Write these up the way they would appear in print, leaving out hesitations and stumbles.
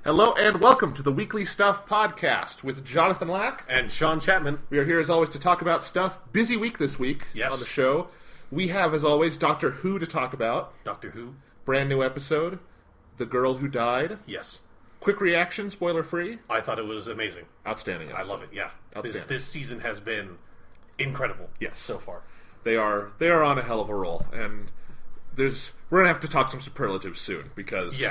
Hello and welcome to the Weekly Stuff Podcast with Jonathan Lack and Sean Chapman. We are here as always to talk about stuff. Busy week this week on the show. We have as always Doctor Who to talk about. Doctor Who. Brand new episode. The Girl Who Died. Yes. Quick reaction, spoiler free. I thought it was amazing. Outstanding episode. I love it, yeah. Outstanding. This season has been incredible. Yes. So far. They are on a hell of a roll, and we're gonna have to talk some superlatives soon because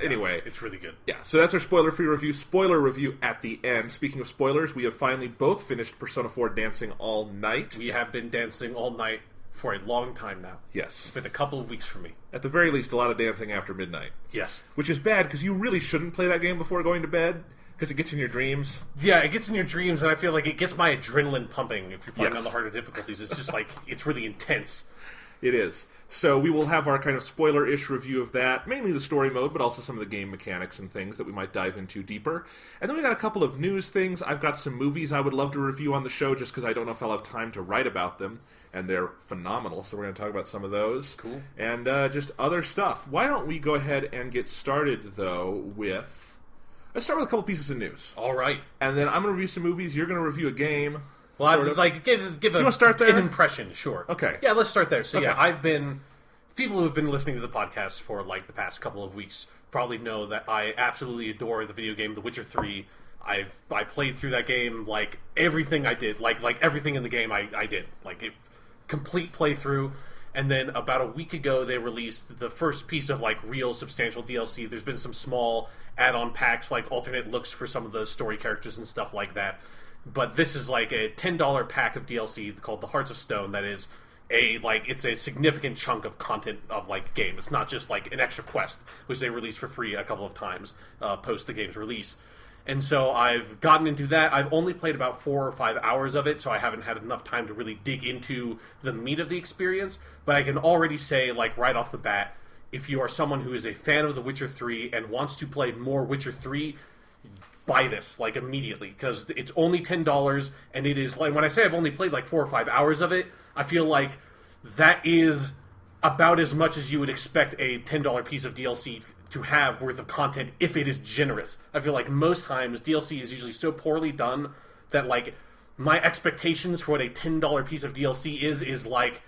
anyway, it's really good. Yeah, so that's our spoiler-free review. Spoiler review at the end. Speaking of spoilers, we have finally both finished Persona 4 Dancing All Night. We have been dancing all night for a long time now. Yes, it's been a couple of weeks for me. At the very least, a lot of dancing after midnight. Yes, which is bad because you really shouldn't play that game before going to bed because it gets in your dreams. Yeah, it gets in your dreams, and I feel like it gets my adrenaline pumping if you're playing on the harder difficulties. It's just like it's really intense. It is. So we will have our kind of spoiler-ish review of that, mainly the story mode, but also some of the game mechanics and things that we might dive into deeper. And then we got a couple of news things. I've got some movies I would love to review on the show just because I don't know if I'll have time to write about them. And they're phenomenal, so we're going to talk about some of those. Cool. And just other stuff. Why don't we go ahead and get started, though, with... Let's start with a couple pieces of news. All right. And then I'm going to review some movies, you're going to review a game... Well, I'd like give Do you want to start there? An impression, sure. Okay. Yeah, let's start there. So okay. People who have been listening to the podcast for like the past couple of weeks probably know that I absolutely adore the video game The Witcher 3. I played through that game like everything I did, like everything in the game I did, like it complete playthrough. And then about a week ago, they released the first piece of like real substantial DLC. There's been some small add-on packs, like alternate looks for some of the story characters and stuff like that. But this is like a $10 pack of DLC called the Hearts of Stone. That is it's a significant chunk of content of like game. It's not just like an extra quest, which they released for free a couple of times post the game's release. And so I've gotten into that. I've only played about 4 or 5 hours of it, so I haven't had enough time to really dig into the meat of the experience. But I can already say, like right off the bat, if you are someone who is a fan of The Witcher 3 and wants to play more Witcher 3, buy this like immediately because it's only $10 and it is like when I say I've only played like 4 or 5 hours of it, I feel like that is about as much as you would expect a $10 piece of DLC to have worth of content if it is generous. I feel like most times DLC is usually so poorly done that like my expectations for what a $10 piece of DLC is like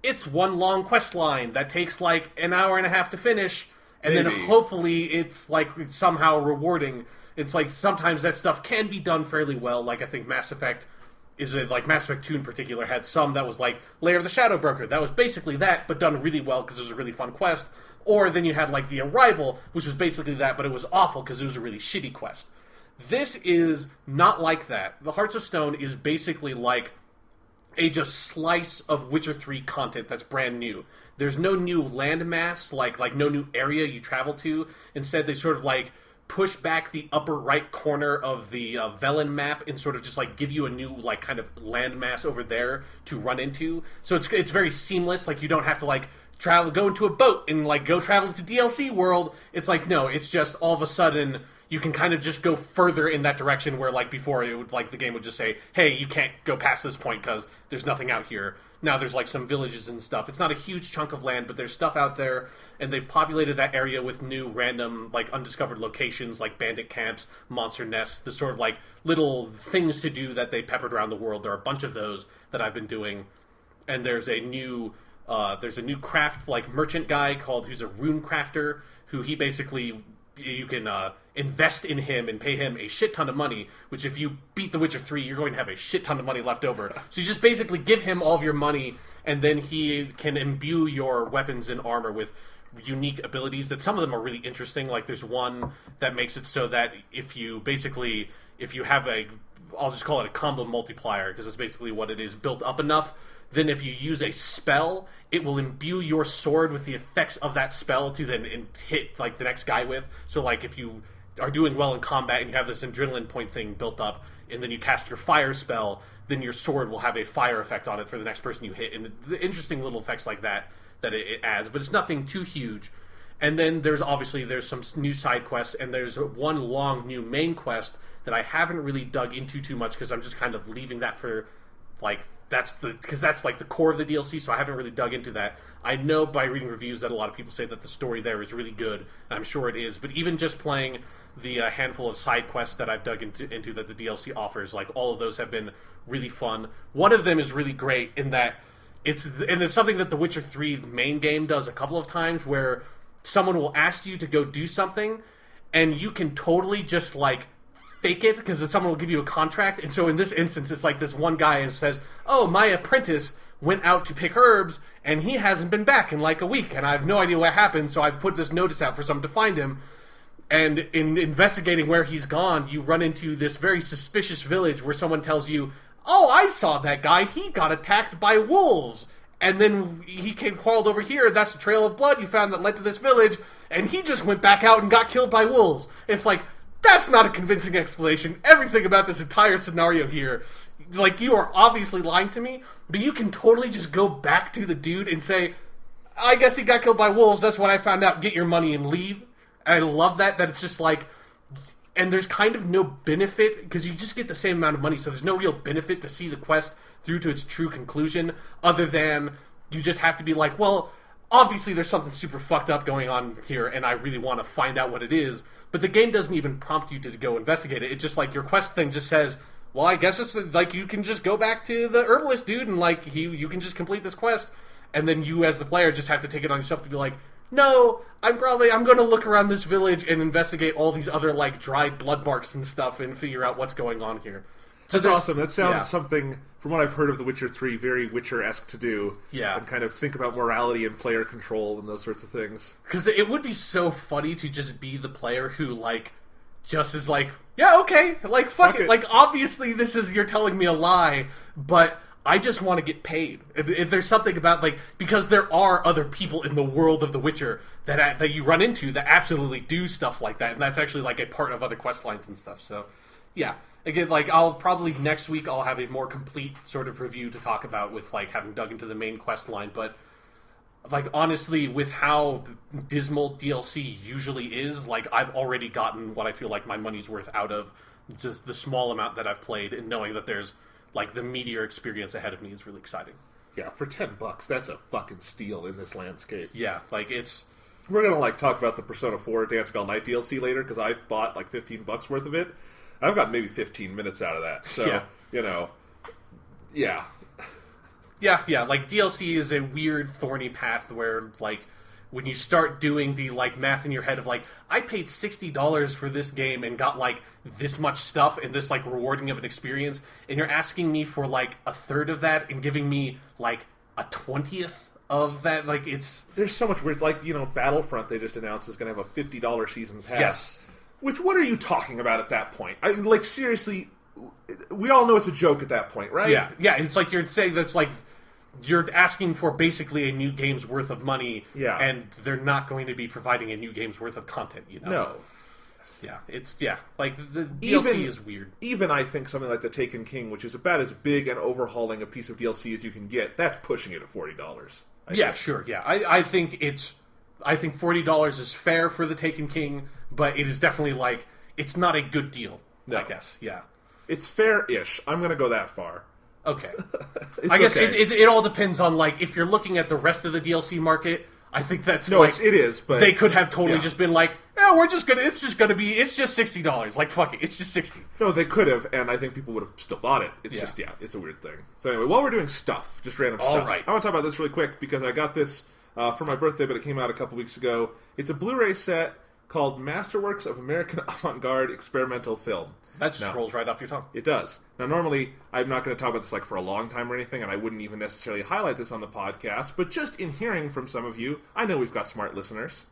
it's one long quest line that takes like an hour and a half to finish and then hopefully it's like somehow rewarding. It's like sometimes that stuff can be done fairly well. Like I think Mass Effect Mass Effect 2 in particular had some that was like Lair of the Shadow Broker. That was basically that, but done really well because it was a really fun quest. Or then you had like The Arrival, which was basically that, but it was awful because it was a really shitty quest. This is not like that. The Hearts of Stone is basically like a just slice of Witcher 3 content that's brand new. There's no new landmass, like no new area you travel to. Instead, they sort of like push back the upper right corner of the Velen map and sort of just like give you a new like kind of landmass over there to run into. So it's very seamless. Like you don't have to like go into a boat and like go travel to DLC world. It's like no, it's just all of a sudden you can kind of just go further in that direction where like before it would like the game would just say, hey, you can't go past this point because there's nothing out here. Now there's like some villages and stuff. It's not a huge chunk of land, but there's stuff out there, and they've populated that area with new random like undiscovered locations like bandit camps, monster nests, the sort of like little things to do that they peppered around the world. There are a bunch of those that I've been doing, and there's a new craft like merchant guy who's a rune crafter who he basically you can invest in him and pay him a shit ton of money, which if you beat The Witcher 3, you're going to have a shit ton of money left over. So you just basically give him all of your money, and then he can imbue your weapons and armor with unique abilities that some of them are really interesting. Like there's one that makes it so that if you have I'll just call it a combo multiplier, because it's basically what it is, built up enough, then if you use a spell, it will imbue your sword with the effects of that spell to then hit like the next guy with. So like if you are doing well in combat and you have this adrenaline point thing built up, and then you cast your fire spell, then your sword will have a fire effect on it for the next person you hit, and the interesting little effects like that it adds, but it's nothing too huge. And then there's some new side quests, and there's one long new main quest that I haven't really dug into too much because I'm just kind of leaving that for that's the core of the DLC, so I haven't really dug into that. I know by reading reviews that a lot of people say that the story there is really good, and I'm sure it is. But even just playing the handful of side quests that I've dug into that the DLC offers, all of those have been really fun. One of them is really great in that it's something that The Witcher 3 main game does a couple of times, where someone will ask you to go do something, and you can totally just fake it because someone will give you a contract. And so in this instance, it's this one guy says, "Oh, my apprentice went out to pick herbs, and he hasn't been back in a week, and I have no idea what happened, so I've put this notice out for someone to find him." And in investigating where he's gone, you run into this very suspicious village where someone tells you, "Oh, I saw that guy. He got attacked by wolves. And then he crawled over here. That's a trail of blood you found that led to this village. And he just went back out and got killed by wolves." It's that's not a convincing explanation. Everything about this entire scenario here, you are obviously lying to me, but you can totally just go back to the dude and say, "I guess he got killed by wolves. That's what I found out. Get your money and leave." And I love that it's just and there's kind of no benefit because you just get the same amount of money, so there's no real benefit to see the quest through to its true conclusion, other than you just have to be well, obviously there's something super fucked up going on here, and I really want to find out what it is. But the game doesn't even prompt you to go investigate it. It's just your quest thing just says, well, I guess it's you can just go back to the herbalist dude and you can just complete this quest, and then you as the player just have to take it on yourself to be no, I'm going to look around this village and investigate all these other dried blood marks and stuff and figure out what's going on here. So that's awesome. That sounds something, from what I've heard of The Witcher 3, very Witcher-esque to do. Yeah. And kind of think about morality and player control and those sorts of things. Because it would be so funny to just be the player who, just is yeah, okay, fuck it. Obviously you're telling me a lie, but I just want to get paid. If there's something about, because there are other people in the world of The Witcher that you run into that absolutely do stuff like that, and that's actually, a part of other quest lines and stuff, so, yeah. Again, I'll probably next week I'll have a more complete sort of review to talk about with having dug into the main quest line. But honestly, with how dismal DLC usually is, I've already gotten what I feel my money's worth out of just the small amount that I've played, and knowing that there's the meteor experience ahead of me is really exciting. Yeah, for $10, that's a fucking steal in this landscape. Yeah, it's. We're gonna talk about the Persona 4 Dancing All Night DLC later because I've bought $15 worth of it. I've got maybe 15 minutes out of that. So, yeah. Yeah. Yeah, DLC is a weird, thorny path where, when you start doing the, math in your head of, I paid $60 for this game and got, this much stuff and this, rewarding of an experience, and you're asking me for, a third of that and giving me, a 20th of that, it's... There's so much weird, Battlefront they just announced is going to have a $50 season pass. Yes. Which, what are you talking about at that point? Seriously, we all know it's a joke at that point, right? Yeah, yeah. It's you're saying that's you're asking for basically a new game's worth of money, and they're not going to be providing a new game's worth of content, No. Yeah, the DLC is weird. Even I think something like the Taken King, which is about as big and overhauling a piece of DLC as you can get, that's pushing it at $40. Sure, yeah. I think $40 is fair for the Taken King, but it is definitely it's not a good deal. No. I guess, yeah. It's fair-ish. I'm going to go that far. Okay. I guess okay. It all depends on if you're looking at the rest of the DLC market. I think that's it is, but they could have totally just been it's just $60. Fuck it, it's just $60. No, they could have, and I think people would have still bought it. It's just it's a weird thing. So anyway, while we're doing stuff, just random stuff. Right. I want to talk about this really quick because I got this for my birthday, but it came out a couple weeks ago. It's a Blu-ray set called Masterworks of American Avant-Garde Experimental Film. That just rolls right off your tongue. It does. Now, normally, I'm not going to talk about this for a long time or anything, and I wouldn't even necessarily highlight this on the podcast, but just in hearing from some of you, I know we've got smart listeners.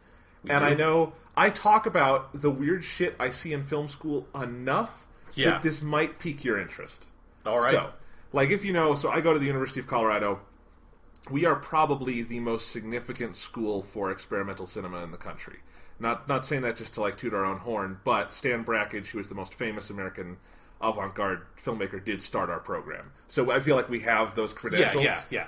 I know I talk about the weird shit I see in film school enough that this might pique your interest. All right. So, if you know, I go to the University of Colorado. We are probably the most significant school for experimental cinema in the country. Not saying that just to like toot our own horn, but Stan Brakhage, who is the most famous American avant-garde filmmaker, did start our program. So I feel like we have those credentials. Yeah.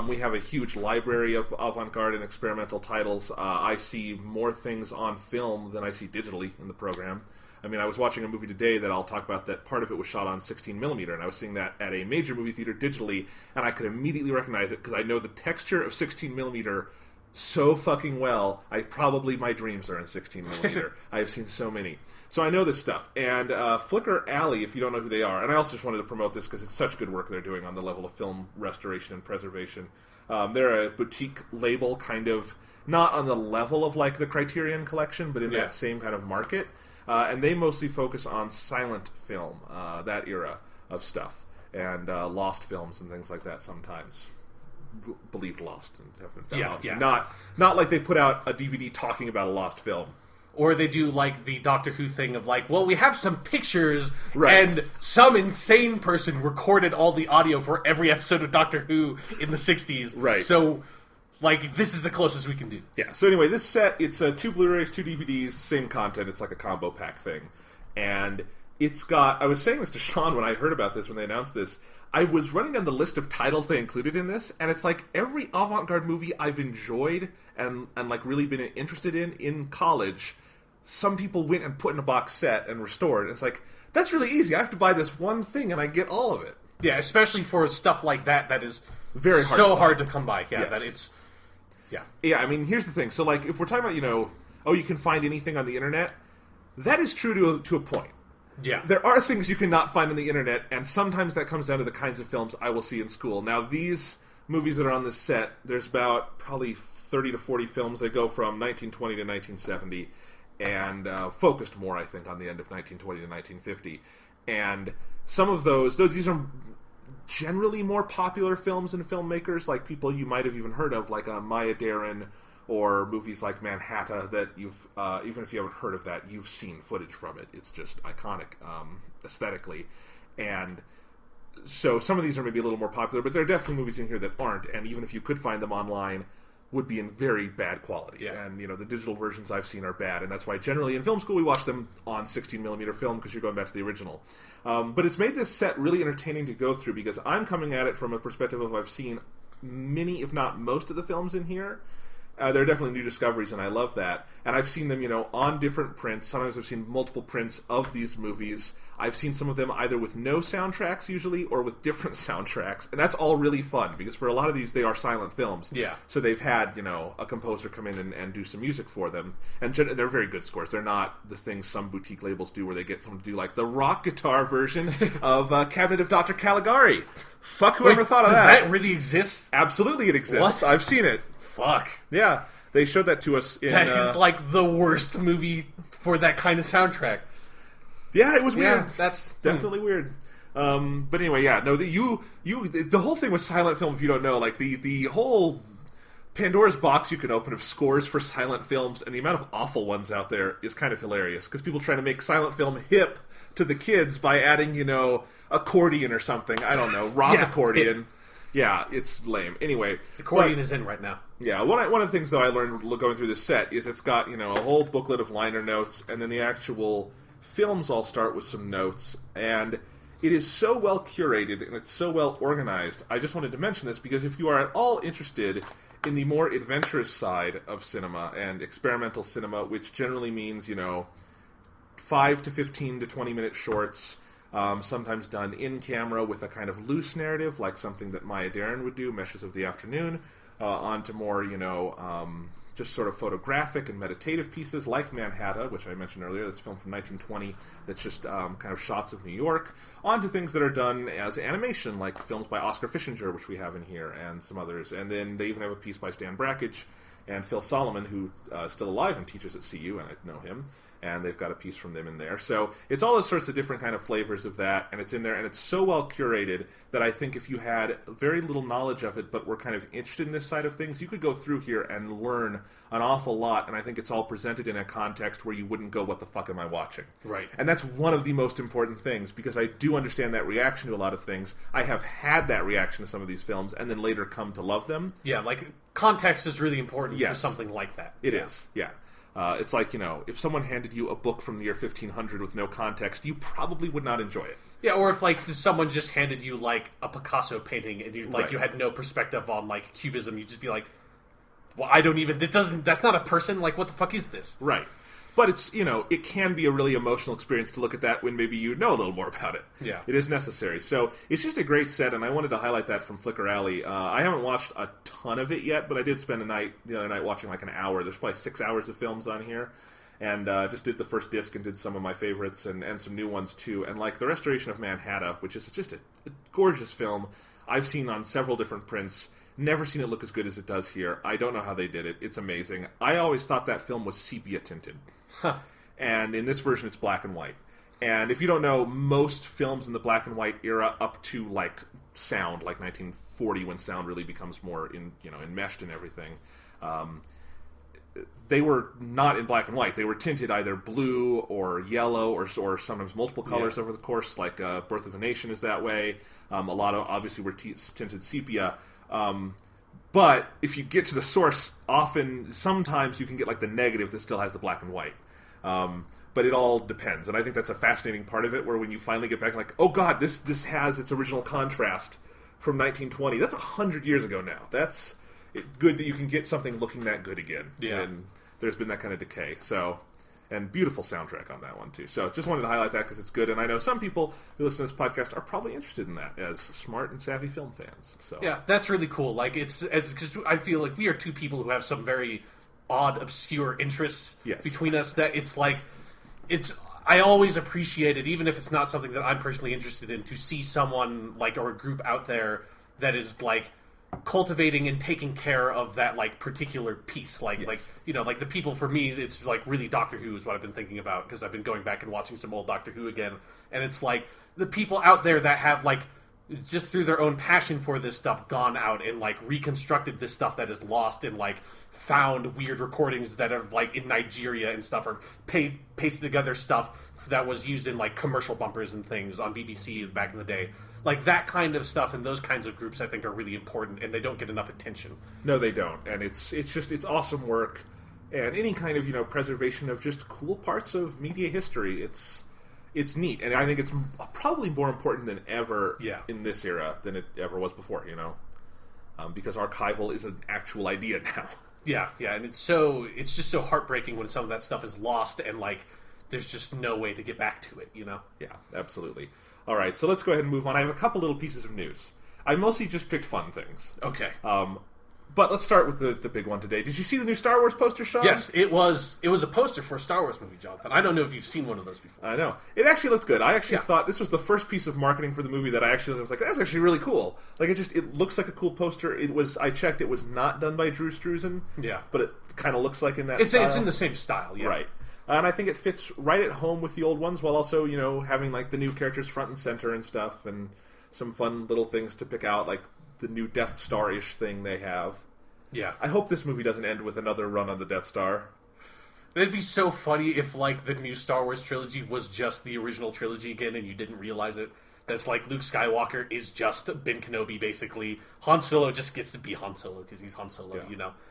We have a huge library of avant-garde and experimental titles. I see more things on film than I see digitally in the program. I mean, I was watching a movie today that I'll talk about that part of it was shot on 16mm, and I was seeing that at a major movie theater digitally, and I could immediately recognize it because I know the texture of 16mm so fucking well. My dreams are in 16mm. I have seen so many. So I know this stuff. And Flickr Alley, if you don't know who they are, and I also just wanted to promote this because it's such good work they're doing on the level of film restoration and preservation. They're a boutique label, kind of, not on the level of like the Criterion Collection, but in that same kind of market. And they mostly focus on silent film, that era of stuff, and lost films and things like that sometimes. Believed lost and have been found. Yeah. Not like they put out a DVD talking about a lost film. Or they do like the Doctor Who thing of like, well, we have some pictures, right, and some insane person recorded all the audio for every episode of Doctor Who in the 60s. Right. So, like, this is the closest we can do. Yeah. So anyway, this set, it's 2 Blu-rays, 2 DVDs, same content. It's like a combo pack thing. And it's got... I was saying this to Sean when I heard about this, when they announced this. I was running down the list of titles they included in this, and it's like every avant-garde movie I've enjoyed and like really been interested in college, some people went and put in a box set and restored. It's like, that's really easy. I have to buy this one thing and I get all of it. Yeah, especially for stuff like that is very hard to come by. Yeah, yes. That it's... Yeah, I mean, here's the thing. So, like, if we're talking about, you can find anything on the internet, that is true to a point. Yeah. There are things you cannot find on the internet, and sometimes that comes down to the kinds of films I will see in school. Now, these movies that are on this set, there's about probably 30 to 40 films. They go from 1920 to 1970, and focused more, I think, on the end of 1920 to 1950. And some of those, though these are generally more popular films and filmmakers, like people you might have even heard of, like Maya Deren, or movies like Manhattan, that you've, even if you haven't heard of that, you've seen footage from it. It's just iconic aesthetically. And so some of these are maybe a little more popular, but there are definitely movies in here that aren't, and even if you could find them online, would be in very bad quality. Yeah. And, the digital versions I've seen are bad, and that's why generally in film school we watch them on 16mm film, because you're going back to the original. But it's made this set really entertaining to go through, because I'm coming at it from a perspective of I've seen many, if not most, of the films in here. There are definitely new discoveries, and I love that. And I've seen them, on different prints. Sometimes I've seen multiple prints of these movies. I've seen some of them either with no soundtracks, usually, or with different soundtracks. And that's all really fun, because for a lot of these, they are silent films. Yeah. So they've had, a composer come in and do some music for them. And they're very good scores. They're not the things some boutique labels do where they get someone to do, like, the rock guitar version of Cabinet of Dr. Caligari. Fuck whoever thought of that. Does that really exist? Absolutely it exists. What? I've seen it. Fuck. Yeah, they showed that to us in... That is like the worst movie for that kind of soundtrack. Yeah, it was weird. Yeah, that's... Definitely weird. But anyway, yeah, no, the whole thing with silent film, if you don't know, like, the whole Pandora's box you can open of scores for silent films, and the amount of awful ones out there is kind of hilarious, because people trying to make silent film hip to the kids by adding, accordion or something. I don't know, rock accordion. Yeah, it's lame. Anyway, accordion is in right now. Yeah, one of the things, though, I learned going through this set is it's got, a whole booklet of liner notes, and then the actual films all start with some notes, and it is so well curated, and it's so well organized. I just wanted to mention this, because if you are at all interested in the more adventurous side of cinema and experimental cinema, which generally means, 5 to 15 to 20-minute shorts, sometimes done in camera with a kind of loose narrative, like something that Maya Deren would do, Meshes of the Afternoon, onto more, just sort of photographic and meditative pieces like Manhattan, which I mentioned earlier, this film from 1920 that's just kind of shots of New York, onto things that are done as animation, like films by Oscar Fischinger, which we have in here, and some others. And then they even have a piece by Stan Brakhage and Phil Solomon, who is still alive and teaches at CU, and I know him. And they've got a piece from them in there. So it's all those sorts of different kind of flavors of that, and it's in there, and it's so well curated that I think if you had very little knowledge of it, but were kind of interested in this side of things, you could go through here and learn an awful lot, and I think it's all presented in a context where you wouldn't go, what the fuck am I watching? Right. And that's one of the most important things, because I do understand that reaction to a lot of things. I have had that reaction to some of these films, and then later come to love them. Yeah, like, context is really important for something like that. It is, yeah. It's like, if someone handed you a book from the year 1500 with no context, you probably would not enjoy it. Yeah, or if like someone just handed you like a Picasso painting and you Right. you had no perspective on like Cubism, you'd just be like, well, I don't even. That's not a person. Like, what the fuck is this? Right. But it's, it can be a really emotional experience to look at that when maybe you know a little more about it. Yeah. It is necessary. So it's just a great set, and I wanted to highlight that from Flicker Alley. I haven't watched a ton of it yet, but I did spend the other night watching like an hour. There's probably 6 hours of films on here. And just did the first disc and did some of my favorites and some new ones too. And like the Restoration of Manhattan, which is just a gorgeous film I've seen on several different prints. Never seen it look as good as it does here. I don't know how they did it. It's amazing. I always thought that film was sepia tinted. Huh. And in this version, it's black and white. And if you don't know, most films in the black and white era up to like sound, like 1940, when sound really becomes more enmeshed and everything, they were not in black and white. They were tinted either blue or yellow or sometimes multiple colors over the course. Like Birth of a Nation is that way. A lot of obviously were tinted sepia. But if you get to the source, sometimes you can get like the negative that still has the black and white. But it all depends, and I think that's a fascinating part of it. Where when you finally get back, like, oh god, this has its original contrast from 1920. That's 100 years ago now. That's good that you can get something looking that good again. Yeah. And there's been that kind of decay. So, and beautiful soundtrack on that one too. So, just wanted to highlight that because it's good, and I know some people who listen to this podcast are probably interested in that as smart and savvy film fans. So, Yeah, that's really cool. Like, because I feel like we are two people who have some very odd, obscure interests between us. That I always appreciate it, even if it's not something that I'm personally interested in, to see someone like or a group out there that is like cultivating and taking care of that like particular piece. Like the people, for me, it's like really Doctor Who is what I've been thinking about, because I've been going back and watching some old Doctor Who again, and it's like the people out there that have like just through their own passion for this stuff gone out and like reconstructed this stuff that is lost, and like found weird recordings that are like in Nigeria and stuff, or pasted together stuff that was used in like commercial bumpers and things on BBC back in the day. Like that kind of stuff and those kinds of groups I think are really important, and they don't get enough attention. No, they don't. And it's awesome work, and any kind of preservation of just cool parts of media history. It's neat, and I think it's probably more important than ever in this era than it ever was before, because archival is an actual idea now. Yeah, and it's just so heartbreaking when some of that stuff is lost, and like there's just no way to get back to it, Yeah, absolutely. All right, so let's go ahead and move on. I have a couple little pieces of news. I mostly just picked fun things. Okay. But let's start with the big one today. Did you see the new Star Wars poster, Sean? Yes, it was a poster for a Star Wars movie, Jonathan. I don't know if you've seen one of those before. I know. It actually looked good. I actually thought this was the first piece of marketing for the movie that I was like, that's actually really cool. Like, it looks like a cool poster. I checked, it was not done by Drew Struzan. Yeah. But it kind of looks like in that it's style. It's in the same style, yeah. Right. And I think it fits right at home with the old ones, while also, having like the new characters front and center and stuff, and some fun little things to pick out, like the new Death Star-ish thing they have. Yeah. I hope this movie doesn't end with another run on the Death Star. It'd be so funny if, like, the new Star Wars trilogy was just the original trilogy again and you didn't realize it. That's like Luke Skywalker is just Ben Kenobi, basically. Han Solo just gets to be Han Solo because he's Han Solo,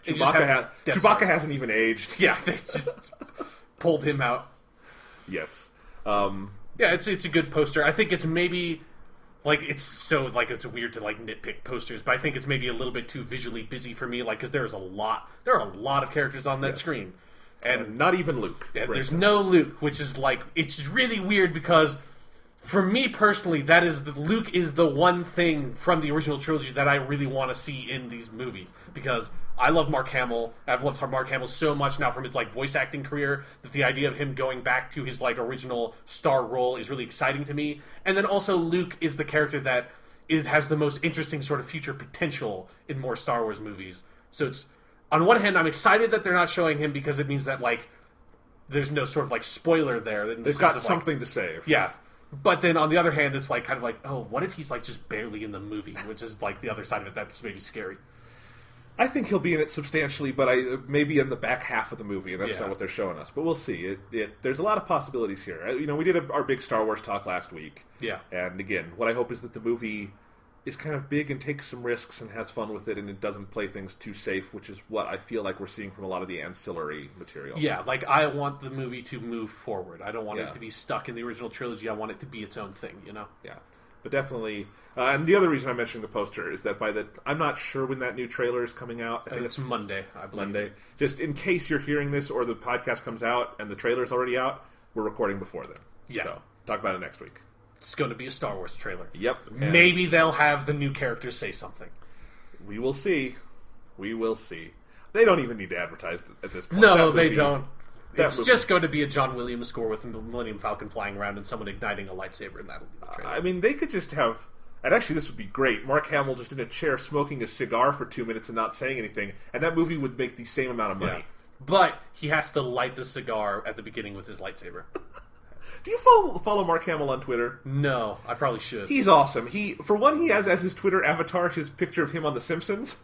Chewbacca hasn't even aged. Yeah, they just pulled him out. Yes. Yeah, it's a good poster. I think it's maybe... Like, it's weird to, like, nitpick posters, but I think it's maybe a little bit too visually busy for me, like, because there are a lot of characters on that screen. And not even Luke. Yeah, there's no Luke, which is, like, it's just really weird because, for me personally, Luke is the one thing from the original trilogy that I really want to see in these movies, because I love Mark Hamill. I've loved Mark Hamill so much now from his like voice acting career that the idea of him going back to his like original star role is really exciting to me. And then also Luke is the character that has the most interesting sort of future potential in more Star Wars movies. So it's, on one hand, I'm excited that they're not showing him because it means that like there's no sort of like spoiler there. They've got something to save. Yeah. But then on the other hand, it's like kind of like, oh, what if he's like just barely in the movie, which is like the other side of it that's maybe scary. I think he'll be in it substantially, but maybe in the back half of the movie, and that's not what they're showing us. But we'll see. There's a lot of possibilities here. We did our big Star Wars talk last week. Yeah. And again, what I hope is that the movie is kind of big and takes some risks and has fun with it, and it doesn't play things too safe, which is what I feel like we're seeing from a lot of the ancillary material. Yeah, like, I want the movie to move forward. I don't want Yeah. it to be stuck in the original trilogy. I want it to be its own thing, you know? Yeah. But definitely, and the other reason I'm mentioning the poster is that I'm not sure when that new trailer is coming out. I think It's Monday, I believe. Monday. Just in case you're hearing this or the podcast comes out and the trailer's already out, we're recording before then. Yeah. So, talk about it next week. It's going to be a Star Wars trailer. Yep. Maybe they'll have the new characters say something. We will see. We will see. They don't even need to advertise at this point. No, they don't. It's movie. just going to be a John Williams score with the Millennium Falcon flying around and someone igniting a lightsaber, and that'll be the trailer. I mean, they could just have... And actually, this would be great. Mark Hamill just in a chair smoking a cigar for 2 minutes and not saying anything, and that movie would make the same amount of money. Yeah. But he has to light the cigar at the beginning with his lightsaber. Do you follow Mark Hamill on Twitter? No, I probably should. He's awesome. For one, he has as his Twitter avatar his picture of him on The Simpsons.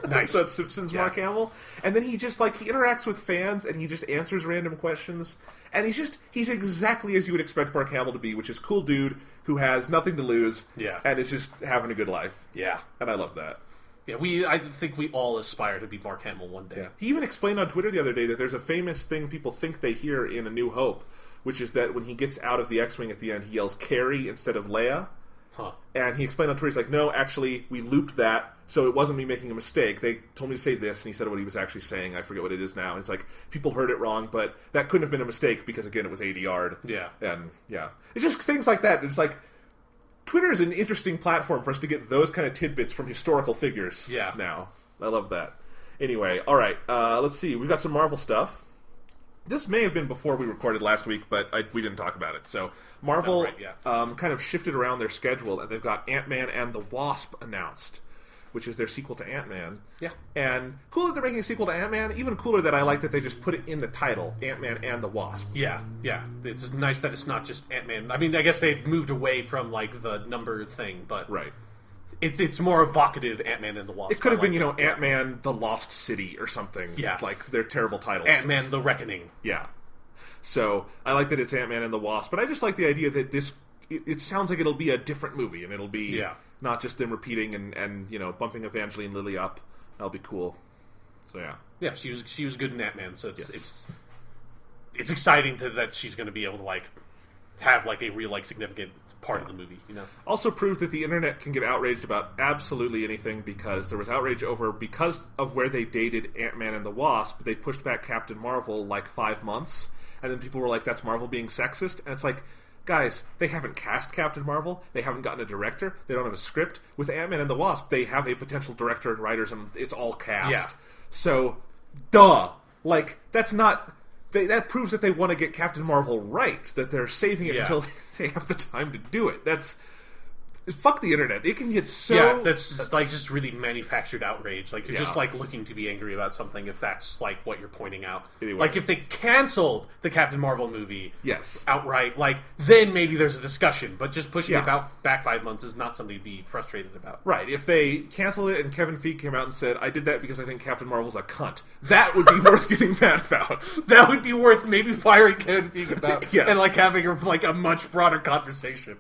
Nice. So it's Simpsons Mark Hamill. And then he just, he interacts with fans and he just answers random questions. And he's exactly as you would expect Mark Hamill to be, which is cool dude who has nothing to lose. Yeah. And is just having a good life. Yeah. And I love that. Yeah, I think we all aspire to be Mark Hamill one day. Yeah. He even explained on Twitter the other day that there's a famous thing people think they hear in A New Hope, which is that when he gets out of the X-Wing at the end, he yells Carrie instead of Leia. Huh. And he explained on Twitter, he's like, no, actually, we looped that, so it wasn't me making a mistake. They told me to say this, and he said what he was actually saying. I forget what it is now. And it's like, people heard it wrong, but that couldn't have been a mistake because, again, it was 80 yard. Yeah. And, yeah. It's just things like that. It's like, Twitter is an interesting platform for us to get those kind of tidbits from historical figures now. I love that. Anyway, all right, let's see. We've got some Marvel stuff. This may have been before we recorded last week, but we didn't talk about it. So Marvel kind of shifted around their schedule, and they've got Ant-Man and the Wasp announced, which is their sequel to Ant-Man. Yeah. And cool that they're making a sequel to Ant-Man. Even cooler that I like that they just put it in the title, Ant-Man and the Wasp. Yeah, yeah. It's just nice that it's not just Ant-Man. I mean, I guess they've moved away from, the number thing, but... Right. It's more evocative, Ant-Man and the Wasp. It could have been, Ant-Man, the Lost City or something. Yeah. Like, they're terrible titles. Ant-Man, the Reckoning. Yeah. So, I like that it's Ant-Man and the Wasp, but I just like the idea that it sounds like it'll be a different movie, and it'll be not just them repeating and bumping Evangeline Lilly up. That'll be cool. So, yeah. Yeah, she was good in Ant-Man, so it's exciting that she's going to be able to, have, a real, significant part of the movie, Also proves that the internet can get outraged about absolutely anything, because there was outrage because of where they dated Ant-Man and the Wasp, they pushed back Captain Marvel 5 months, and then people were like, that's Marvel being sexist, and it's like, guys, they haven't cast Captain Marvel, they haven't gotten a director, they don't have a script. With Ant-Man and the Wasp, they have a potential director and writers, and it's all cast. Yeah. So, duh! That's not... that proves that they want to get Captain Marvel right, that they're saving it until they have the time to do it. Fuck the internet. It can get so... Yeah, that's just really manufactured outrage. You're just looking to be angry about something if that's what you're pointing out. Anyway. If they canceled the Captain Marvel movie outright, then maybe there's a discussion. But just pushing it back 5 months is not something to be frustrated about. Right. If they canceled it and Kevin Feige came out and said, I did that because I think Captain Marvel's a cunt, that would be worth getting mad about. That would be worth maybe firing Kevin Feige about Yes. and having a much broader conversation.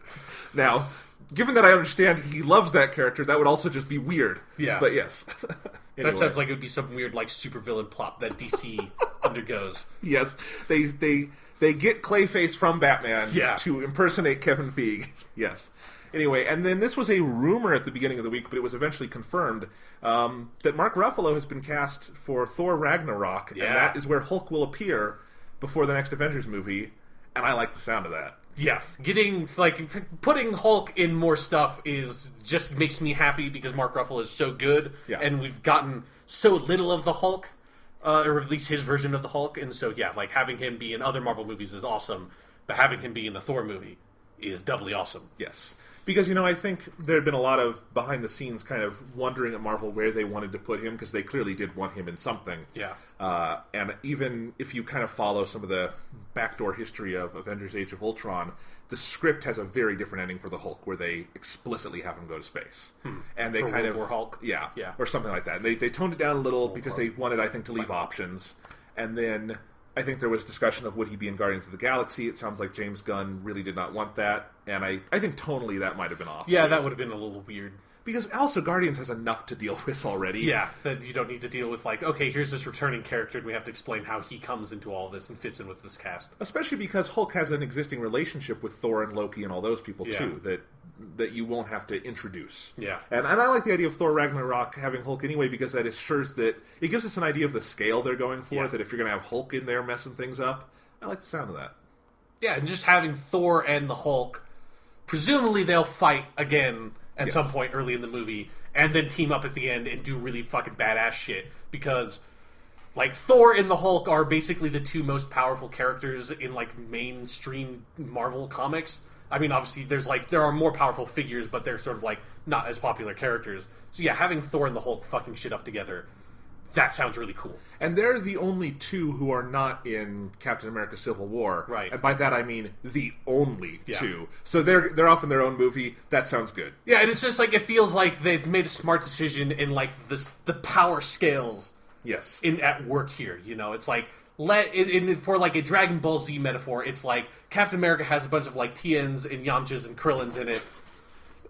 Now... given that I understand he loves that character, that would also just be weird. Yeah. But yes. Anyway. That sounds like it would be some weird, supervillain plot that DC undergoes. Yes. They get Clayface from Batman to impersonate Kevin Feige. Yes. Anyway, and then this was a rumor at the beginning of the week, but it was eventually confirmed, that Mark Ruffalo has been cast for Thor Ragnarok, and that is where Hulk will appear before the next Avengers movie, and I like the sound of that. Yes, putting Hulk in more stuff just makes me happy because Mark Ruffalo is so good, and we've gotten so little of the Hulk, or at least his version of the Hulk, and so having him be in other Marvel movies is awesome, but having him be in the Thor movie is doubly awesome. Yes. Because, I think there had been a lot of behind-the-scenes kind of wondering at Marvel where they wanted to put him, because they clearly did want him in something. Yeah. And even if you kind of follow some of the backdoor history of Avengers Age of Ultron, the script has a very different ending for the Hulk, where they explicitly have him go to space. And they for kind World of... War Hulk? Yeah. Yeah. Or something like that. And they toned it down a little because they wanted, I think, to leave options. And then... I think there was discussion of would he be in Guardians of the Galaxy. It sounds like James Gunn really did not want that, and I think tonally that might have been off. Yeah, too. that would have been a little weird. Because also Guardians has enough to deal with already. Yeah, that you don't need to deal with, like, okay, here's this returning character, and we have to explain how he comes into all this and fits in with this cast. Especially because Hulk has an existing relationship with Thor and Loki and all those people, too, that you won't have to introduce. Yeah. And I like the idea of Thor Ragnarok having Hulk anyway, because that assures that it gives us an idea of the scale they're going for, that if you're going to have Hulk in there messing things up, I like the sound of that. Yeah, and just having Thor and the Hulk, presumably they'll fight again at some point early in the movie, and then team up at the end and do really fucking badass shit, because, like, Thor and the Hulk are basically the two most powerful characters in, like, mainstream Marvel comics. I mean, obviously, there are more powerful figures, but they're sort of, like, not as popular characters. So yeah, having Thor and the Hulk fucking shit up together, that sounds really cool. And they're the only two who are not in Captain America Civil War. Right. And by that I mean the only two. So they're off in their own movie. That sounds good. Yeah, and it's just like, it feels like they've made a smart decision in, like, the power scales at work here. You know, it's like, for like a Dragon Ball Z metaphor, it's like Captain America has a bunch of like Tiens and Yamchas and Krillins in it,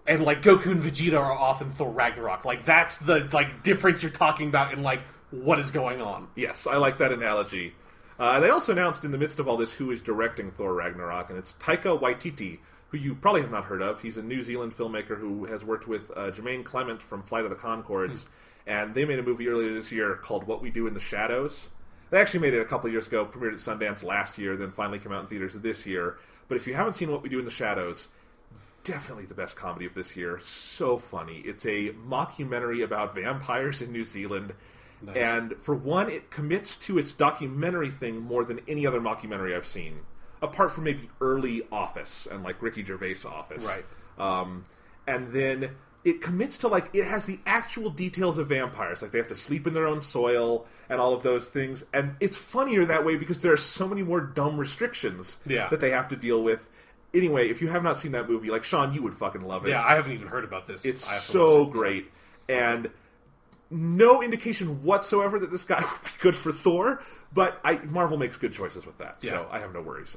and like Goku and Vegeta are off in Thor Ragnarok. Like, that's the like difference you're talking about in like what is going on. Yes, I like that analogy. They also announced in the midst of all this who is directing Thor Ragnarok, and it's Taika Waititi, who you probably have not heard of. He's a New Zealand filmmaker who has worked with Jermaine Clement from Flight of the Conchords, and they made a movie earlier this year called What We Do in the Shadows. They actually made it a couple of years ago, premiered at Sundance last year, then finally came out in theaters this year. But if you haven't seen What We Do in the Shadows, definitely the best comedy of this year. So funny. It's a mockumentary about vampires in New Zealand. Nice. And for one, it commits to its documentary thing more than any other mockumentary I've seen. Apart from maybe early Office and like Ricky Gervais Office. Right. And then it commits to, like, it has the actual details of vampires. Like, they have to sleep in their own soil and all of those things. And it's funnier that way because there are so many more dumb restrictions that they have to deal with. Anyway, if you have not seen that movie, like, Sean, you would fucking love it. Yeah, I haven't even heard about this. It's so great. And no indication whatsoever that this guy would be good for Thor, but Marvel makes good choices with that. So I have no worries.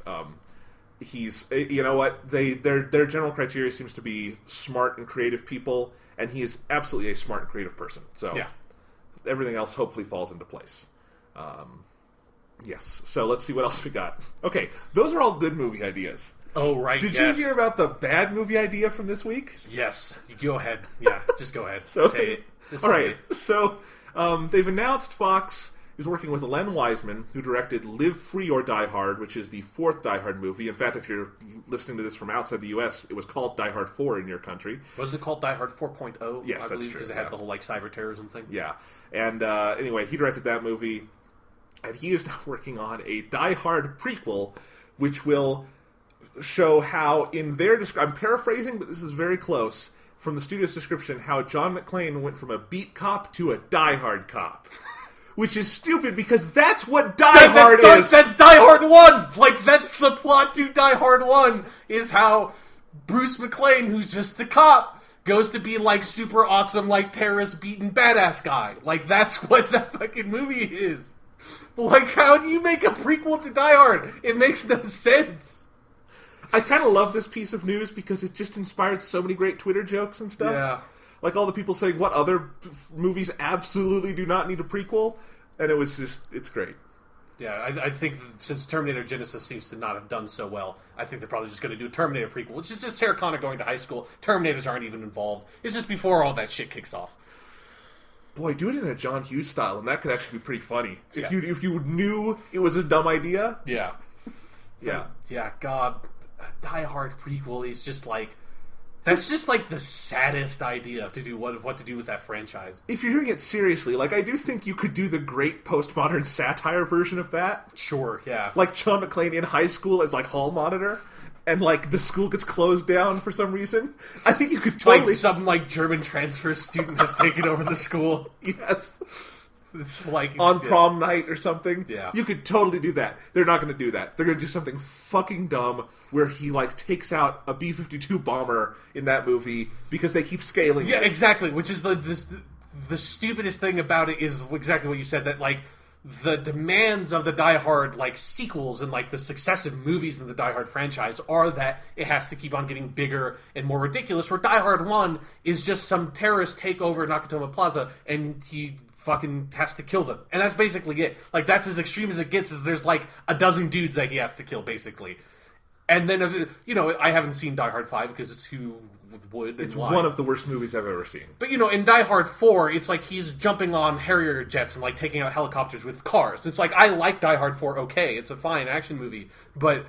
He's, you know what, their general criteria seems to be smart and creative people, and he is absolutely a smart and creative person. So everything else hopefully falls into place. Yes. So let's see what else we got. Okay, those are all good movie ideas. Oh, right. Did you hear about the bad movie idea from this week? Yes. You go ahead. Yeah, just go ahead. Say it. All right. So they've announced Fox is working with Len Wiseman, who directed Live Free or Die Hard, which is the fourth Die Hard movie. In fact, if you're listening to this from outside the U.S., it was called Die Hard 4 in your country. Wasn't it called Die Hard 4.0? Yes, I that's believe, true. Because it had the whole like cyber terrorism thing. Yeah. And anyway, he directed that movie, and he is now working on a Die Hard prequel, which will show how, in their I'm paraphrasing, but this is very close, from the studio's description, how John McClane went from a beat cop to a Die Hard cop. Which is stupid, because that's what Die Hard is! That's Die Hard 1! Like, that's the plot to Die Hard 1, is how Bruce McClane, who's just a cop, goes to be, like, super awesome, like, terrorist-beaten badass guy. Like, that's what that fucking movie is. Like, how do you make a prequel to Die Hard? It makes no sense. I kind of love this piece of news because it just inspired so many great Twitter jokes and stuff. Yeah. Like all the people saying what other movies absolutely do not need a prequel. And it was just, it's great. Yeah, I think since Terminator Genesis seems to not have done so well, I think they're probably just going to do a Terminator prequel, which is just Sarah Connor going to high school. Terminators aren't even involved. It's just before all that shit kicks off. Boy, do it in a John Hughes style, and that could actually be pretty funny. If you knew it was a dumb idea. Yeah. Yeah. Yeah, God. Die Hard prequel is just like... That's just like the saddest idea to do what to do with that franchise. If you're doing it seriously, like I do think you could do the great postmodern satire version of that. Sure, yeah. Like John McClane in high school as like hall monitor, and like the school gets closed down for some reason. I think you could totally... Like some like German transfer student has taken over the school. Yes. It's like... On prom night or something. Yeah. You could totally do that. They're not going to do that. They're going to do something fucking dumb where he like takes out a B-52 bomber in that movie because they keep scaling it. Yeah, exactly. Which is the stupidest thing about it is exactly what you said, that like the demands of the Die Hard like sequels and like the successive movies in the Die Hard franchise are that it has to keep on getting bigger and more ridiculous. Where Die Hard 1 is just some terrorist take over Nakatomi Plaza and he fucking has to kill them. And that's basically it. Like, that's as extreme as it gets, is there's like a dozen dudes that he has to kill, basically. And then, you know, I haven't seen Die Hard 5 because it's who would and It's why. one of the worst movies I've ever seen. But, you know, in Die Hard 4, it's like he's jumping on Harrier jets and, like, taking out helicopters with cars. It's like, I like Die Hard 4, okay, it's a fine action movie. But,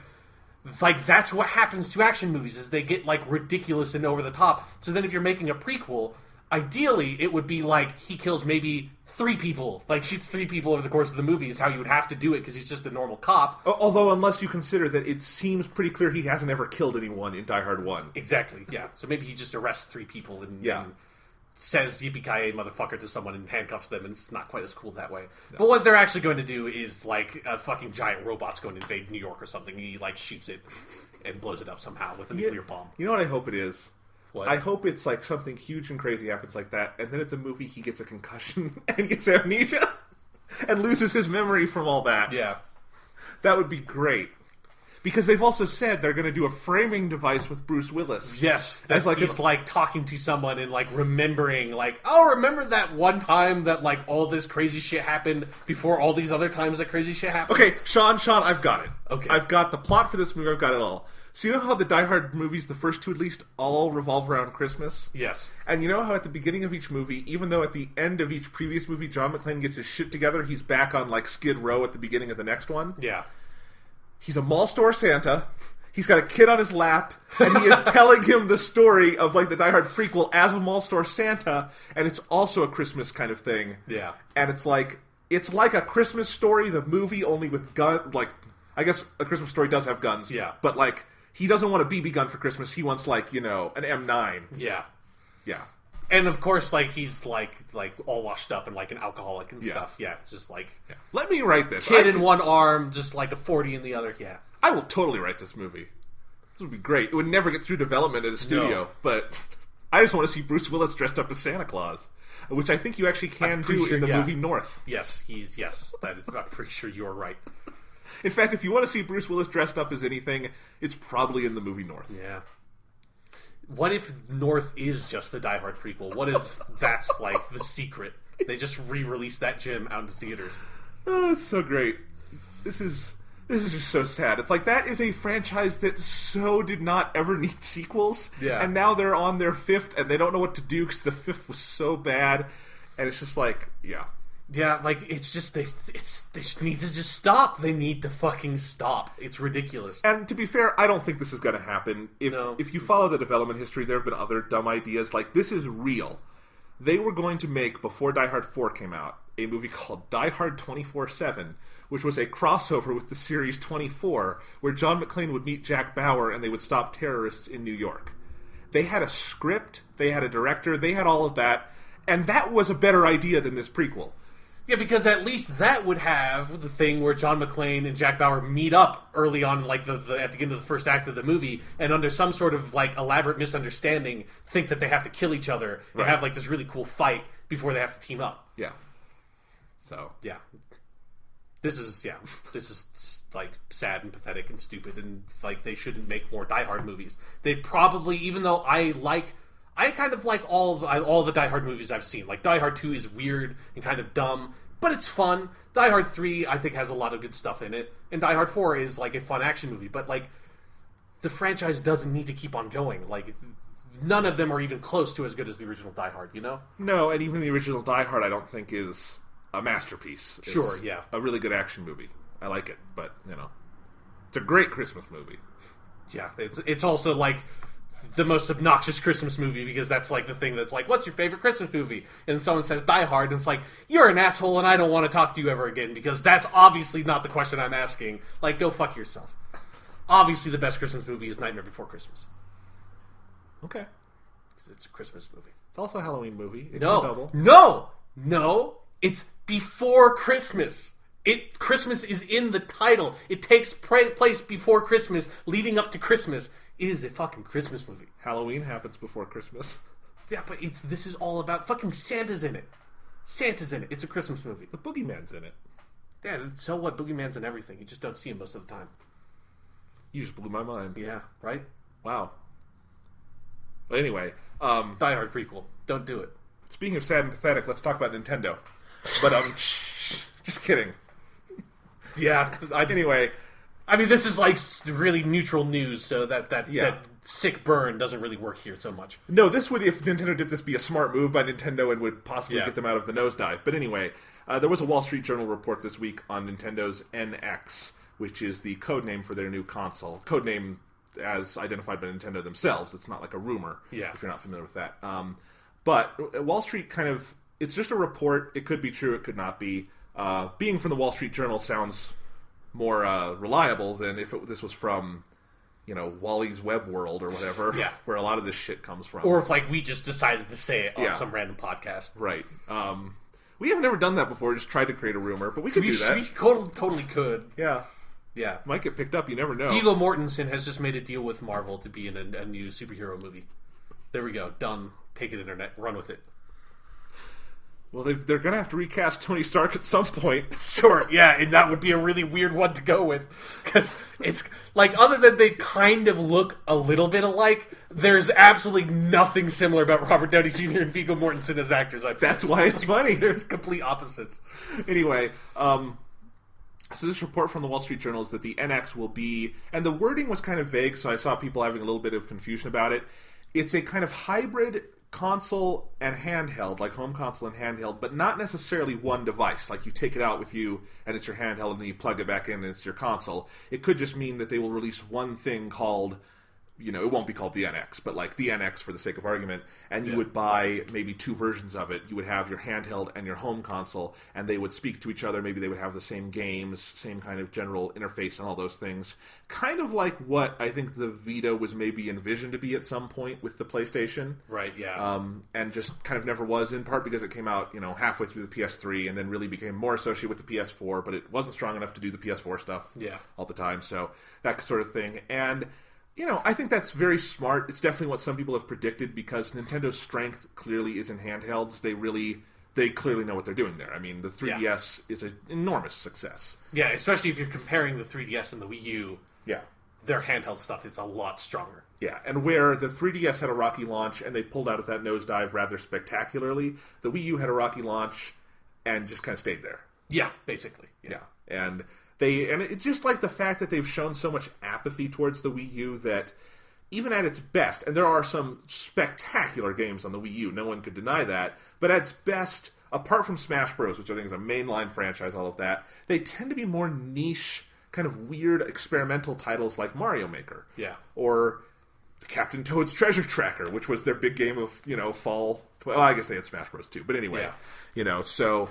like, that's what happens to action movies, is they get, like, ridiculous and over the top. So then if you're making a prequel, ideally, it would be like he kills maybe 3 people, like shoots 3 people over the course of the movie is how you would have to do it because he's just a normal cop. Although, unless you consider that it seems pretty clear he hasn't ever killed anyone in Die Hard 1. Exactly, yeah. So maybe he just arrests 3 people and says yippee-ki-yay motherfucker to someone and handcuffs them, and it's not quite as cool that way. No. But what they're actually going to do is like a fucking giant robot's going to invade New York or something, and he like shoots it and blows it up somehow with a nuclear bomb. You know what I hope it is? What? I hope it's like something huge and crazy happens like that, and then at the movie he gets a concussion and gets amnesia and loses his memory from all that. Yeah. That would be great. Because they've also said they're going to do a framing device with Bruce Willis. Yes. As like he's like talking to someone and like remembering like, oh, remember that one time that like all this crazy shit happened before all these other times that crazy shit happened? Okay, Sean, I've got it. Okay. I've got the plot for this movie, I've got it all. So you know how the Die Hard movies, the first 2 at least, all revolve around Christmas? Yes. And you know how at the beginning of each movie, even though at the end of each previous movie John McClane gets his shit together, he's back on like Skid Row at the beginning of the next one? Yeah. He's a mall store Santa. He's got a kid on his lap, and he is telling him the story of like the Die Hard prequel as a mall store Santa, and it's also a Christmas kind of thing. Yeah. And it's like a Christmas Story, the movie, only with gun. Like, I guess a Christmas Story does have guns. Yeah. But like, he doesn't want a BB gun for Christmas. He wants like, you know, an M9. Yeah. Yeah. And of course, like he's like all washed up and like an alcoholic and stuff. Yeah, just like Let me write this. Kid in one arm, just like a 40 in the other. Yeah, I will totally write this movie. This would be great. It would never get through development at a studio, but I just want to see Bruce Willis dressed up as Santa Claus, which I think you actually can do in the movie North. Yes, I'm pretty sure you're right. In fact, if you want to see Bruce Willis dressed up as anything, it's probably in the movie North. Yeah. What if North is just the Die Hard prequel? What if that's like the secret? They just re-released that gem out into theaters. Oh, it's so great. This is just so sad. It's like that is a franchise that so did not ever need sequels. Yeah. And now they're on their 5th, and they don't know what to do because the 5th was so bad. And it's just like, yeah. Yeah, like, it's just, they just need to just stop. They need to fucking stop. It's ridiculous. And to be fair, I don't think this is going to happen. If you follow the development history, there have been other dumb ideas. Like, this is real. They were going to make, before Die Hard 4 came out, a movie called Die Hard 24/7, which was a crossover with the series 24, where John McClane would meet Jack Bauer and they would stop terrorists in New York. They had a script, they had a director, they had all of that, and that was a better idea than this prequel. Yeah, because at least that would have the thing where John McClane and Jack Bauer meet up early on, like at the end of the first act of the movie, and under some sort of like elaborate misunderstanding, think that they have to kill each other and have like this really cool fight before they have to team up. Yeah. So yeah, this is like sad and pathetic and stupid, and like they shouldn't make more Die Hard movies. They probably, even though I kind of like all the Die Hard movies I've seen. Like, Die Hard 2 is weird and kind of dumb, but it's fun. Die Hard 3, I think, has a lot of good stuff in it. And Die Hard 4 is, like, a fun action movie. But, like, the franchise doesn't need to keep on going. Like, none of them are even close to as good as the original Die Hard, you know? No, and even the original Die Hard I don't think is a masterpiece. It's sure, yeah. a really good action movie. I like it, but, you know. It's a great Christmas movie. Yeah, it's also, like, the most obnoxious Christmas movie, because that's like the thing that's like, what's your favorite Christmas movie? And someone says Die Hard, and it's like, you're an asshole and I don't want to talk to you ever again, because that's obviously not the question I'm asking. Like, go fuck yourself. Obviously the best Christmas movie is Nightmare Before Christmas. Okay. Because it's a Christmas movie. It's also a Halloween movie. It's No, it's before Christmas. Christmas is in the title. It takes place before Christmas, leading up to Christmas. It is a fucking Christmas movie. Halloween happens before Christmas. Yeah, but this is all about fucking Santa's in it. Santa's in it. It's a Christmas movie. The Boogeyman's in it. Yeah, so what? Boogeyman's in everything. You just don't see him most of the time. You just blew my mind. Yeah, right? Wow. But anyway, Die Hard prequel. Don't do it. speaking of sad and pathetic, let's talk about Nintendo. But just kidding. Yeah. Anyway, I mean, this is like really neutral news, so that Yeah. sick burn doesn't really work here so much. no, this would, if Nintendo did this, be a smart move by Nintendo and would possibly Yeah. get them out of the nosedive. But anyway, there was a Wall Street Journal report this week on Nintendo's NX, which is the codename for their new console. Codename as identified by Nintendo themselves. It's not like a rumor, Yeah. if you're not familiar with that. But Wall Street kind of, it's just a report. It could be true, it could not be. Being from the Wall Street Journal sounds more reliable than if this was from, Wally's Web World or whatever, Yeah. where a lot of this shit comes from. Or if, we just decided to say it on Yeah. some random podcast. Right. We have never done that before, just tried to create a rumor, but we could do that. We totally could. Yeah. Yeah. Might get picked up, you never know. Viggo Mortensen has just made a deal with Marvel to be in a new superhero movie. There we go. Done. Take it, internet. Run with it. Well, they're going to have to recast Tony Stark at some point. Sure, yeah, and that would be a really weird one to go with. Because it's, other than they kind of look a little bit alike, there's absolutely nothing similar about Robert Downey Jr. and Viggo Mortensen as actors, I feel. That's why it's funny. There's complete opposites. Anyway, so this report from the Wall Street Journal is that the NX will be, and the wording was kind of vague, so I saw people having a little bit of confusion about it. It's a kind of hybrid console and handheld, like home console and handheld, but not necessarily one device. Like you take it out with you and it's your handheld and then you plug it back in and it's your console. It could just mean that they will release one thing called, it won't be called the NX, but like the NX for the sake of argument, and you would buy maybe two versions of it. You would have your handheld and your home console, and they would speak to each other. Maybe they would have the same games, same kind of general interface and all those things. Kind of like what I think the Vita was maybe envisioned to be at some point with the PlayStation. Right, yeah. And just kind of never was, in part because it came out, halfway through the PS3 and then really became more associated with the PS4, but it wasn't strong enough to do the PS4 stuff all the time. So that sort of thing. And I think that's very smart. It's definitely what some people have predicted because Nintendo's strength clearly is in handhelds. They clearly know what they're doing there. I mean, the 3DS is an enormous success. Yeah, especially if you're comparing the 3DS and the Wii U. Yeah. Their handheld stuff is a lot stronger. Yeah, and where the 3DS had a rocky launch and they pulled out of that nosedive rather spectacularly, the Wii U had a rocky launch and just kind of stayed there. Yeah, basically. Yeah. And it's just like the fact that they've shown so much apathy towards the Wii U that even at its best, and there are some spectacular games on the Wii U, no one could deny that, but at its best, apart from Smash Bros., which I think is a mainline franchise, all of that, they tend to be more niche, kind of weird experimental titles like Mario Maker. Yeah. Or Captain Toad's Treasure Tracker, which was their big game of, fall. Well, I guess they had Smash Bros. Too, but anyway, so...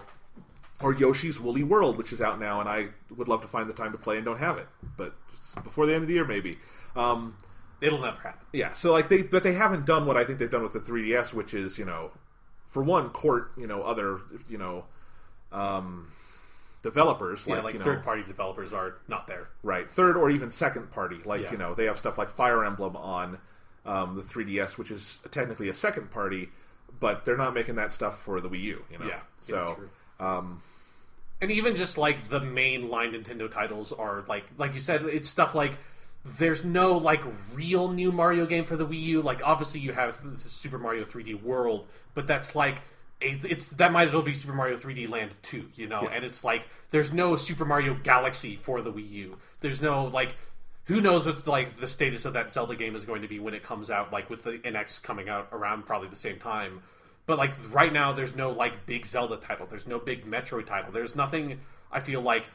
Or Yoshi's Woolly World, which is out now, and I would love to find the time to play and don't have it. But before the end of the year, maybe. It'll never happen. Yeah, so but they haven't done what I think they've done with the 3DS, which is, for one, court, other, developers. Yeah, like third-party developers are not there. Right, third or even second party. Like, they have stuff like Fire Emblem on the 3DS, which is technically a second party, but they're not making that stuff for the Wii U, Yeah, so... true. And even just like the mainline Nintendo titles are like you said, it's stuff like there's no like real new Mario game for the Wii U. Like obviously you have Super Mario 3D World, but that's like that might as well be Super Mario 3D Land 2, Yes. And it's like there's no Super Mario Galaxy for the Wii U. There's no like who knows what like the status of that Zelda game is going to be when it comes out, like with the NX coming out around probably the same time. But, like, right now, there's no, like, big Zelda title. There's no big Metroid title. There's nothing, I feel like,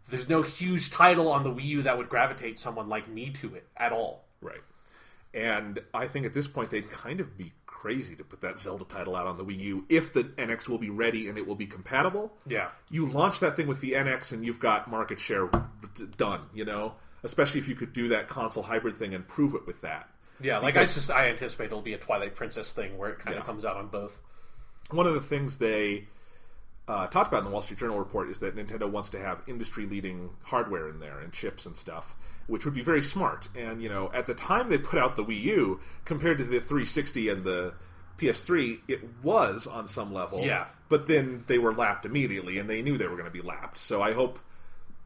there's no huge title on the Wii U that would gravitate someone like me to it at all. Right. And I think at this point, they'd kind of be crazy to put that Zelda title out on the Wii U if the NX will be ready and it will be compatible. Yeah. You launch that thing with the NX and you've got market share done, Especially if you could do that console hybrid thing and prove it with that. Yeah, like I anticipate it'll be a Twilight Princess thing where it kind of comes out on both. One of the things they talked about in the Wall Street Journal report is that Nintendo wants to have industry-leading hardware in there and chips and stuff, which would be very smart. And, at the time they put out the Wii U, compared to the 360 and the PS3, it was on some level. Yeah. But then they were lapped immediately, and they knew they were going to be lapped. So I hope...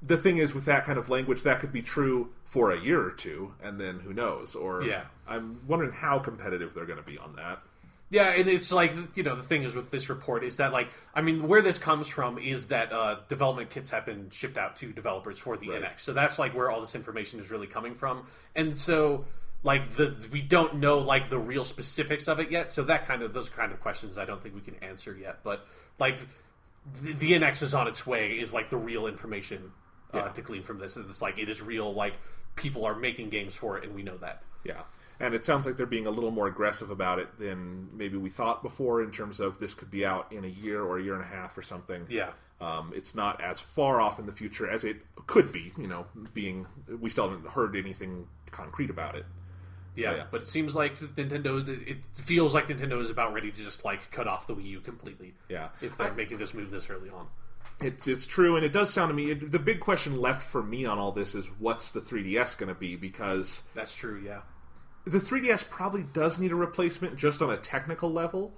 The thing is, with that kind of language, that could be true for a year or two, and then who knows? Or I'm wondering how competitive they're going to be on that. Yeah, and it's like, the thing is with this report is that, where this comes from is that development kits have been shipped out to developers for the NX. So that's, where all this information is really coming from. And so, we don't know, the real specifics of it yet. So those kind of questions I don't think we can answer yet. But, the NX is on its way is, the real information to glean from this. It's it is real, people are making games for it, and we know that. Yeah. And it sounds like they're being a little more aggressive about it than maybe we thought before, in terms of this could be out in a year or a year and a half or something. Yeah. It's not as far off in the future as it could be, we still haven't heard anything concrete about it. Yeah, but it seems like it feels like Nintendo is about ready to just, cut off the Wii U completely. Yeah. If they're making this move this early on. It's true, and it does sound to me... the big question left for me on all this is, what's the 3DS going to be? Because... That's true, yeah. The 3DS probably does need a replacement just on a technical level,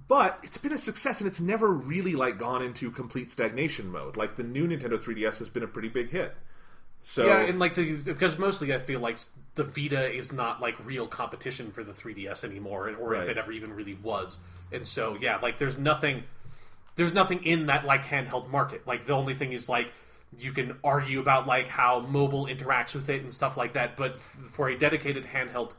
but it's been a success, and it's never really, gone into complete stagnation mode. The new Nintendo 3DS has been a pretty big hit. So... Yeah, and, because mostly I feel like the Vita is not, real competition for the 3DS anymore, or if it ever even really was. And so, yeah, there's nothing in that handheld market. The only thing is you can argue about how mobile interacts with it and stuff like that, but for a dedicated handheld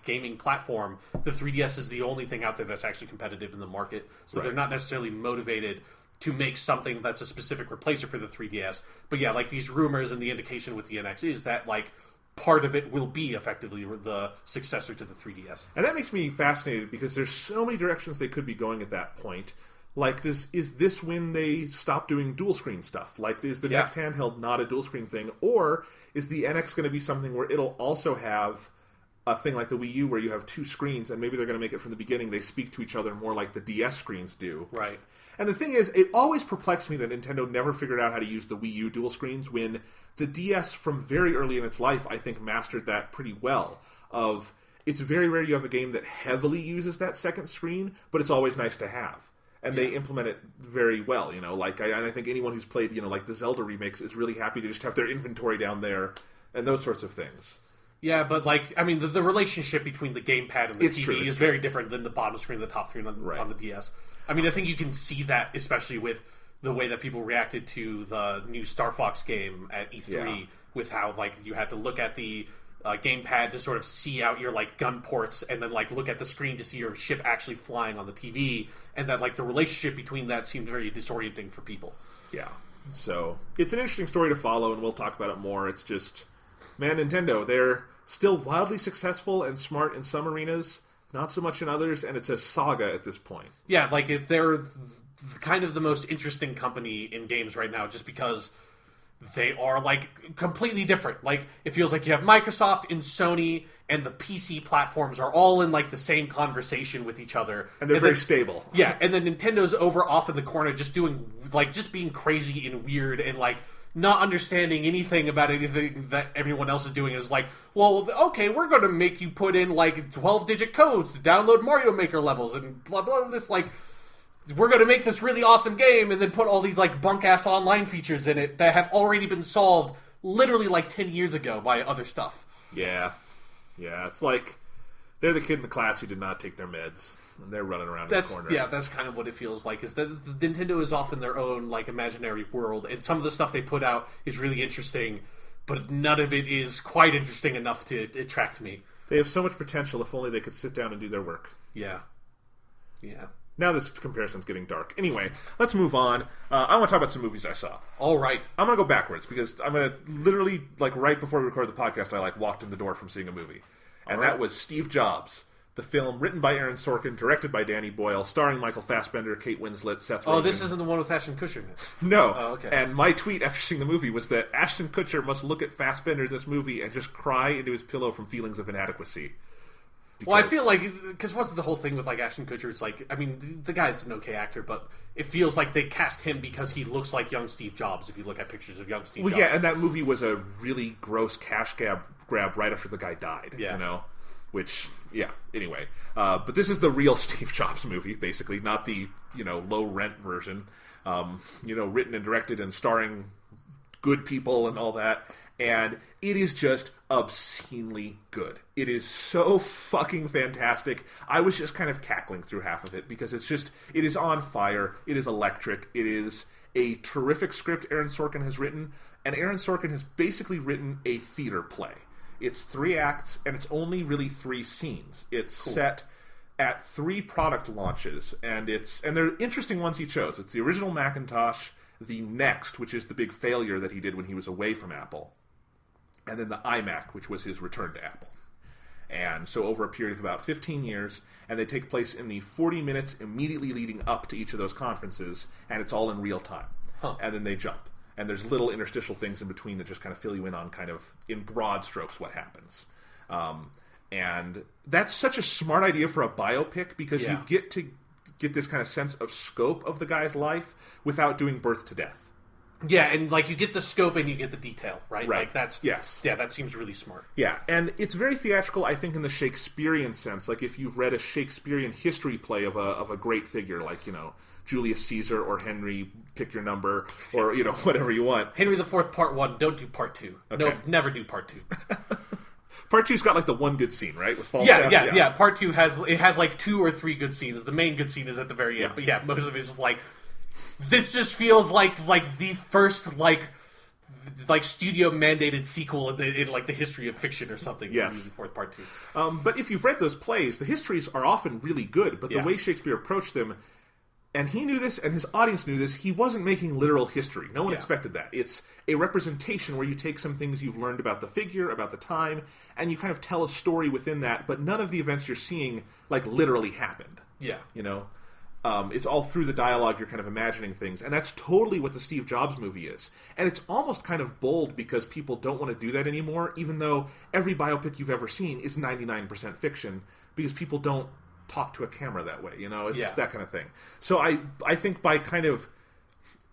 gaming platform, the 3DS is the only thing out there that's actually competitive in the market. So they're not necessarily motivated to make something that's a specific replacer for the 3DS. But yeah, these rumors and the indication with the NX is that part of it will be effectively the successor to the 3DS. And that makes me fascinated because there's so many directions they could be going at that point. Is this when they stop doing dual screen stuff? Is the next handheld not a dual screen thing? Or is the NX going to be something where it'll also have a thing like the Wii U where you have two screens, and maybe they're going to make it from the beginning they speak to each other more like the DS screens do? Right. And the thing is, it always perplexed me that Nintendo never figured out how to use the Wii U dual screens, when the DS from very early in its life, I think, mastered that pretty well. It's very rare you have a game that heavily uses that second screen, but it's always nice to have. And they implement it very well, and I think anyone who's played, the Zelda remakes is really happy to just have their inventory down there and those sorts of things. Yeah, but the relationship between the gamepad and the TV is very different than the bottom screen and the top screen on the DS. I think you can see that, especially with the way that people reacted to the new Star Fox game at E3, with how you had to look at the gamepad to sort of see out your gun ports, and then look at the screen to see your ship actually flying on the TV, and that the relationship between that seemed very disorienting for people. Yeah, so it's an interesting story to follow, and we'll talk about it more. It's just, man, Nintendo, they're still wildly successful and smart in some arenas, not so much in others, and it's a saga at this point. Yeah, they're kind of the most interesting company in games right now, just because they are completely different. It feels like you have Microsoft and Sony, and the PC platforms are all in the same conversation with each other, and they're very stable. Yeah, and then Nintendo's over off in the corner, just doing just being crazy and weird, and not understanding anything about anything that everyone else is doing. Is well, okay, we're going to make you put in 12-digit codes to download Mario Maker levels and blah blah. This we're going to make this really awesome game, and then put all these bunk-ass online features in it that have already been solved literally 10 years ago by other stuff. Yeah. It's they're the kid in the class who did not take their meds, and they're running around in the corner. Yeah, that's kind of what it feels like, is that Nintendo is off in their own imaginary world, and some of the stuff they put out is really interesting, but none of it is quite interesting enough to attract me. They have so much potential if only they could sit down and do their work. Yeah. Now this comparison's getting dark. Anyway, let's move on. I want to talk about some movies I saw. All right. I'm going to go backwards, because I'm going to literally, right before we recorded the podcast, I walked in the door from seeing a movie. And that was Steve Jobs, the film written by Aaron Sorkin, directed by Danny Boyle, starring Michael Fassbender, Kate Winslet, Seth Rogen. Oh, this isn't the one with Ashton Kutcher in it. No. Oh, okay. And my tweet after seeing the movie was that Ashton Kutcher must look at Fassbender in this movie and just cry into his pillow from feelings of inadequacy. Well, I feel because wasn't the whole thing with Ashton Kutcher? It's the guy's an okay actor, but it feels like they cast him because he looks like young Steve Jobs. If you look at pictures of young Steve Jobs, yeah, and that movie was a really gross cash grab right after the guy died. Yeah. which, yeah, anyway. But this is the real Steve Jobs movie, basically, not the, low-rent version. Written and directed and starring good people and all that. And it is just obscenely good. It is so fucking fantastic. I was just kind of cackling through half of it because it is on fire. It is electric. It is a terrific script Aaron Sorkin has written. And Aaron Sorkin has basically written a theater play. It's 3 acts, and it's only really 3 scenes. It's set at 3 product launches, and they're interesting ones he chose. It's the original Macintosh, the Next, which is the big failure that he did when he was away from Apple, and then the iMac, which was his return to Apple. And so over a period of about 15 years, and they take place in the 40 minutes immediately leading up to each of those conferences, and it's all in real time. And then they jump. And there's little interstitial things in between that just kind of fill you in on kind of, in broad strokes, what happens. And that's such a smart idea for a biopic because you get to get this kind of sense of scope of the guy's life without doing birth to death. Yeah, and you get the scope and you get the detail, right? Right. Yes. Yeah, that seems really smart. Yeah, and it's very theatrical, I think, in the Shakespearean sense. Like if you've read a Shakespearean history play of a great figure, like, Julius Caesar or Henry, pick your number, or, whatever you want. Henry IV, Part 1, don't do Part 2. Okay. No, never do Part 2. Part 2's got, the one good scene, right? With Falstaff? Yeah. Part 2 has 2 or 3 good scenes. The main good scene is at the very end. But most of it is this just feels like the first, studio-mandated sequel in the history of fiction or something. Yes. Fourth Part 2. But if you've read those plays, the histories are often really good, but the way Shakespeare approached them... And he knew this, and his audience knew this. He wasn't making literal history. No one expected that. It's a representation where you take some things you've learned about the figure, about the time, and you kind of tell a story within that, but none of the events you're seeing, literally happened. Yeah. It's all through the dialogue you're kind of imagining things, and that's totally what the Steve Jobs movie is. And it's almost kind of bold because people don't want to do that anymore, even though every biopic you've ever seen is 99% fiction, because people don't talk to a camera that way, it's that kind of thing. So I think by kind of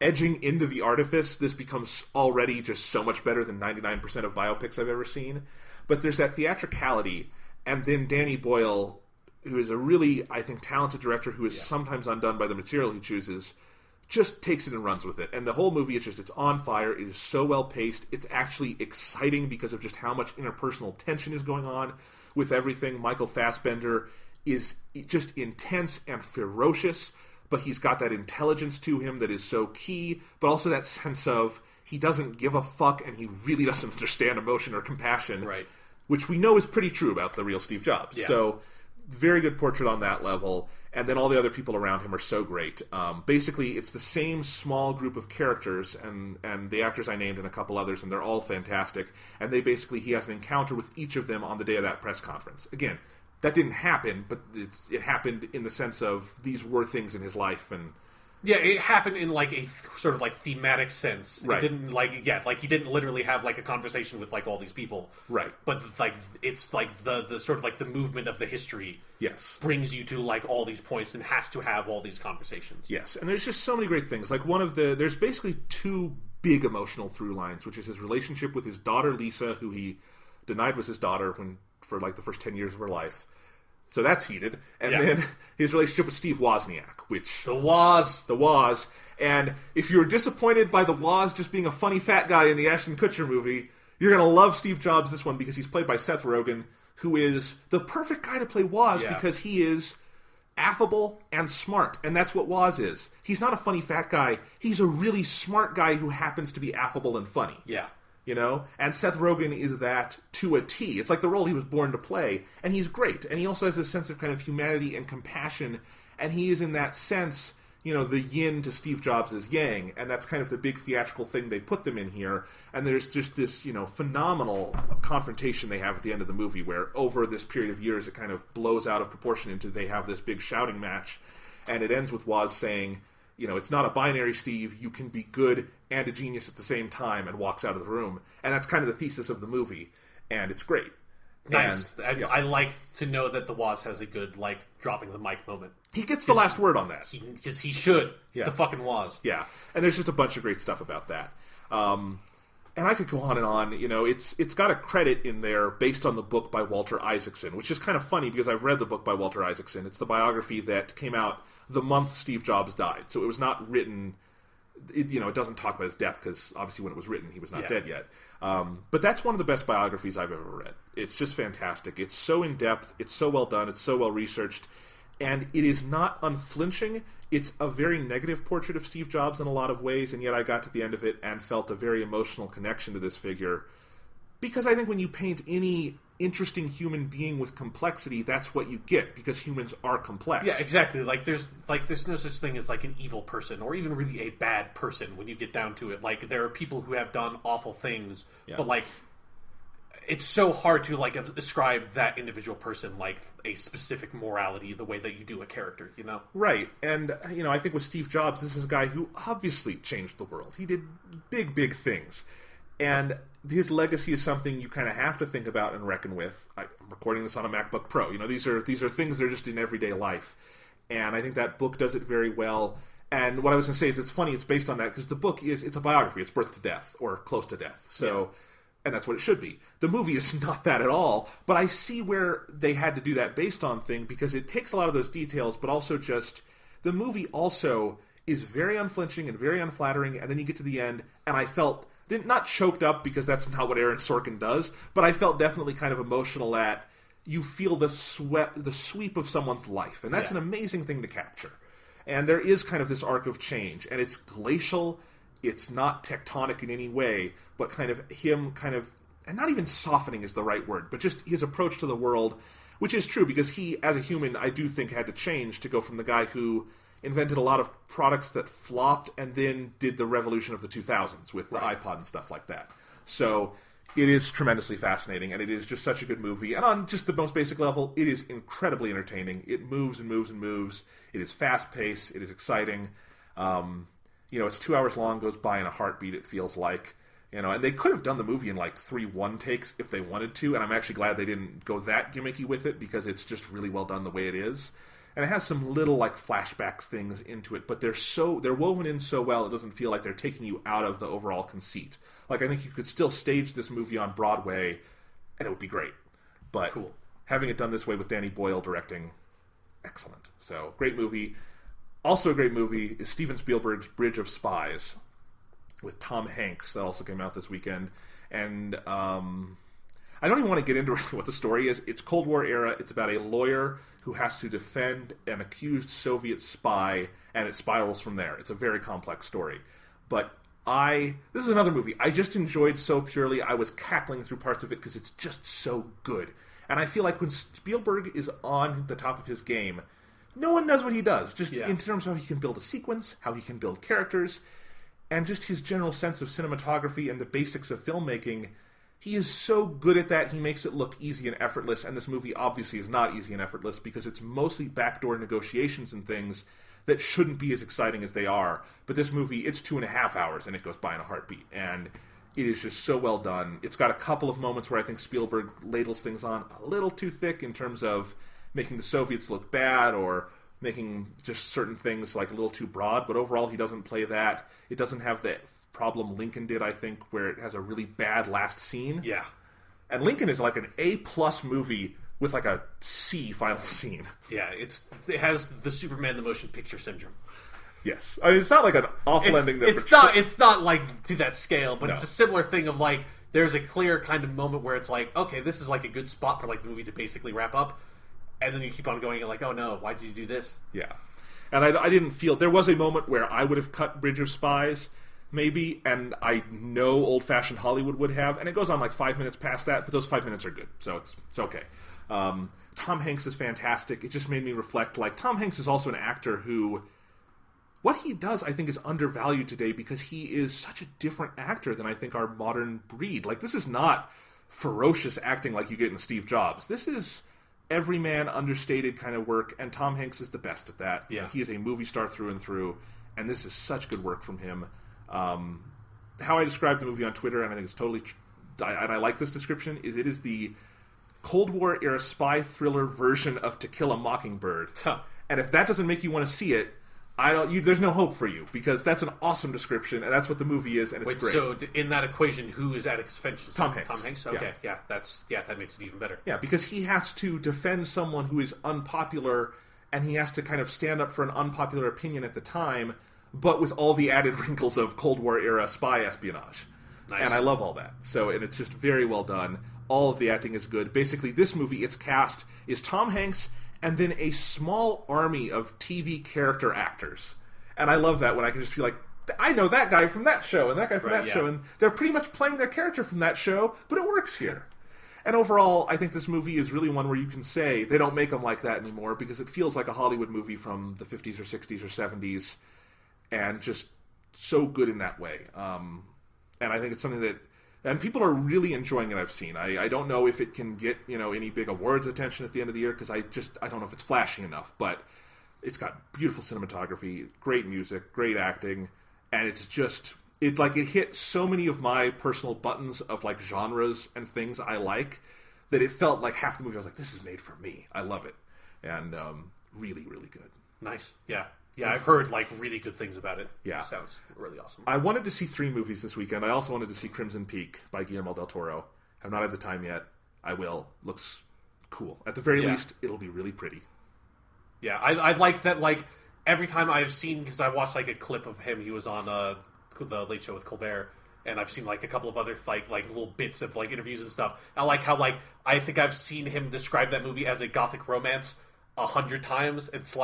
edging into the artifice, this becomes already just so much better than 99% of biopics I've ever seen. But there's that theatricality, and then Danny Boyle, who is a really, I think, talented director who is sometimes undone by the material he chooses, just takes it and runs with it. And the whole movie it's on fire. It is so well paced. It's actually exciting because of just how much interpersonal tension is going on with everything. Michael Fassbender is just intense and ferocious, but he's got that intelligence to him that is so key, but also that sense of he doesn't give a fuck and he really doesn't understand emotion or compassion, right? Which we know is pretty true about the real Steve Jobs. Yeah. So, very good portrait on that level, and then all the other people around him are so great. Basically, it's the same small group of characters, and the actors I named and a couple others, and they're all fantastic, and he has an encounter with each of them on the day of that press conference. Again, that didn't happen, but it happened in the sense of these were things in his life, and it happened in a sort of thematic sense. Right. It didn't he didn't literally have a conversation with all these people, right? But it's the sort of the movement of the history, brings you to all these points and has to have all these conversations. Yes, and there's just so many great things. There's basically 2 big emotional through lines, which is his relationship with his daughter Lisa, who he denied was his daughter for the first 10 years of her life. So that's heated. And then his relationship with Steve Wozniak, which... The Woz. And if you were disappointed by the Woz just being a funny fat guy in the Ashton Kutcher movie, you're going to love Steve Jobs this one because he's played by Seth Rogen, who is the perfect guy to play Woz because he is affable and smart. And that's what Woz is. He's not a funny fat guy. He's a really smart guy who happens to be affable and funny. Yeah. And Seth Rogen is that to a T. It's like the role he was born to play, and he's great. And he also has this sense of kind of humanity and compassion, and he is in that sense, the yin to Steve Jobs' yang, and that's kind of the big theatrical thing they put them in here. And there's just this, phenomenal confrontation they have at the end of the movie, where over this period of years it kind of blows out of proportion into they have this big shouting match, and it ends with Woz saying, it's not a binary, Steve. You can be good and a genius at the same time, and walks out of the room. And that's kind of the thesis of the movie, and it's great. Nice. And, I like to know that the Woz has a good, dropping the mic moment. He gets the last word on that. He should. He's the fucking Woz. Yeah. And there's just a bunch of great stuff about that. And I could go on and on. It's got a credit in there based on the book by Walter Isaacson, which is kind of funny because I've read the book by Walter Isaacson. It's the biography that came out the month Steve Jobs died. So it was not written... It doesn't talk about his death because obviously when it was written he was not dead yet. But that's one of the best biographies I've ever read. It's just fantastic. It's so in-depth. It's so well done. It's so well researched. And it is not unflinching. It's a very negative portrait of Steve Jobs in a lot of ways, and yet I got to the end of it and felt a very emotional connection to this figure. Because I think when you paint any interesting human being with complexity, that's what you get, because humans are complex. Yeah, exactly. There's no such thing as an evil person, or even really a bad person when you get down to it. There are people who have done awful things, but it's so hard to ascribe that individual person a specific morality the way that you do a character, Right. And I think with Steve Jobs, this is a guy who obviously changed the world. He did big things. And his legacy is something you kind of have to think about and reckon with. I'm recording this on a MacBook Pro. These are things that are just in everyday life. And I think that book does it very well. And what I was going to say is it's funny, it's based on that, because the book it's a biography. It's birth to death, or close to death. So, and that's what it should be. The movie is not that at all, but I see where they had to do that based on thing, because it takes a lot of those details, but also just, the movie also is very unflinching and very unflattering, and then you get to the end, and I felt... not choked up, because that's not what Aaron Sorkin does, but I felt definitely kind of emotional at you feel the sweep of someone's life, and that's an amazing thing to capture. And there is kind of this arc of change, and it's glacial, it's not tectonic in any way, but kind of him and not even softening is the right word, but just his approach to the world, which is true, because he, as a human, I do think had to change to go from the guy who invented a lot of products that flopped and then did the revolution of the 2000s with the iPod and stuff like that. So it is tremendously fascinating, and it is just such a good movie. And on just the most basic level, it is incredibly entertaining. It moves and moves and moves. It is fast-paced. It is exciting. It's 2 hours long, goes by in a heartbeat, it feels like. And they could have done the movie in 3 one-takes if they wanted to, and I'm actually glad they didn't go that gimmicky with it, because it's just really well done the way it is. And it has some little flashbacks things into it, but they're woven in so well it doesn't feel like they're taking you out of the overall conceit. I think you could still stage this movie on Broadway and it would be great. But cool. Having it done this way with Danny Boyle directing, excellent. So, great movie. Also a great movie is Steven Spielberg's Bridge of Spies with Tom Hanks, that also came out this weekend. And I don't even want to get into what the story is. It's Cold War era. It's about a lawyer who has to defend an accused Soviet spy, and it spirals from there. It's a very complex story. But this is another movie I just enjoyed so purely. I was cackling through parts of it because it's just so good. And I feel like when Spielberg is on the top of his game, no one knows what he does. Just in terms of how he can build a sequence, how he can build characters, and just his general sense of cinematography and the basics of filmmaking. He is so good at that, he makes it look easy and effortless, and this movie obviously is not easy and effortless because it's mostly backdoor negotiations and things that shouldn't be as exciting as they are. But this movie, it's 2.5 hours and it goes by in a heartbeat, and it is just so well done. It's got a couple of moments where I think Spielberg ladles things on a little too thick in terms of making the Soviets look bad or making just certain things a little too broad, but overall he doesn't play that. It doesn't have the problem Lincoln did, I think, where it has a really bad last scene. Yeah. And Lincoln is an A+ movie with a C final scene. Yeah, it has the Superman the Motion Picture syndrome. Yes. I mean, it's not an awful ending. It's not to that scale, but it's a similar thing of there's a clear kind of moment where it's okay, this is a good spot for the movie to basically wrap up. And then you keep on going and oh no, why did you do this? Yeah. And I didn't feel... There was a moment where I would have cut Bridge of Spies, maybe, and I know old-fashioned Hollywood would have, and it goes on 5 minutes past that, but those 5 minutes are good, so it's okay. Tom Hanks is fantastic. It just made me reflect, Tom Hanks is also an actor who... What he does, I think, is undervalued today because he is such a different actor than I think our modern breed. This is not ferocious acting like you get in Steve Jobs. This is... everyman, understated kind of work, and Tom Hanks is the best at that. Yeah. He is a movie star through and through, and this is such good work from him. How I described the movie on Twitter, and I think it's totally... and I like this description, is it is the Cold War-era spy thriller version of To Kill a Mockingbird. Huh. And if that doesn't make you want to see it, There's no hope for you, because that's an awesome description, and that's what the movie is, and it's great. So in that equation, who is Atticus Finch? Tom Hanks. Tom Hanks. Okay, yeah, that makes it even better. Yeah, because he has to defend someone who is unpopular, and he has to kind of stand up for an unpopular opinion at the time, but with all the added wrinkles of Cold War era spy espionage. Nice. And I love all that. And it's just very well done. All of the acting is good. Basically, this movie, its cast is Tom Hanks and then a small army of TV character actors. And I love that when I can just feel like, I know that guy from that show and that guy from that show, and they're pretty much playing their character from that show, but it works here. And overall, I think this movie is really one where you can say they don't make them like that anymore, because it feels like a Hollywood movie from the 50s or 60s or 70s, and just so good in that way. And I think it's something that... And people are really enjoying it, I've seen. I don't know if it can get, any big awards attention at the end of the year, because I don't know if it's flashy enough, but it's got beautiful cinematography, great music, great acting, and it's just... It hit so many of my personal buttons of, genres and things I like, that it felt like half the movie I was like, this is made for me. I love it. And really, really good. Nice. Yeah. Yeah, I've heard really good things about it. Yeah. It sounds really awesome. I wanted to see 3 movies this weekend. I also wanted to see Crimson Peak by Guillermo del Toro. Have not had the time yet. I will. Looks cool. At the very least, it'll be really pretty. Yeah, I like that, every time I've seen, because I watched, a clip of him, he was on the Late Show with Colbert, and I've seen, a couple of other, little bits of, interviews and stuff. I like how, I think I've seen him describe that movie as a gothic romance 100 times. It's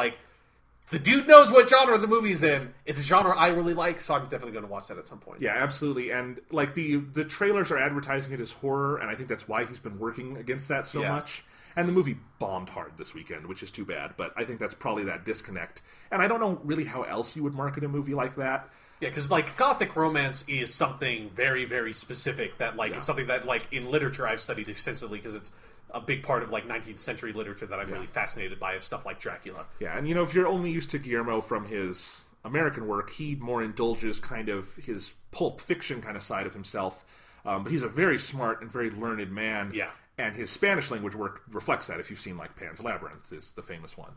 the dude knows what genre the movie's in. It's a genre I really like, so I'm definitely going to watch that at some point. Yeah, absolutely. And the trailers are advertising it as horror, and I think that's why he's been working against that so much. And the movie bombed hard this weekend, which is too bad. But I think that's probably that disconnect. And I don't know really how else you would market a movie like that. Yeah, because gothic romance is something very, very specific that is something that in literature I've studied extensively, because it's a big part of 19th century literature that I'm really fascinated by, of stuff like Dracula. Yeah, and if you're only used to Guillermo from his American work, he more indulges kind of his pulp fiction kind of side of himself. But he's a very smart and very learned man. Yeah. And his Spanish language work reflects that. If you've seen Pan's Labyrinth is the famous one.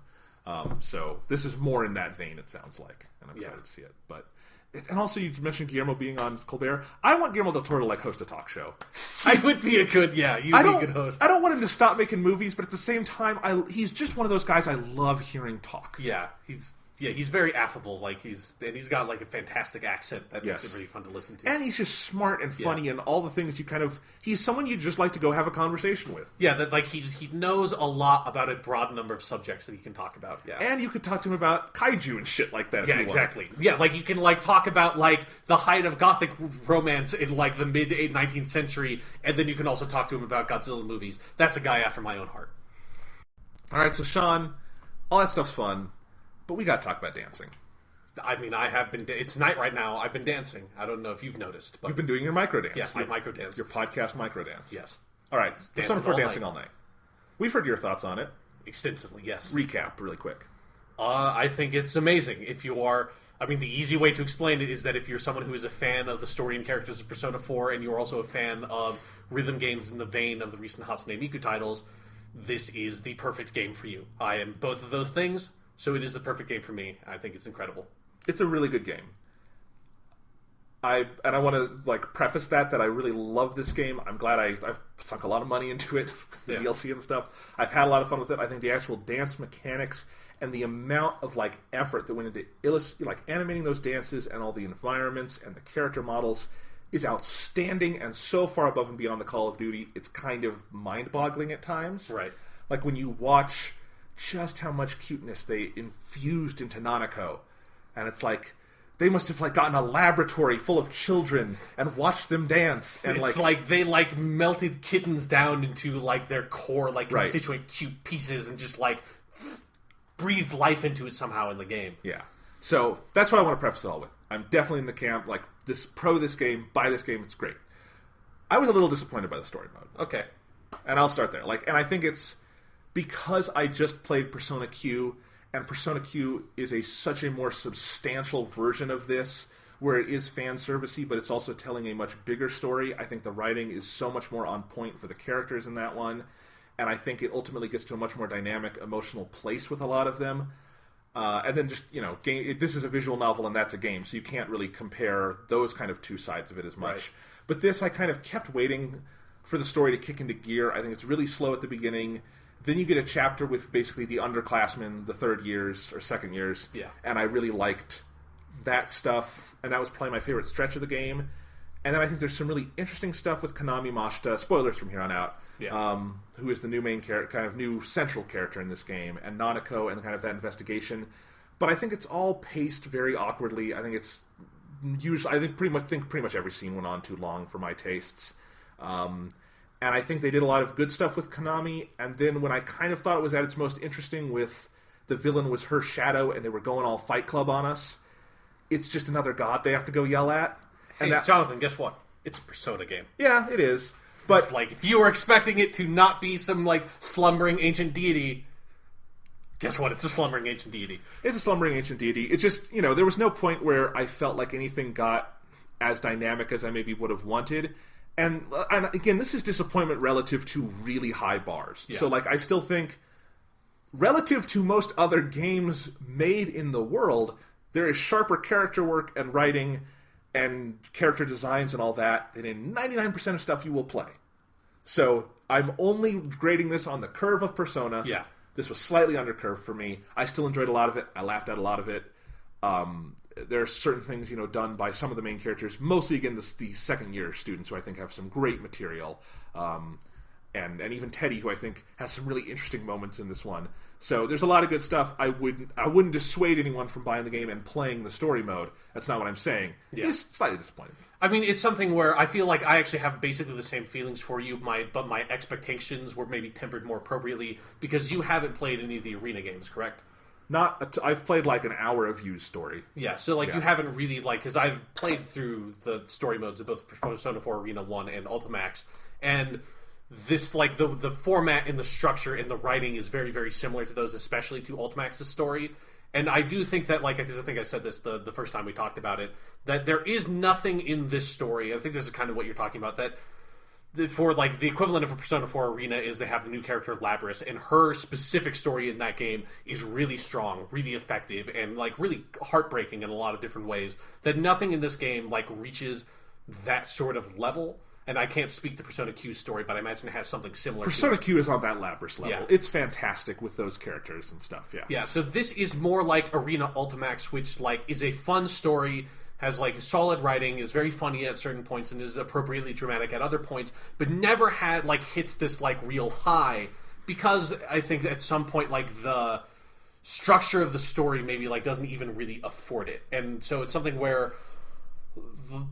So this is more in that vein, it sounds like. And I'm excited to see it. And also, you mentioned Guillermo being on Colbert. I want Guillermo del Toro to host a talk show. He would be a good, you'd be a good host. I don't want him to stop making movies, but at the same time, he's just one of those guys I love hearing talk. Yeah, he's very affable. He's got a fantastic accent that makes it really fun to listen to. And he's just smart and funny, and all the things he's someone you'd just like to go have a conversation with. Yeah, that he knows a lot about a broad number of subjects that he can talk about. Yeah, and you could talk to him about kaiju and shit like that. Yeah, exactly. Yeah, you can talk about the height of gothic romance in the mid 19th century, and then you can also talk to him about Godzilla movies. That's a guy after my own heart. All right, so Sean, all that stuff's fun. But we got to talk about dancing. I mean, I have been... It's night right now. I've been dancing. I don't know if you've noticed. But you've been doing your microdance. Yes, my microdance. Your podcast microdance. Yes. All right. Persona 4 Dancing All Night. We've heard your thoughts on it. Extensively, yes. Recap, really quick. I think it's amazing. If you are... I mean, the easy way to explain it is that if you're someone who is a fan of the story and characters of Persona 4, and you're also a fan of rhythm games in the vein of the recent Hatsune Miku titles, this is the perfect game for you. I am both of those things... So it is the perfect game for me. I think it's incredible. It's a really good game. I want to preface that I really love this game. I'm glad I've sunk a lot of money into it, the DLC and stuff. I've had a lot of fun with it. I think the actual dance mechanics and the amount of effort that went into animating those dances and all the environments and the character models is outstanding and so far above and beyond the Call of Duty. It's kind of mind-boggling at times. Right. When you watch just how much cuteness they infused into Nanako. And it's they must have gotten a laboratory full of children and watched them dance. And it's they melted kittens down into their core constituent cute pieces and just breathed life into it somehow in the game. Yeah. So that's what I want to preface it all with. I'm definitely in the camp this game, buy this game, it's great. I was a little disappointed by the story mode. Okay. And I'll start there. And I think it's because I just played Persona Q, and Persona Q is such a more substantial version of this, where it is fan servicey, but it's also telling a much bigger story. I think the writing is so much more on point for the characters in that one, and I think it ultimately gets to a much more dynamic, emotional place with a lot of them. And then just, this is a visual novel and that's a game, so you can't really compare those kind of two sides of it as much. Right. But this, I kind of kept waiting for the story to kick into gear. I think it's really slow at the beginning. Then you get a chapter with basically the underclassmen, the third years or second years. Yeah. And I really liked that stuff, and that was probably my favorite stretch of the game. And then I think there's some really interesting stuff with Konami Mashita, spoilers from here on out, who is the new main character, kind of new central character in this game, and Nanako and kind of that investigation. But I think it's all paced very awkwardly. I think it's usually, I think pretty much every scene went on too long for my tastes. And I think they did a lot of good stuff with Konami, and then when I kind of thought it was at its most interesting with the villain was her shadow and they were going all Fight Club on us, it's just another god they have to go yell at. Hey, Jonathan, guess what? It's a Persona game. Yeah, it is. But it's like, if you were expecting it to not be some, like, slumbering ancient deity, guess what? It's a slumbering ancient deity. It's a slumbering ancient deity. It just, there was no point where I felt like anything got as dynamic as I maybe would have wanted. And again, this is disappointment relative to really high bars. Yeah. So, I still think, relative to most other games made in the world, there is sharper character work and writing and character designs and all that than in 99% of stuff you will play. So, I'm only grading this on the curve of Persona. Yeah. This was slightly under curve for me. I still enjoyed a lot of it. I laughed at a lot of it. There are certain things, done by some of the main characters, mostly, again, the second-year students, who I think have some great material. And even Teddy, who I think has some really interesting moments in this one. So there's a lot of good stuff. I wouldn't dissuade anyone from buying the game and playing the story mode. That's not what I'm saying. Yeah. It's slightly disappointing. I mean, it's something where I feel like I actually have basically the same feelings for you, but my expectations were maybe tempered more appropriately because you haven't played any of the arena games, correct? I've played an hour of Yu's story. Yeah, so you haven't really because I've played through the story modes of both Persona 4 Arena 1 and Ultimax, and this the format and the structure and the writing is very, very similar to those, especially to Ultimax's story. And I do think that, because I think I said this the first time we talked about it, that there is nothing in this story. I think this is kind of what you're talking about, that for the equivalent of a Persona 4 Arena is they have the new character Labris, and her specific story in that game is really strong, really effective, and really heartbreaking in a lot of different ways. That nothing in this game reaches that sort of level. And I can't speak to Persona Q's story, but I imagine it has something similar. Persona Q is on that Labris level. Yeah. It's fantastic with those characters and stuff. Yeah. Yeah. So this is more like Arena Ultimax, which is a fun story. Has solid writing, is very funny at certain points, and is appropriately dramatic at other points, but never had hits this real high, because I think at some point the structure of the story maybe doesn't even really afford it, and so it's something where,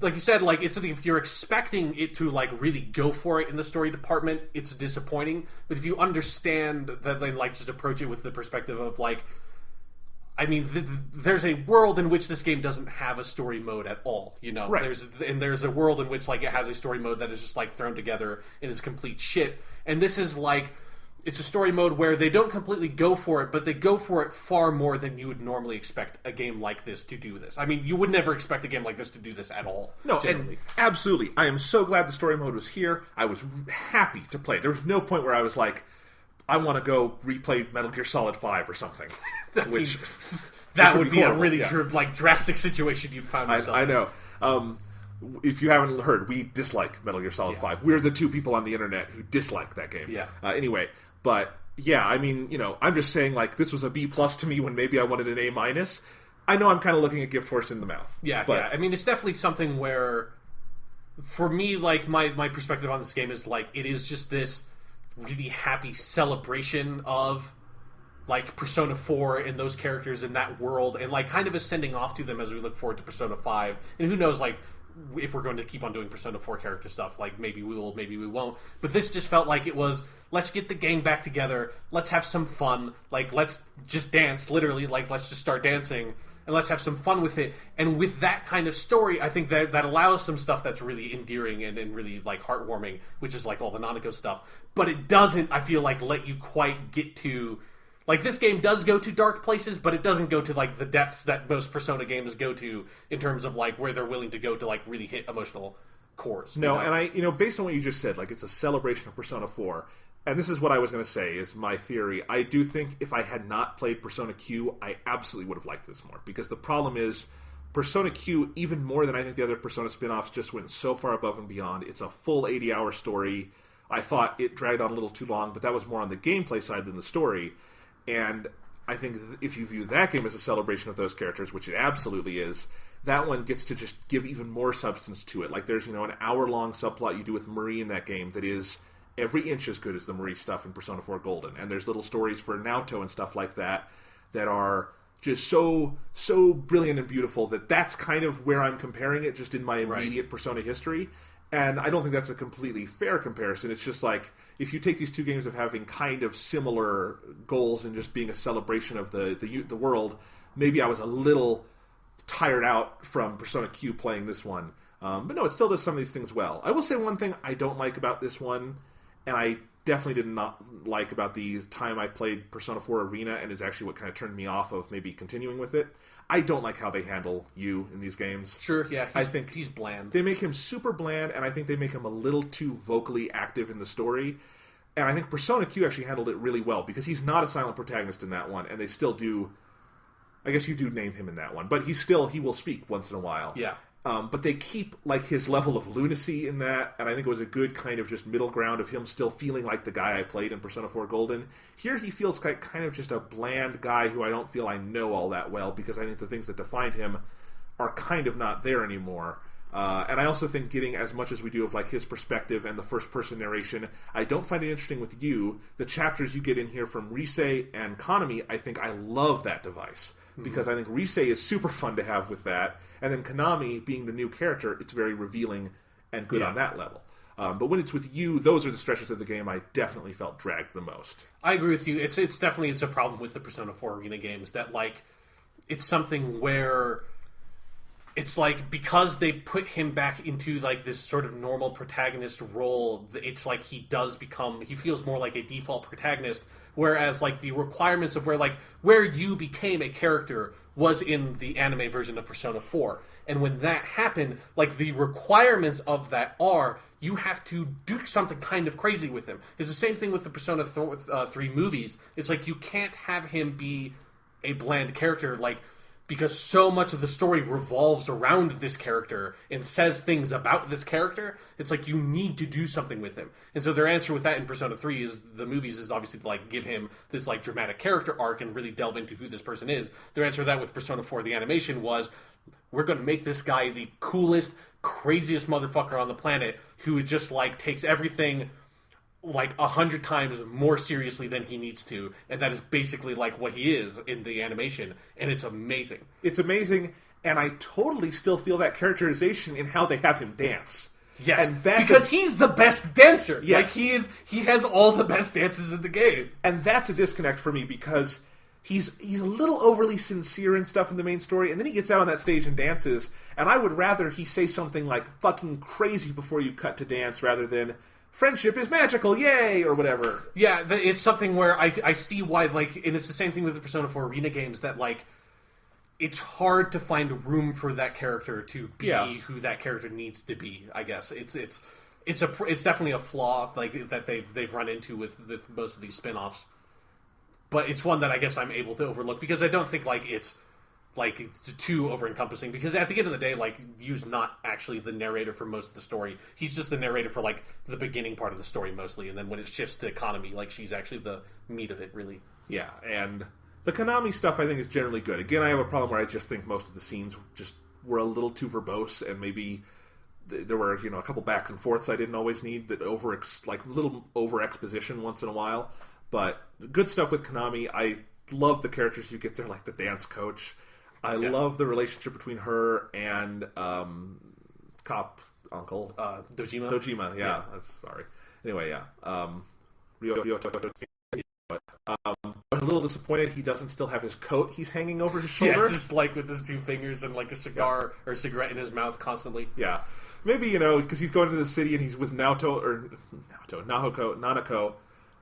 like you said, it's something, if you're expecting it to really go for it in the story department, it's disappointing. But if you understand that they just approach it with the perspective of I mean, there's a world in which this game doesn't have a story mode at all, Right. There's a world in which it has a story mode that is just thrown together and is complete shit. And this is it's a story mode where they don't completely go for it, but they go for it far more than you would normally expect a game like this to do this. I mean, you would never expect a game like this to do this at all. No, generally. And absolutely. I am so glad the story mode was here. I was happy to play it. There was no point where I was I want to go replay Metal Gear Solid 5 or something. That would be a really drastic situation you'd find yourself in. I know. If you haven't heard, we dislike Metal Gear Solid 5. We're the two people on the internet who dislike that game. Yeah. Anyway, but yeah, I mean, I'm just saying this was a B+ to me when maybe I wanted an A-. I know I'm kind of looking at gift horse in the mouth. Yeah, but, yeah. I mean, it's definitely something where, for me, my perspective on this game is it is just this really happy celebration of Persona 4 and those characters in that world, and kind of a sending off to them as we look forward to Persona 5. And who knows if we're going to keep on doing Persona 4 character stuff, maybe we will, maybe we won't. But this just felt it was, let's get the gang back together, let's have some fun, let's just dance, literally, let's just start dancing, and let's have some fun with it. And with that kind of story, I think that allows some stuff that's really endearing and really heartwarming, which is all the Nanako stuff. But it doesn't, I feel let you quite get to... this game does go to dark places, but it doesn't go to, the depths that most Persona games go to in terms of, where they're willing to go to, really hit emotional cores. No, and I, based on what you just said, it's a celebration of Persona 4, and this is what I was going to say, is my theory. I do think if I had not played Persona Q, I absolutely would have liked this more. Because the problem is, Persona Q, even more than I think the other Persona spin-offs, just went so far above and beyond. It's a full 80-hour story. I thought it dragged on a little too long, but that was more on the gameplay side than the story. And I think if you view that game as a celebration of those characters, which it absolutely is, that one gets to just give even more substance to it. Like there's, an hour-long subplot you do with Marie in that game that is every inch as good as the Marie stuff in Persona 4 Golden. And there's little stories for Naoto and stuff like that that are just so brilliant and beautiful that's kind of where I'm comparing it, just in my immediate Persona history. And I don't think that's a completely fair comparison. It's just like, if you take these two games of having kind of similar goals and just being a celebration of the world, maybe I was a little tired out from Persona Q playing this one. But no, it still does some of these things well. I will say one thing I don't like about this one, and I definitely did not like about the time I played Persona 4 Arena, and is actually what kind of turned me off of maybe continuing with it. I don't like how they handle you in these games. Sure, yeah. I think he's bland. They make him super bland, and I think they make him a little too vocally active in the story. And I think Persona Q actually handled it really well, because he's not a silent protagonist in that one, and they still do... I guess you do name him in that one, but he will speak once in a while. Yeah. But they keep his level of lunacy in that, and I think it was a good kind of just middle ground of him still feeling like the guy I played in Persona 4 Golden. Here he feels kind of just a bland guy who I don't feel I know all that well, because I think the things that defined him are kind of not there anymore. And I also think getting as much as we do of his perspective and the first person narration, I don't find it interesting with you. The chapters you get in here from Rise and Konami, I think I love that device. Because I think Rise is super fun to have with that. And then Konami, being the new character, it's very revealing and good on that level. But when it's with you, those are the stretches of the game I definitely felt dragged the most. I agree with you. It's definitely a problem with the Persona 4 Arena games that, it's something where it's because they put him back into this sort of normal protagonist role, it's he feels more like a default protagonist. Whereas, the requirements of where you became a character was in the anime version of Persona 4. And when that happened, the requirements of that are, you have to do something kind of crazy with him. It's the same thing with the Persona 3 movies. It's you can't have him be a bland character, because so much of the story revolves around this character and says things about this character. It's you need to do something with him. And so their answer with that in Persona 3 is the movies is obviously to give him this dramatic character arc and really delve into who this person is. Their answer to that with Persona 4 the animation was, we're going to make this guy the coolest, craziest motherfucker on the planet who just takes everything 100 times more seriously than he needs to, and that is basically what he is in the animation, and it's amazing. It's amazing, and I totally still feel that characterization in how they have him dance. Yes, and because he's the best dancer. Yes. He has all the best dances in the game. And that's a disconnect for me, because he's a little overly sincere and stuff in the main story, and then he gets out on that stage and dances, and I would rather he say something fucking crazy before you cut to dance, rather than friendship is magical, yay, or whatever. Yeah, it's something where I see why, and it's the same thing with the Persona 4 Arena games, that, it's hard to find room for that character to be who that character needs to be, I guess. It's definitely a flaw, that they've run into with most of these spin-offs. But it's one that I guess I'm able to overlook, because I don't think, it's too over-encompassing, because at the end of the day, Yu's not actually the narrator for most of the story. He's just the narrator for, the beginning part of the story, mostly, and then when it shifts to Konami, she's actually the meat of it, really. Yeah, and the Konami stuff, I think, is generally good. Again, I have a problem where I just think most of the scenes just were a little too verbose, and maybe there were, a couple backs and forths I didn't always need, that little over-exposition once in a while. But good stuff with Konami. I love the characters you get there, the dance coach. I love the relationship between her and cop uncle Dojima. Dojima, yeah. Sorry. Anyway, yeah. I'm a little disappointed he doesn't still have his coat he's hanging over his shoulder. Yeah, just with his two fingers and a cigar or cigarette in his mouth constantly. Yeah. Maybe, because he's going to the city and he's with Nanako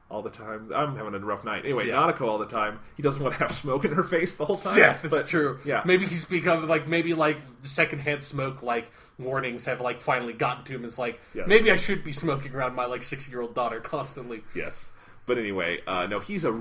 all the time. I'm having a rough night. Anyway, Nanako all the time. He doesn't want to have smoke in her face the whole time. Yeah, that's true. Yeah. Maybe he's become, secondhand smoke, warnings have, finally gotten to him. It's yes. Maybe I should be smoking around my, 6-year-old daughter constantly. Yes. But anyway, no, he's I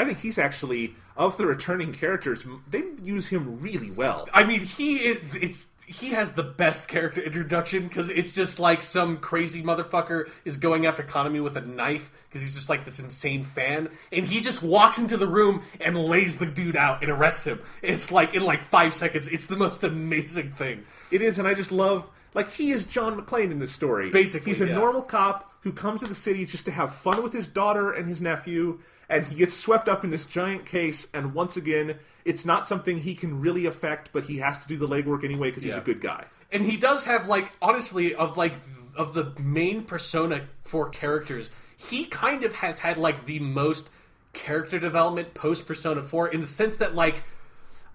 think he's actually, of the returning characters, they use him really well. I mean, he has the best character introduction, because it's just like some crazy motherfucker is going after Konami with a knife, because he's just like this insane fan, and he just walks into the room and lays the dude out and arrests him. It's like, in like 5 seconds, it's the most amazing thing. It is, and I just love, like, he is John McClane in this story. Basically, he's a normal cop who comes to the city just to have fun with his daughter and his nephew, and he gets swept up in this giant case, and once again, it's not something he can really affect, but he has to do the legwork anyway because he's a good guy. And he does have, like, honestly, of the main Persona 4 characters, he kind of has had, like, the most character development post Persona 4, in the sense that, like,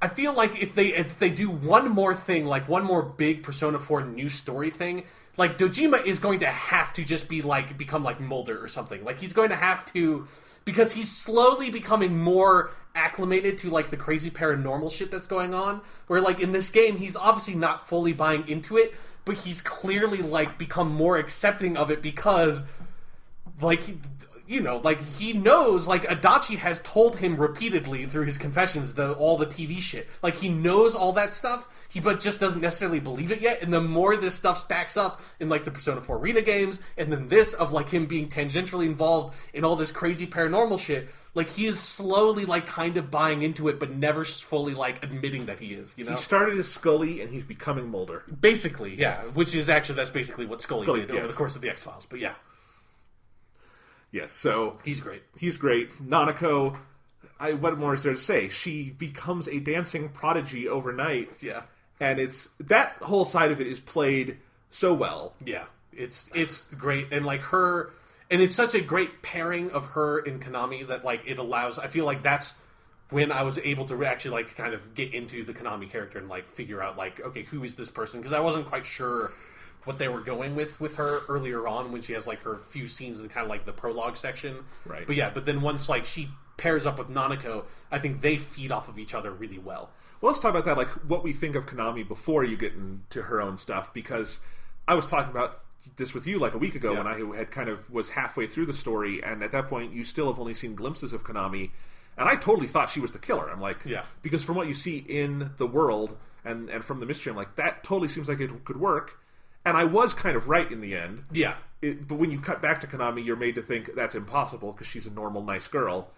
I feel like if they do one more thing, like one more big Persona 4 new story thing, like, Dojima is going to have to just become like Mulder or something. Like, he's going to have to, because he's slowly becoming more acclimated to, like, the crazy paranormal shit that's going on, where, like, in this game, he's obviously not fully buying into it, but he's clearly, like, become more accepting of it, because, like, he knows, like, Adachi has told him repeatedly through his confessions all the TV shit. Like, he knows all that stuff, but just doesn't necessarily believe it yet. And the more this stuff stacks up in, like, the Persona 4 Arena games, and then this of, like, him being tangentially involved in all this crazy paranormal shit, like, he is slowly, like, kind of buying into it, but never fully, like, admitting that he is, you know? He started as Scully, and he's becoming Mulder. Basically, yeah. Which is actually, that's basically what Scully did over the course of the X-Files, but yeah. Yes, so... He's great. He's great. Nanako, what more is there to say? She becomes a dancing prodigy overnight. Yeah. And that whole side of it is played so well. Yeah. It's great. And, like, her... And it's such a great pairing of her and Konami that, like, it allows... I feel like that's when I was able to actually, like, kind of get into the Konami character and, like, figure out, like, okay, who is this person? Because I wasn't quite sure what they were going with her earlier on, when she has, like, her few scenes in kind of, like, the prologue section. Right. But, yeah, but then once, like, she pairs up with Nanako, I think they feed off of each other really well. Well, let's talk about that, like, what we think of Konami before you get into her own stuff, because I was talking about this with you, like, a week ago, when I had kind of was halfway through the story, and at that point, you still have only seen glimpses of Konami, and I totally thought she was the killer. I'm like, because from what you see in the world, and from the mystery, I'm like, that totally seems like it could work. And I was kind of right in the end. Yeah. But when you cut back to Konami, you're made to think that's impossible because she's a normal, nice girl.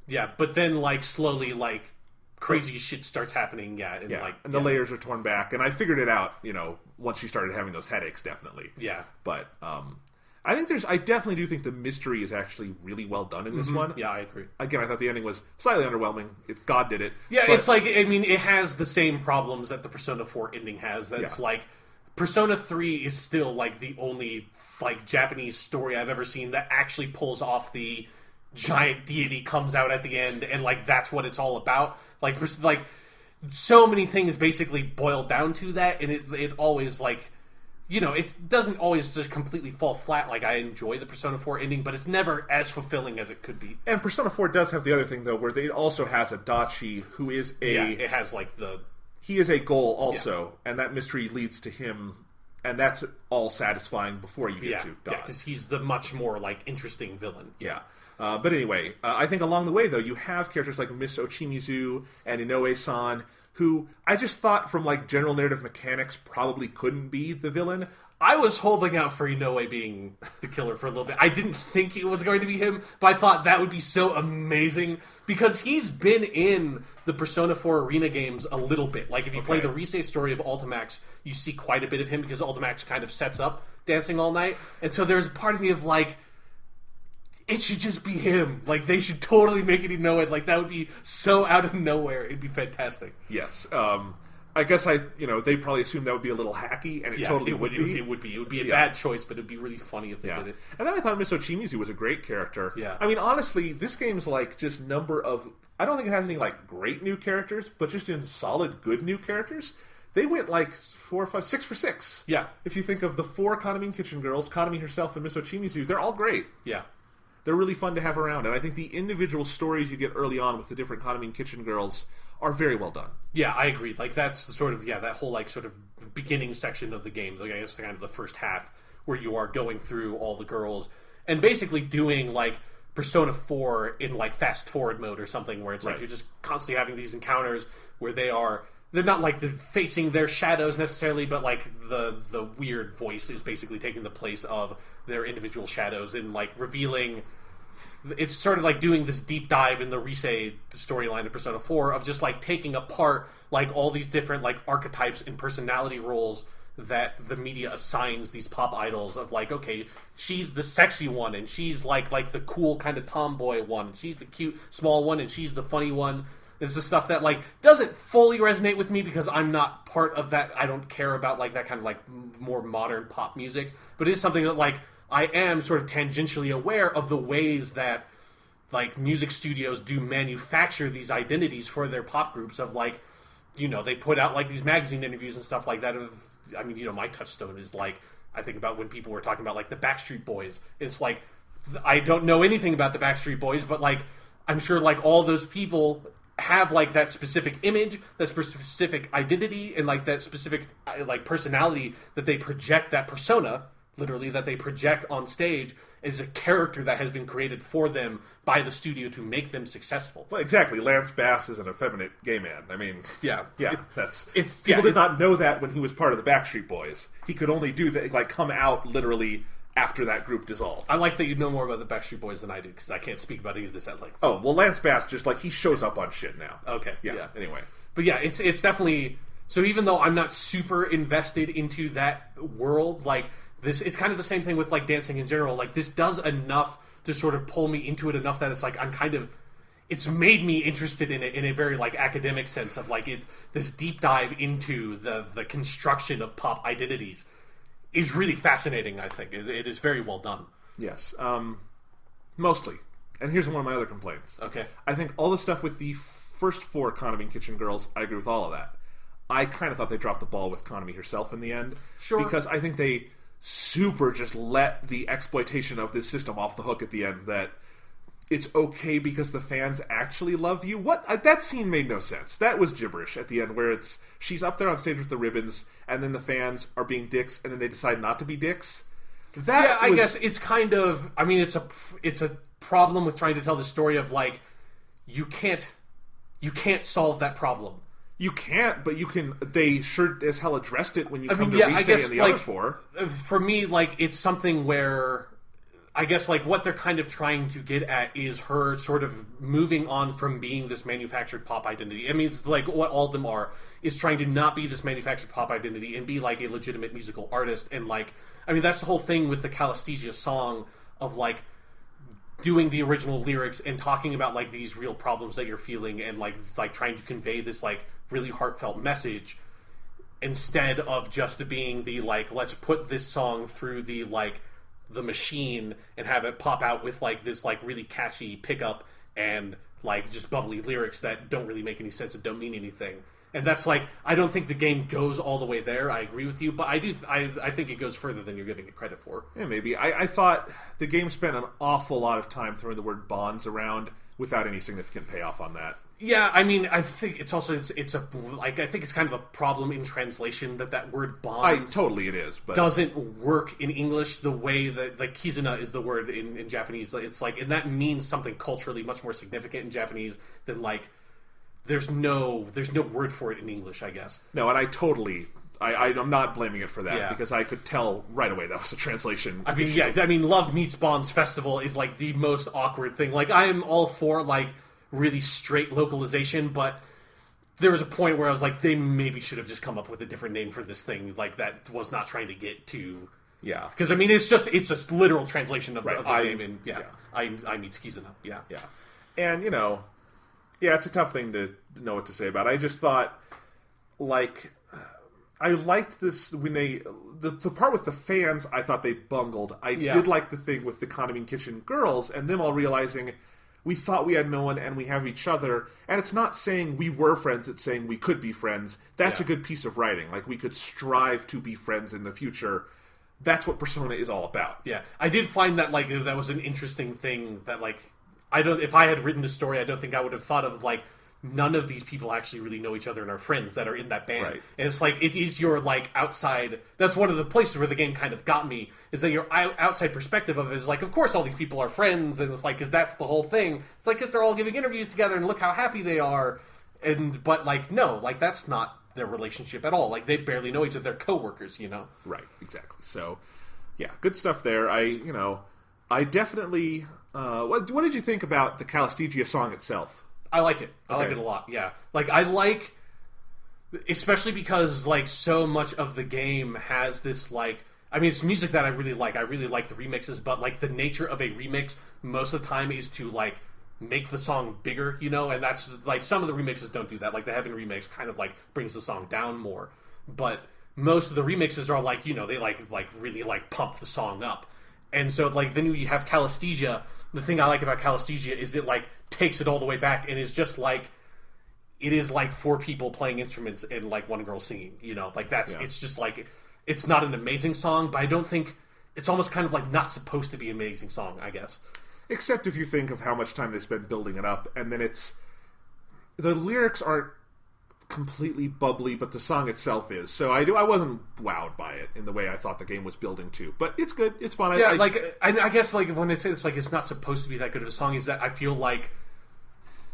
Yeah, but then, like, slowly, like, crazy shit starts happening, and the layers are torn back. And I figured it out, once she started having those headaches, definitely. Yeah. But I definitely do think the mystery is actually really well done in this one. Yeah, I agree. Again, I thought the ending was slightly underwhelming. God did it. Yeah, it's like, I mean, it has the same problems that the Persona 4 ending has. That's like... Persona 3 is still, like, the only, like, Japanese story I've ever seen that actually pulls off the giant deity comes out at the end, and, like, that's what it's all about. Like, so many things basically boil down to that, and it always, like, it doesn't always just completely fall flat. Like, I enjoy the Persona 4 ending, but it's never as fulfilling as it could be. And Persona 4 does have the other thing, though, where it also has Adachi, who is it has, like, he is a goal also, and that mystery leads to him, and that's all satisfying before you get to God. Yeah, because he's the much more, like, interesting villain. Yeah. But anyway, I think along the way, though, you have characters like Miss Ochimizu and Inoue-san, who I just thought from, like, general narrative mechanics probably couldn't be the villain. I was holding out for Inoue being the killer for a little bit. I didn't think it was going to be him, but I thought that would be so amazing, because he's been in the Persona 4 Arena games a little bit. Like, if you play the Risei story of Ultimax, you see quite a bit of him, because Ultimax kind of sets up Dancing All Night. And so there's part of me of, like, it should just be him. Like, they should totally make it Inoue. Like, that would be so out of nowhere. It'd be fantastic. Yes. I guess they probably assumed that would be a little hacky, and it totally would be. It would be. It would be a bad choice, but it'd be really funny if they did it. And then I thought Miss Ochimizu was a great character. Yeah. I mean, honestly, this game's like just number of... I don't think it has any, like, great new characters, but just in solid, good new characters, they went, like, 4, 5, 6 for 6. Yeah. If you think of the 4 Kaname and Kitchen Girls, Kaname herself and Miss Ochimizu, they're all great. Yeah. They're really fun to have around, and I think the individual stories you get early on with the different Kaname and Kitchen Girls are very well done. Yeah, I agree. Like, that's sort of, that whole, like, sort of beginning section of the game, like, I guess kind of the first half, where you are going through all the girls, and basically doing, like, Persona 4 in like fast forward mode or something, where it's like Right. you're just constantly having these encounters where they're not like facing their shadows necessarily, but like the weird voice is basically taking the place of their individual shadows and like revealing. It's sort of like doing this deep dive in the Rise storyline of Persona 4 of just like taking apart like all these different like archetypes and personality roles that the media assigns these pop idols of like, okay, she's the sexy one and she's like the cool kind of tomboy one, and she's the cute small one and she's the funny one. It's the stuff that like doesn't fully resonate with me because I'm not part of that. I don't care about like that kind of like more modern pop music, but it is something that like I am sort of tangentially aware of the ways that like music studios do manufacture these identities for their pop groups of like, you know, they put out like these magazine interviews and stuff like that of, I mean, you know, my touchstone is like, I think about when people were talking about like the Backstreet Boys. It's like, I don't know anything about the Backstreet Boys, but like, I'm sure like all those people have like that specific image, that specific identity, and like that specific like personality that they project, that persona literally that they project on stage is a character that has been created for them by the studio to make them successful. Well, exactly. Lance Bass is an effeminate gay man. I mean, yeah, people did not know that when he was part of the Backstreet Boys. He could only do that, like, come out literally after that group dissolved. I like that you know more about the Backstreet Boys than I do because I can't speak about any of this at length. Oh, well, Lance Bass just like he shows up on shit now. Okay, yeah. Anyway, but yeah, it's definitely so. Even though I'm not super invested into that world, like. This it's kind of the same thing with like dancing in general. Like this does enough to sort of pull me into it enough that it's like I'm kind of it's made me interested in it in a very like academic sense of like it's this deep dive into the construction of pop identities is really fascinating. I think it is very well done. Yes, mostly. And here's one of my other complaints. Okay, I think all the stuff with the first 4 Konami and Kitchen Girls, I agree with all of that. I kind of thought they dropped the ball with Konami herself in the end. Sure, because I think they super just let the exploitation of this system off the hook at the end, that it's okay because the fans actually love you. What? That scene made no sense. That was gibberish at the end, where it's she's up there on stage with the ribbons and then the fans are being dicks and then they decide not to be dicks. I guess it's kind of, I mean, it's a problem with trying to tell the story of like you can't solve that problem. You can't, but you can. They sure as hell addressed it when you come to I Rise guess, and the like, other 4. For me, like, it's something where I guess, like, what they're kind of trying to get at is her sort of moving on from being this manufactured pop identity. I mean, it's like what all of them are, is trying to not be this manufactured pop identity and be, like, a legitimate musical artist. And, like, I mean, that's the whole thing with the Calasthesia song of, like, doing the original lyrics and talking about, like, these real problems that you're feeling and, like trying to convey this, like, really heartfelt message instead of just being the like let's put this song through the like the machine and have it pop out with like this like really catchy pickup and like just bubbly lyrics that don't really make any sense and don't mean anything. And that's like I don't think the game goes all the way there. I agree with you, but I think it goes further than you're giving it credit for. Yeah, maybe. I thought the game spent an awful lot of time throwing the word bonds around without any significant payoff on that. Yeah, I mean, I think it's also it's a like I think it's kind of a problem in translation that word bond. Totally it is, but doesn't work in English the way that like kizuna is the word in Japanese. It's like and that means something culturally much more significant in Japanese than like there's no word for it in English, I guess. No, and I'm not blaming it for that because I could tell right away that was a translation. I mean, issue. I mean, Love Meets Bonds Festival is like the most awkward thing. Like I am all for like really straight localization, but there was a point where I was like, they maybe should have just come up with a different name for this thing, like that was not trying to get to. Yeah, because I mean, it's a literal translation of the name, and I meet Skizuna. Yeah, and you know, it's a tough thing to know what to say about. I just thought, like, I liked this when the part with the fans. I thought they bungled. I did like the thing with the Konami and Kitchen Girls and them all realizing. We thought we had no one, and we have each other. And it's not saying we were friends, it's saying we could be friends. That's a good piece of writing. Like, we could strive to be friends in the future. That's what Persona is all about. Yeah. I did find that, like, that was an interesting thing that, like, if I had written the story, I don't think I would have thought of, like, none of these people actually really know each other and are friends that are in that band. Right. And it's like, it is your, like, outside... That's one of the places where the game kind of got me, is that your outside perspective of it is like, of course all these people are friends, and it's like, because that's the whole thing. It's like, because they're all giving interviews together, and look how happy they are. But, like, no, like, that's not their relationship at all. Like, they barely know each other. They're co-workers, you know? Right, exactly. So, yeah, good stuff there. I definitely... what did you think about the Calistegia song itself? I like it. I like it a lot, yeah. Like, I like... Especially because, like, so much of the game has this, like... I mean, it's music that I really like. I really like the remixes, but, like, the nature of a remix most of the time is to, like, make the song bigger, you know? And that's, like, some of the remixes don't do that. Like, the Heaven remix kind of, like, brings the song down more. But most of the remixes are, like, you know, they, like really, like, pump the song up. And so, like, then you have Calistegia. The thing I like about Calistegia is it, like, takes it all the way back and is just, like, it is, like, 4 people playing instruments and, like, 1 girl singing, you know? Like, that's, it's just, like, it's not an amazing song, but I don't think, it's almost kind of, like, not supposed to be an amazing song, I guess. Except if you think of how much time they spent building it up, and then the lyrics aren't completely bubbly, but the song itself is. So I wasn't wowed by it in the way I thought the game was building to. But it's good. It's fun. I guess, like, when I say it's like it's not supposed to be that good of a song, is that I feel like,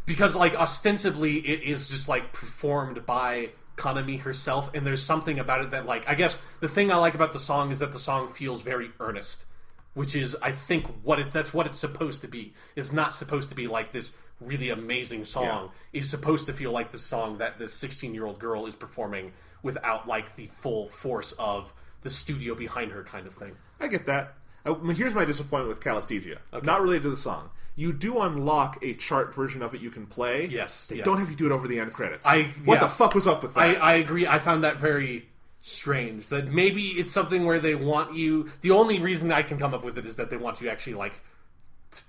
because, like, ostensibly it is just, like, performed by Kanami herself, and there's something about it that, like, I guess the thing I like about the song is that the song feels very earnest, which is, I think, that's what it's supposed to be. It's not supposed to be, like, this really amazing song. It's supposed to feel like the song that this 16-year-old girl is performing without, like, the full force of the studio behind her kind of thing. I get that. Here's my disappointment with Calistegia. Okay. Not related to the song. You do unlock a chart version of it you can play. Yes. They don't have you do it over the end credits. What the fuck was up with that? I agree. I found that very strange. That maybe it's something where they want you... The only reason I can come up with it is that they want you to actually, like,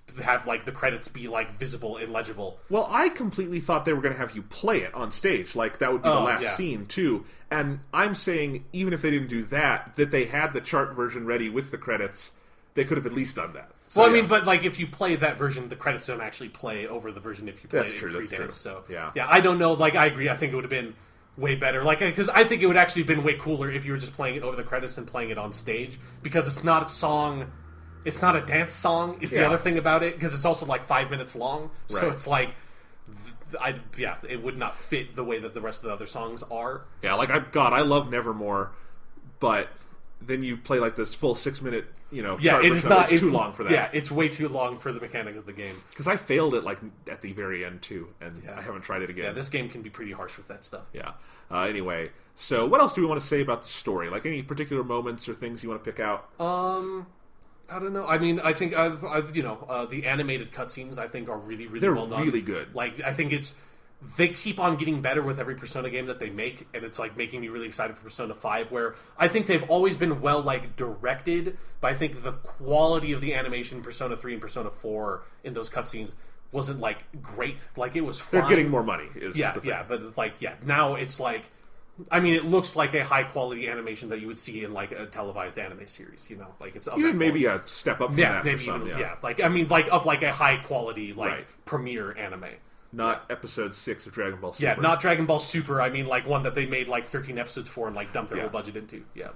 to have, like, the credits be, like, visible and legible. Well, I completely thought they were going to have you play it on stage. Like, that would be the last scene, too. And I'm saying, even if they didn't do that they had the chart version ready with the credits, they could have at least done that. So, well, I mean, but, like, if you play that version, the credits don't actually play over the version if you play it in 3 days. So, yeah, I don't know. Like, I agree. I think it would have been way better. Like, because I think it would actually have been way cooler if you were just playing it over the credits and playing it on stage. Because it's not a song... It's not a dance song, is the other thing about it, because it's also, like, 5 minutes long. So it's like... it would not fit the way that the rest of the other songs are. Yeah, like, I love Nevermore, but then you play, like, this full 6-minute, chart it is not. It's too long for that. Yeah, it's way too long for the mechanics of the game. Because I failed it, like, at the very end, too, and I haven't tried it again. Yeah, this game can be pretty harsh with that stuff. Yeah. Anyway, so what else do we want to say about the story? Like, any particular moments or things you want to pick out? I don't know. I mean, I think the animated cutscenes I think are really, really well done. They're really good. Like, I think they keep on getting better with every Persona game that they make, and it's, like, making me really excited for Persona 5, where I think they've always been well, like, directed, but I think the quality of the animation in Persona 3 and Persona 4 in those cutscenes wasn't, like, great. Like, it was fine. They're getting more money, the thing. But, like, now it's, like, I mean, it looks like a high-quality animation that you would see in, like, a televised anime series, Like, it's... Even maybe a step up from that for some, Like, I mean, like, of, like, a high-quality, like, premiere anime. Not episode 6 of Dragon Ball Super. Yeah, not Dragon Ball Super. I mean, like, one that they made, like, 13 episodes for and, like, dumped their whole budget into. Yeah.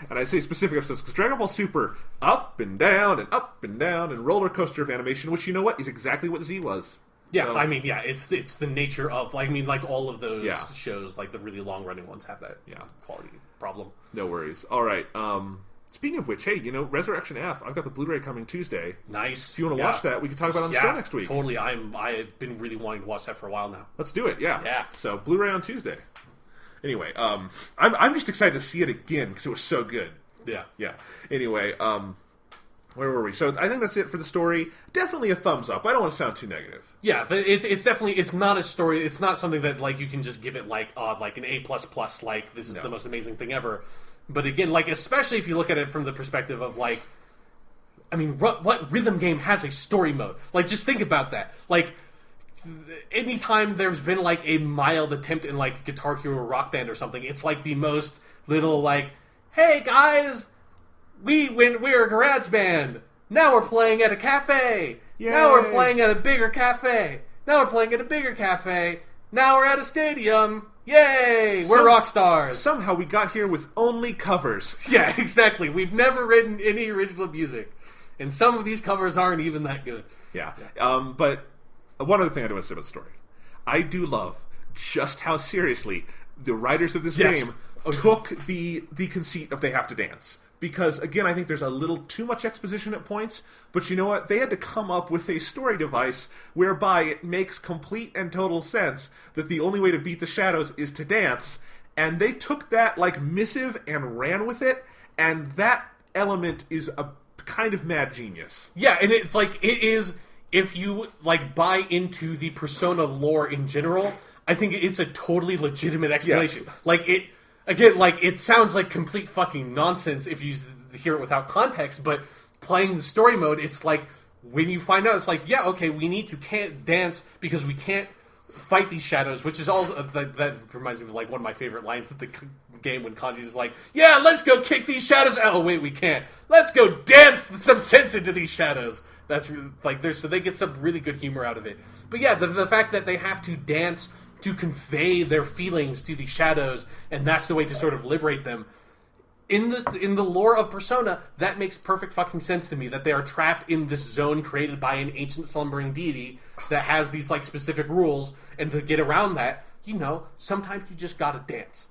And I say specific episodes because Dragon Ball Super, up and down and roller coaster of animation, which, you know what, is exactly what Z was. Yeah, so, I mean, it's the nature of, like, I mean, like, all of those shows, like, the really long-running ones have that quality problem. No worries. All right, speaking of which, hey, Resurrection F, I've got the Blu-ray coming Tuesday. Nice. If you want to watch that, we can talk about it on the show next week. Totally. I've been really wanting to watch that for a while now. Let's do it, yeah. So, Blu-ray on Tuesday. Anyway, I'm just excited to see it again because it was so good. Yeah. Anyway, where were we? So I think that's it for the story. Definitely a thumbs up. I don't want to sound too negative. Yeah, it's definitely, it's not a story. It's not something that, like, you can just give it like an A++. Like, this is the most amazing thing ever. But again, like, especially if you look at it from the perspective of, like, I mean, what rhythm game has a story mode? Like, just think about that. Like, anytime there's been, like, a mild attempt in, like, Guitar Hero Rock Band or something, it's like the most little, like, hey guys, we're a garage band. Now we're playing at a cafe. Yay. Now we're playing at a bigger cafe. Now we're playing at a bigger cafe. Now we're at a stadium. Yay! We're rock stars. Somehow we got here with only covers. Yeah, exactly. We've never written any original music. And some of these covers aren't even that good. Yeah. But one other thing I do want to say about the story. I do love just how seriously the writers of this game took the conceit of they have to dance. Because, again, I think there's a little too much exposition at points, but you know what? They had to come up with a story device whereby it makes complete and total sense that the only way to beat the shadows is to dance, and they took that, like, missive and ran with it, and that element is a kind of mad genius. Yeah, and it's like, it is, if you, like, buy into the Persona lore in general, I think it's a totally legitimate explanation. Yes. Like, it... Again, like, it sounds like complete fucking nonsense if you hear it without context, but playing the story mode, it's like, when you find out, it's like, yeah, okay, we need to can't dance because we can't fight these shadows, which is all, that reminds me of, like, one of my favorite lines of the game when Kanji's like, yeah, let's go kick these shadows out. Oh, wait, we can't. Let's go dance some sense into these shadows. That's, like, so they get some really good humor out of it. But yeah, the fact that they have to dance to convey their feelings to the shadows, and that's the way to sort of liberate them. In the lore of Persona, that makes perfect fucking sense to me, that they are trapped in this zone created by an ancient slumbering deity that has these, like, specific rules, and to get around that, you know, sometimes you just gotta dance.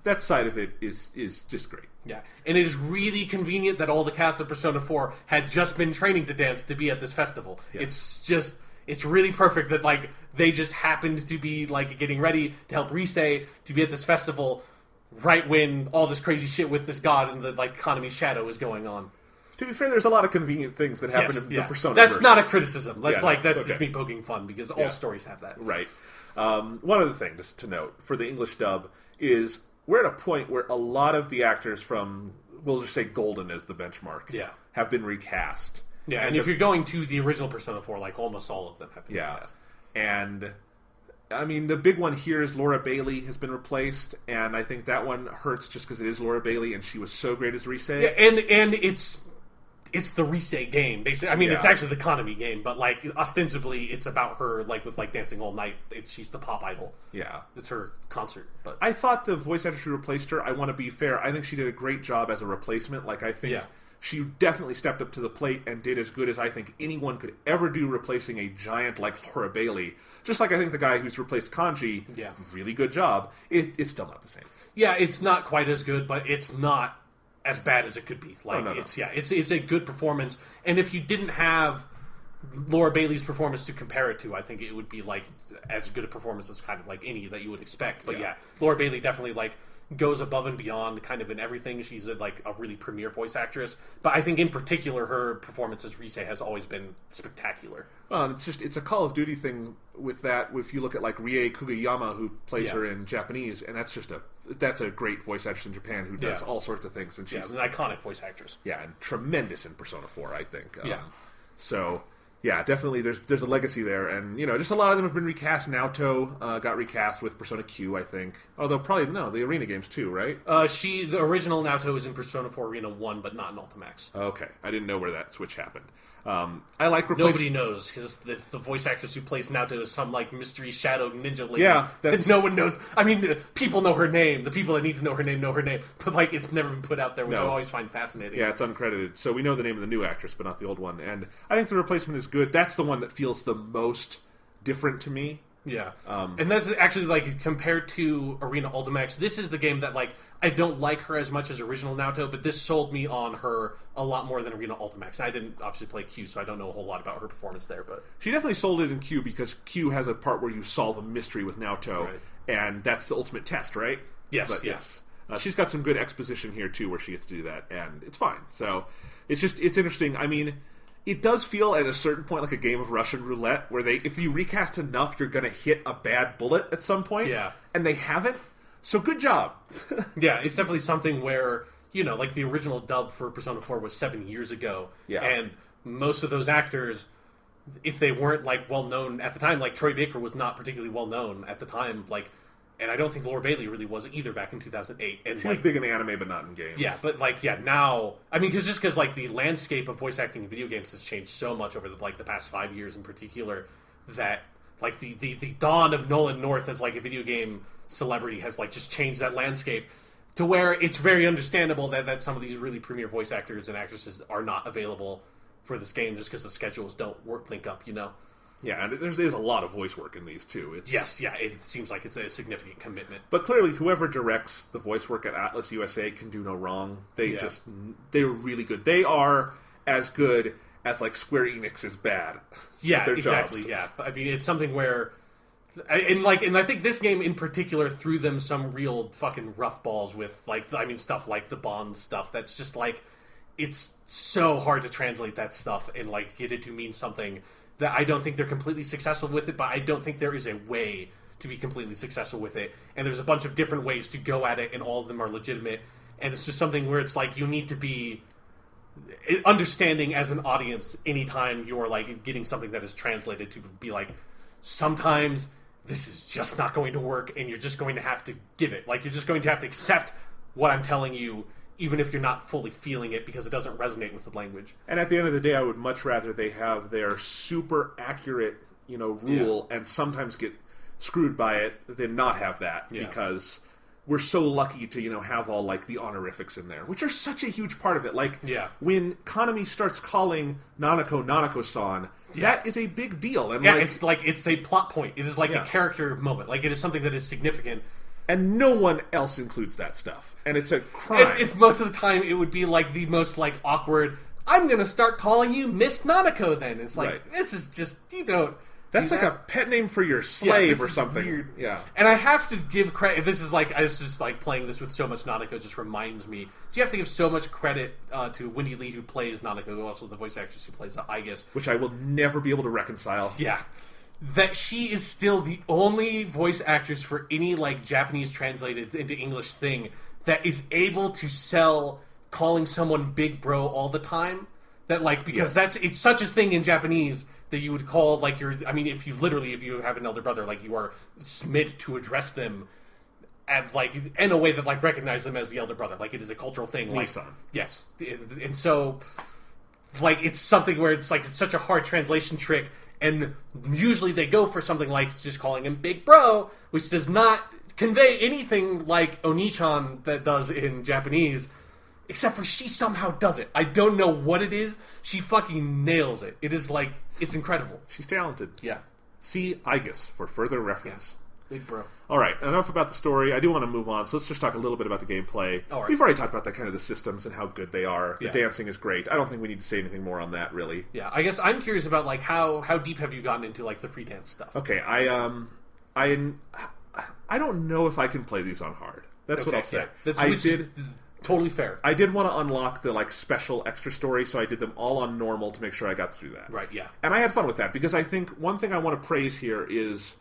That side of it is just great. Yeah, and it is really convenient that all the cast of Persona 4 had just been training to dance to be at this festival. Yeah. It's really perfect that, like, they just happened to be, like, getting ready to help Rise to be at this festival right when all this crazy shit with this god and the, like, Kanami's shadow is going on. To be fair, there's a lot of convenient things that happen in the Persona That's verse. not a criticism. That's okay. just me poking fun, because all stories have that. Right. One other thing, just to note, for the English dub, is we're at a point where a lot of the actors from, we'll just say Golden as the benchmark, have been recast. Yeah, and if you're going to the original Persona 4, like, almost all of them have been recast. And, I mean, the big one here is Laura Bailey has been replaced, and I think that one hurts just because it is Laura Bailey, and she was so great as Rise. Yeah, and it's the Rise game, basically. I mean, it's actually the Konami game, but, like, ostensibly, it's about her, like, with, like, Dancing All Night. She's the pop idol. Yeah. It's her concert. But I thought the voice actress who replaced her, I want to be fair, I think she did a great job as a replacement. Like, I think... Yeah. She definitely stepped up to the plate and did as good as I think anyone could ever do replacing a giant like Laura Bailey. Just like I think the guy who's replaced Kanji, really good job. It's still not the same. Yeah, it's not quite as good, but it's not as bad as it could be. Like it's a good performance. And if you didn't have Laura Bailey's performance to compare it to, I think it would be like as good a performance as kind of like any that you would expect. But Laura Bailey definitely like goes above and beyond kind of in everything. She's a really premier voice actress. But I think in particular her performance as Rise has always been spectacular. Well, it's a Call of Duty thing with that. If you look at like Rie Kugiyama, who plays her in Japanese, and that's a great voice actress in Japan who does all sorts of things. And she's an iconic voice actress. Yeah, and tremendous in Persona 4, I think. So... yeah, definitely. There's a legacy there, and just a lot of them have been recast. Naoto got recast with Persona Q, I think. Although probably the Arena games too, right? The original Naoto is in Persona 4 Arena 1, but not in Ultimax. Okay, I didn't know where that switch happened. I like nobody knows because the voice actress who plays Naoto is some like mystery shadow ninja lady. Yeah, that no one knows. I mean, people know her name. The people that need to know her name, but like it's never been put out there, which I always find fascinating. Yeah, it's uncredited, so we know the name of the new actress, but not the old one. And I think the replacement is good. That's the one that feels the most different to me. Yeah, and that's actually like compared to Arena Ultimax. This is the game that like I don't like her as much as original Naoto, but this sold me on her a lot more than Arena Ultimax. I didn't obviously play Q, so I don't know a whole lot about her performance there. But she definitely sold it in Q because Q has a part where you solve a mystery with Naoto, and that's the ultimate test, right? Yes, but, yes. She's got some good exposition here too, where she gets to do that, and it's fine. So it's interesting. I mean. It does feel at a certain point like a game of Russian roulette, where if you recast enough, you're going to hit a bad bullet at some point. Yeah. And they haven't. So good job. Yeah, it's definitely something where, like the original dub for Persona 4 was 7 years ago. Yeah. And most of those actors, if they weren't, like, well-known at the time, like Troy Baker was not particularly well-known at the time, like... And I don't think Laura Bailey really was either back in 2008. And she was big in anime, but not in games. Yeah, but now... I mean, because the landscape of voice acting in video games has changed so much over the past 5 years in particular, that like the dawn of Nolan North as like a video game celebrity has like just changed that landscape to where it's very understandable that some of these really premier voice actors and actresses are not available for this game just because the schedules don't link up, you know. Yeah, and there's a lot of voice work in these too. It seems like it's a significant commitment. But clearly, whoever directs the voice work at Atlas USA can do no wrong. They're really good. They are as good as like Square Enix is bad. Yeah, at their exactly. jobs. Yeah, I mean, it's something where, and I think this game in particular threw them some real fucking rough balls with stuff like the Bond stuff. That's just like, it's so hard to translate that stuff and like get it to mean something. That I don't think they're completely successful with it, but I don't think there is a way to be completely successful with it. And there's a bunch of different ways to go at it, and all of them are legitimate. And it's just something where it's like you need to be understanding as an audience anytime you're like getting something that is translated to be like, sometimes this is just not going to work, and you're just going to have to give it. Like, you're just going to have to accept what I'm telling you, even if you're not fully feeling it because it doesn't resonate with the language. And at the end of the day, I would much rather they have their super accurate, rule and sometimes get screwed by it than not have that because we're so lucky to, have all like the honorifics in there, which are such a huge part of it. Like when Konami starts calling Nanako-san, that is a big deal. And it's a plot point. It is like a character moment. Like, it is something that is significant. And no one else includes that stuff. And it's a crime. If most of the time it would be like the most like awkward, I'm going to start calling you Miss Nanako then. It's like, This is just, you don't. That's like a pet name for your slave or something. Weird. Yeah. And I have to give credit. This is like playing this with so much Nanako just reminds me. So you have to give so much credit to Wendy Lee, who plays Nanako, also the voice actress who plays Aigis. Which I will never be able to reconcile. Yeah. That she is still the only voice actress for any like Japanese translated into English thing that is able to sell calling someone big bro all the time. That like, because it's such a thing in Japanese that you would call like if you have an elder brother, like you are meant to address them at like in a way that like recognize them as the elder brother. Like, it is a cultural thing. Like, yes. And so like it's something where it's like it's such a hard translation trick. And usually they go for something like just calling him Big Bro, which does not convey anything like Oni-chan that does in Japanese, except for she somehow does it. I don't know what it is. She fucking nails it. It is like, it's incredible. She's talented. Yeah. See Aigis for further reference. Yeah. Big Bro. All right, enough about the story. I do want to move on, so let's just talk a little bit about the gameplay. All right. We've already talked about that kind of the systems and how good they are. The dancing is great. I don't think we need to say anything more on that, really. Yeah, I guess I'm curious about like how deep have you gotten into like the free dance stuff? Okay, I don't know if I can play these on hard. That's what I'll say. Yeah. Totally fair. I did want to unlock the like special extra story, so I did them all on normal to make sure I got through that. Right. Yeah. And I had fun with that because I think one thing I want to praise here is,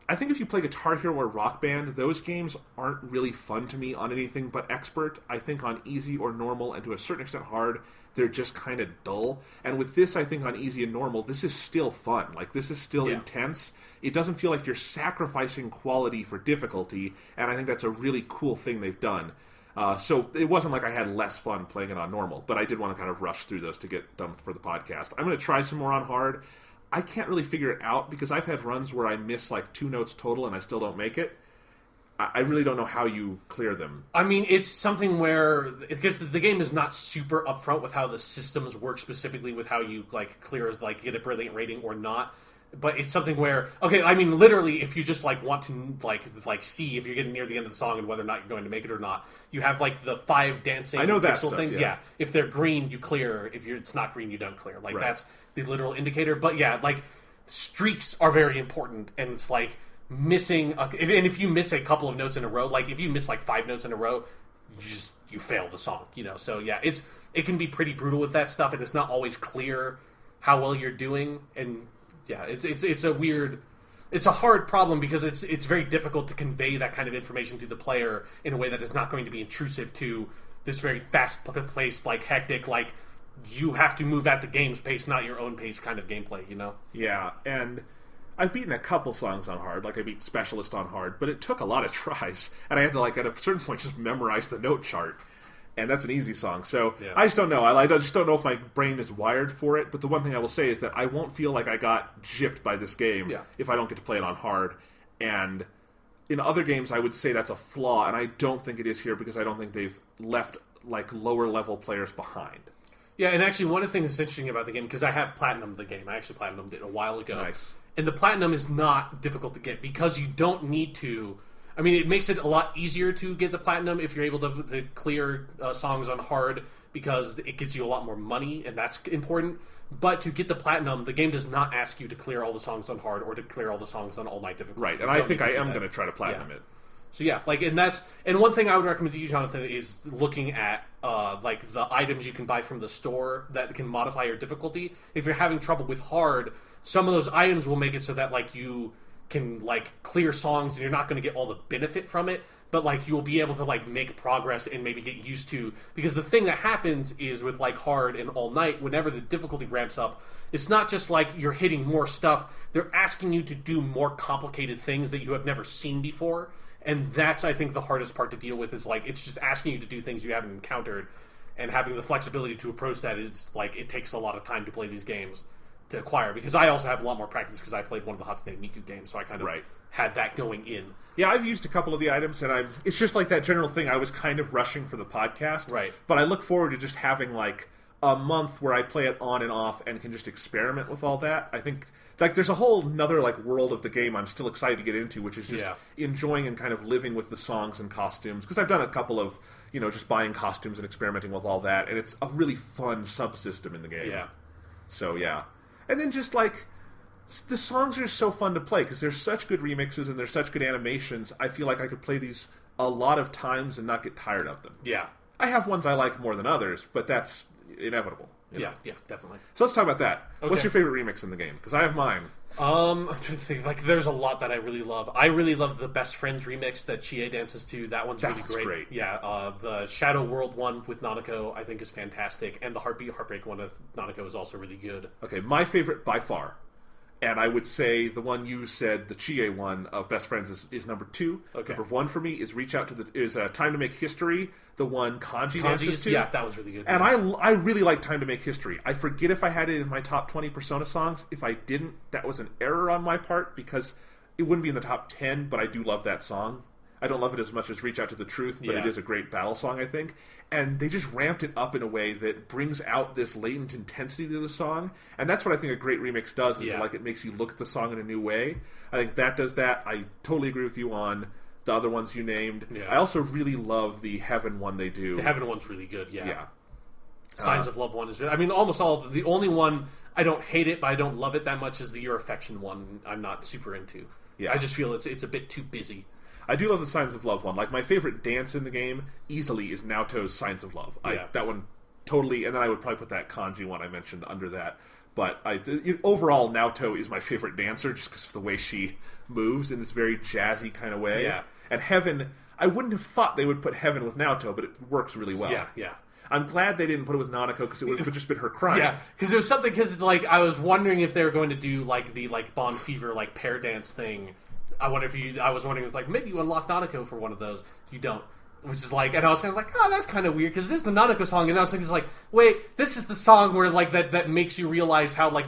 I think if you play Guitar Hero or Rock Band, those games aren't really fun to me on anything but expert. I think on easy or normal, and to a certain extent hard, they're just kind of dull. And with this, I think on easy and normal, this is still fun. Like, this is still intense. It doesn't feel like you're sacrificing quality for difficulty, and I think that's a really cool thing they've done. So it wasn't like I had less fun playing it on normal, but I did want to kind of rush through those to get done for the podcast. I'm going to try some more on hard. I can't really figure it out because I've had runs where I miss like 2 notes total and I still don't make it. I really don't know how you clear them. I mean, it's something where, because the game is not super upfront with how the systems work specifically with how you like clear, like get a brilliant rating or not. But it's something where, okay, I mean, literally, if you just like want to like see if you're getting near the end of the song and whether or not you're going to make it or not, you have like the 5 dancing pixel stuff, things. Yeah, if they're green, you clear. If it's not green, you don't clear. Like that's the literal indicator. But yeah, like streaks are very important, and it's like missing. And if you miss a couple of notes in a row, like if you miss like 5 notes in a row, you fail the song. You know, so yeah, it can be pretty brutal with that stuff, and it's not always clear how well you're doing. And yeah, it's a weird, it's a hard problem because it's very difficult to convey that kind of information to the player in a way that is not going to be intrusive to this very fast-paced, like hectic, like you have to move at the game's pace, not your own pace kind of gameplay, you know? Yeah, and I've beaten a couple songs on hard, like I beat Specialist on hard, but it took a lot of tries, and I had to, like, at a certain point just memorize the note chart. And that's an easy song. So Yeah. I just don't know. I just don't know if my brain is wired for it. But the one thing I will say is that I won't feel like I got gypped by this game if I don't get to play it on hard. And in other games, I would say that's a flaw, and I don't think it is here because I don't think they've left like lower level players behind. Yeah, and actually one of the things that's interesting about the game, because I have platinumed the game. I actually platinumed it a while ago. Nice. And the platinum is not difficult to get because you don't need to. I mean, it makes it a lot easier to get the platinum if you're able to clear songs on hard because it gets you a lot more money, and that's important. But to get the platinum, the game does not ask you to clear all the songs on hard or to clear all the songs on all night difficulty. Right, and I think I am going to try to platinum it. So yeah, like, and one thing I would recommend to you, Jonathan, is looking at like the items you can buy from the store that can modify your difficulty. If you're having trouble with hard, some of those items will make it so that like you can like clear songs and you're not going to get all the benefit from it, but like you'll be able to like make progress and maybe get used to, because the thing that happens is with like hard and all night, whenever the difficulty ramps up, it's not just like you're hitting more stuff, they're asking you to do more complicated things that you have never seen before. And that's, I think, the hardest part to deal with, is like it's just asking you to do things you haven't encountered, and having the flexibility to approach that. It's like it takes a lot of time to play these games to acquire, because I also have a lot more practice because I played one of the S9E5 games, so I kind of had that going in. Yeah, I've used a couple of the items, and it's just like that general thing. I was kind of rushing for the podcast, right? But I look forward to just having like a month where I play it on and off and can just experiment with all that. I think like there's a whole nother like world of the game I'm still excited to get into, which is just enjoying and kind of living with the songs and costumes, because I've done a couple of just buying costumes and experimenting with all that, and it's a really fun subsystem in the game. Yeah. So yeah, and then just like the songs are so fun to play because there's such good remixes and there's such good animations. I feel like I could play these a lot of times and not get tired of them. Yeah. I have ones I like more than others, but that's inevitable. Yeah, definitely. So let's talk about that. Okay. What's your favorite remix in the game? Because I have mine. I'm trying to think. Like, there's a lot that I really love. I really love the Best Friends remix that Chie dances to. That one's really great. Yeah, the Shadow World one with Nanako I think is fantastic, and the Heartbeat Heartbreak one with Nanako is also really good. Okay, my favorite by far, and I would say the one you said, the Chie one of Best Friends, is number 2. Okay. Number 1 for me is Reach Out to the Time to Make History, the one Kanji dances to. Yeah, that one's really good. And I really like Time to Make History. I forget if I had it in my top 20 Persona songs. If I didn't, that was an error on my part, because it wouldn't be in the top 10, but I do love that song. I don't love it as much as Reach Out to the Truth, but it is a great battle song, I think. And they just ramped it up in a way that brings out this latent intensity to the song. And that's what I think a great remix does, is like it makes you look at the song in a new way. I think that does that. I totally agree with you on the other ones you named. Yeah. I also really love the Heaven one they do. The Heaven one's really good, Yeah. Signs of Love one is... I mean, almost all of the only one I don't hate it, but I don't love it that much, is the Your Affection one. I'm not super into. Yeah. I just feel it's a bit too busy. I do love the Signs of Love one. Like, my favorite dance in the game, easily, is Naoto's Signs of Love. That one, totally, and then I would probably put that Kanji one I mentioned under that. But overall, Naoto is my favorite dancer, just because of the way she moves in this very jazzy kind of way. Yeah. And Heaven, I wouldn't have thought they would put Heaven with Naoto, but it works really well. Yeah. I'm glad they didn't put it with Nanako, because it would have just been her crying. Yeah, because there was something, like, I was wondering if they were going to do, like, the, like, Bond Fever, like, pair dance thing. I was wondering, if, like, maybe you unlock Nanako for one of those. You don't. Which is like, and I was kind of like, oh, that's kind of weird, because this is the Nanako song, and I was thinking, like, wait, this is the song where, like, that makes you realize how, like,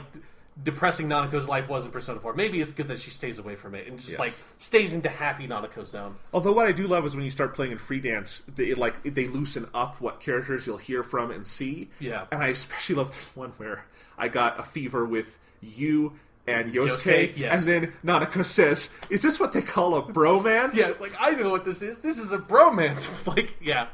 depressing Nanako's life was in Persona 4. Maybe it's good that she stays away from it, and just, like, stays into happy Nanako zone. Although what I do love is when you start playing in free dance, they loosen up what characters you'll hear from and see. Yeah. And I especially love this one where I got a fever with you and Yosuke, and then Nanako says, "Is this what they call a bromance?" Yeah, it's like, I know what this is. This is a bromance. It's like, yeah,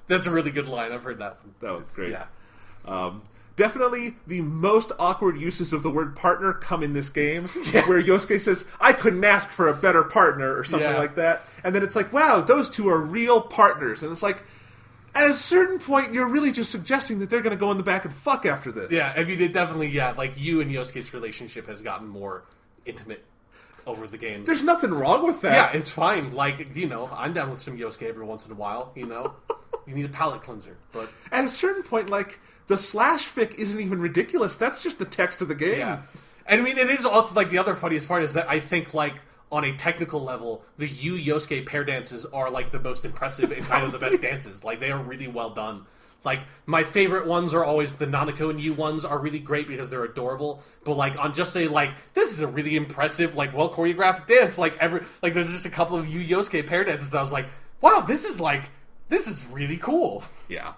that's a really good line. I've heard that one. That was great. Yeah. Definitely the most awkward uses of the word partner come in this game, where Yosuke says, "I couldn't ask for a better partner," or something like that. And then it's like, wow, those two are real partners. And it's like, at a certain point, you're really just suggesting that they're going to go in the back and fuck after this. Yeah, I mean, it definitely, like, you and Yosuke's relationship has gotten more intimate over the games. There's nothing wrong with that. Yeah, it's fine. Like, I'm down with some Yosuke every once in a while, You need a palate cleanser, but... At a certain point, like, the slash fic isn't even ridiculous. That's just the text of the game. Yeah. And I mean, it is also, like, the other funniest part is that I think, like, on a technical level, the Yu Yosuke pair dances are like the most impressive and kind of the best dances. Like they are really well done. Like my favorite ones are always the Nanako and Yu ones are really great because they're adorable. But like on just a like this is a really impressive like well choreographed dance. Like there's just a couple of Yu Yosuke pair dances. I was like, wow, this is really cool. Yeah.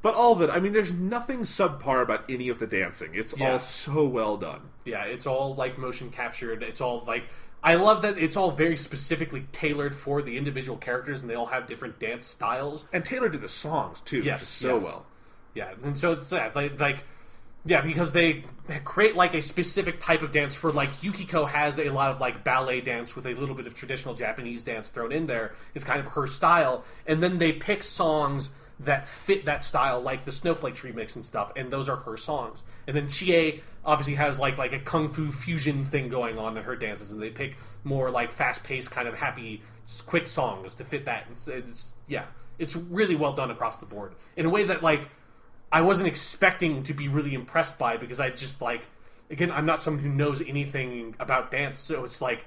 But all of it, I mean, there's nothing subpar about any of the dancing. It's all so well done. Yeah, it's all like motion captured. It's all like I love that it's all very specifically tailored for the individual characters, and they all have different dance styles and tailored to the songs too. Yes, so well. Yeah, and so it's because they create like a specific type of dance for like Yukiko has a lot of like ballet dance with a little bit of traditional Japanese dance thrown in there. It's kind of her style, and then they pick songs that fit that style, like the Snowflakes remix and stuff, and those are her songs. And then Chie obviously has like a kung fu fusion thing going on in her dances, and they pick more like fast-paced, kind of happy, quick songs to fit that. It's really well done across the board in a way that like I wasn't expecting to be really impressed by, because I just like, again, I'm not someone who knows anything about dance, so it's like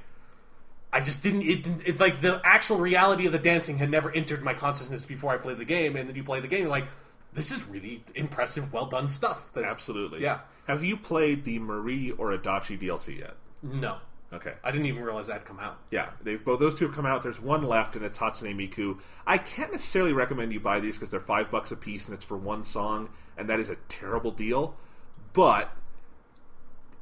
I just didn't. It like the actual reality of the dancing had never entered my consciousness before I played the game, and then you play the game, you're like, this is really impressive, well done stuff. Absolutely. Yeah. Have you played the Marie or Adachi DLC yet? No. Okay. I didn't even realize that had come out. Yeah, those two have come out. There's one left, and it's Hatsune Miku. I can't necessarily recommend you buy these because they're $5 a piece, and it's for one song, and that is a terrible deal. But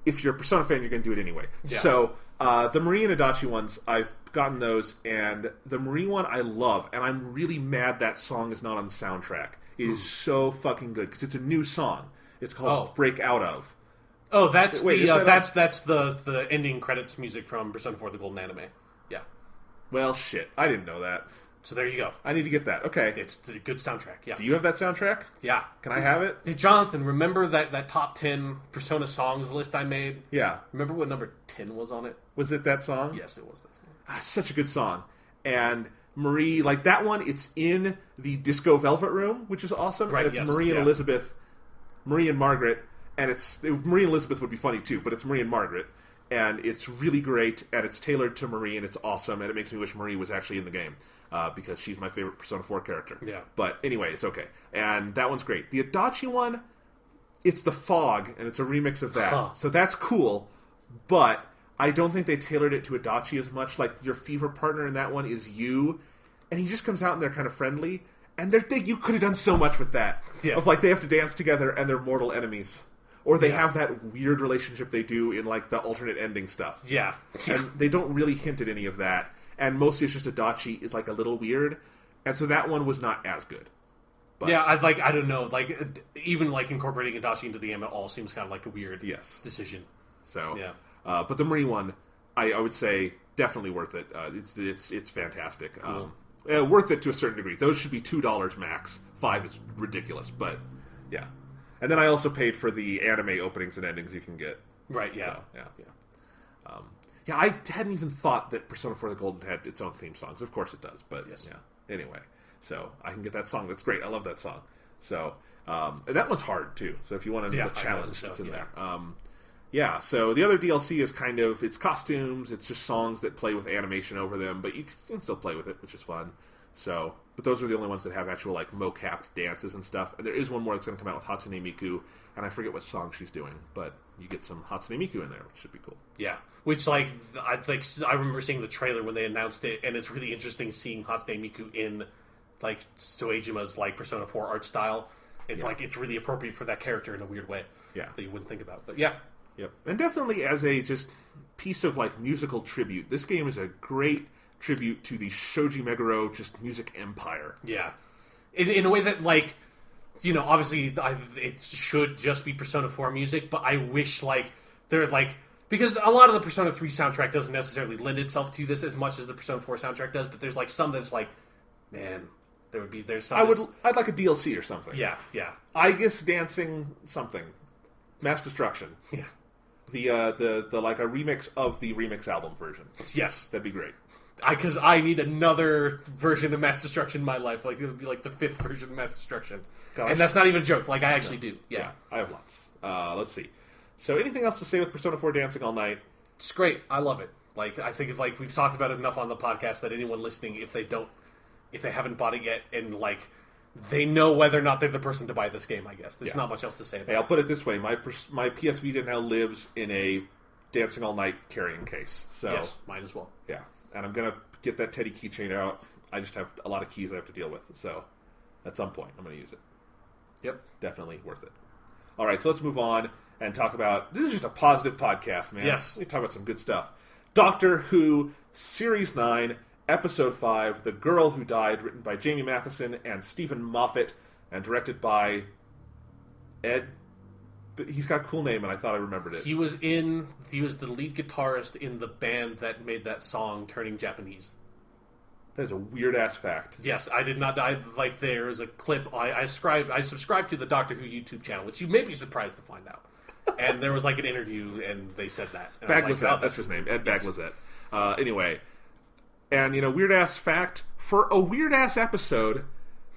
if you're a Persona fan, you're going to do it anyway. Yeah. So the Marie and Adachi ones, I've gotten those, and the Marie one I love, and I'm really mad that song is not on the soundtrack. It is so fucking good because it's a new song. It's called "Break Out Of." Oh, that's the ending credits music from Persona 4: The Golden Anime. Yeah. Well, shit, I didn't know that. So there you go. I need to get that. Okay. It's a good soundtrack, yeah. Do you have that soundtrack? Yeah. Can I have it? Hey, Jonathan, remember that top 10 Persona songs list I made? Yeah. Remember what number 10 was on it? Was it that song? Yes, it was that song. It's such a good song. And Marie, like that one, it's in the Disco Velvet Room, which is awesome. Right, and it's Marie and Elizabeth, Marie and Margaret, and Marie and Elizabeth would be funny too, but it's Marie and Margaret. And it's really great, and it's tailored to Marie, and it's awesome, and it makes me wish Marie was actually in the game, because she's my favorite Persona 4 character. Yeah. But anyway, it's okay. And that one's great. The Adachi one, it's The Fog, and it's a remix of that. Huh. So that's cool, but I don't think they tailored it to Adachi as much. Like, your fever partner in that one is you, and he just comes out and they're kind of friendly, and you could have done so much with that. Yeah. Of, like, they have to dance together, and they're mortal enemies. Or they have that weird relationship they do in, like, the alternate ending stuff. Yeah. And they don't really hint at any of that. And mostly it's just Adachi is, like, a little weird. And so that one was not as good. But, yeah, I don't know. Like, even, like, incorporating Adachi into the game at all seems kind of like a weird decision. So, yeah. But the Marie one, I would say, definitely worth it. It's fantastic. Cool. Worth it to a certain degree. Those should be $2 max. $5 is ridiculous, but, yeah. And then I also paid for the anime openings and endings you can get. Right, yeah. So, yeah. I hadn't even thought that Persona 4 The Golden had its own theme songs. Of course it does, but yeah. Anyway, so I can get that song. That's great. I love that song. So, and that one's hard, too. So if you want a challenge, it's in there. Yeah, so the other DLC is kind of, it's costumes, it's just songs that play with animation over them, but you can still play with it, which is fun. So, but those are the only ones that have actual, like, mo-capped dances and stuff. And there is one more that's going to come out with Hatsune Miku, and I forget what song she's doing, but you get some Hatsune Miku in there, which should be cool. Yeah, which, like, I remember seeing the trailer when they announced it, and it's really interesting seeing Hatsune Miku in, like, Soejima's, like, Persona 4 art style. It's like, it's really appropriate for that character in a weird way. Yeah. That you wouldn't think about, but yeah. Yep. And definitely as a just piece of, like, musical tribute, this game is a great tribute to the Shoji Meguro just music empire. Yeah. In a way that, like, you know, obviously it should just be Persona 4 music, but I wish, like, they're, like, because a lot of the Persona 3 soundtrack doesn't necessarily lend itself to this as much as the Persona 4 soundtrack does, but there's, like, some that's, like, man, there's some... I'd like a DLC or something. Yeah, yeah. I guess dancing something. Mass Destruction. Yeah. The like a remix of the remix album version. Yes. That'd be great. Because I need another version of Mass Destruction in my life. Like, it would be like the 5th version of Mass Destruction. Gosh. And that's not even a joke. Like, I actually do. Yeah. I have lots. Let's see. So, anything else to say with Persona 4 Dancing All Night? It's great. I love it. Like, I think like we've talked about it enough on the podcast that anyone listening, if they haven't bought it yet, and like they know whether or not they're the person to buy this game, I guess there's not much else to say about Hey, I'll put it this way: my PS Vita now lives in a Dancing All Night carrying case. So yes, mine as well. Yeah, and I'm gonna get that Teddy keychain out. I just have a lot of keys I have to deal with, so at some point I'm gonna use it. Yep, definitely worth it. All right, so let's move on and talk about. This is just a positive podcast, man. Yes, we talk about some good stuff. Doctor Who Series 9, Episode 5, The Girl Who Died, written by Jamie Matheson and Stephen Moffat, and directed by Ed... He's got a cool name, and I thought I remembered it. He was the lead guitarist in the band that made that song, Turning Japanese. That is a weird-ass fact. Yes, I did not... there is a clip... I subscribe to the Doctor Who YouTube channel, which you may be surprised to find out. And there was like an interview, and they said that. Baglazet, that's his name. Ed Baglazet. Anyway, and weird-ass fact, for a weird-ass episode,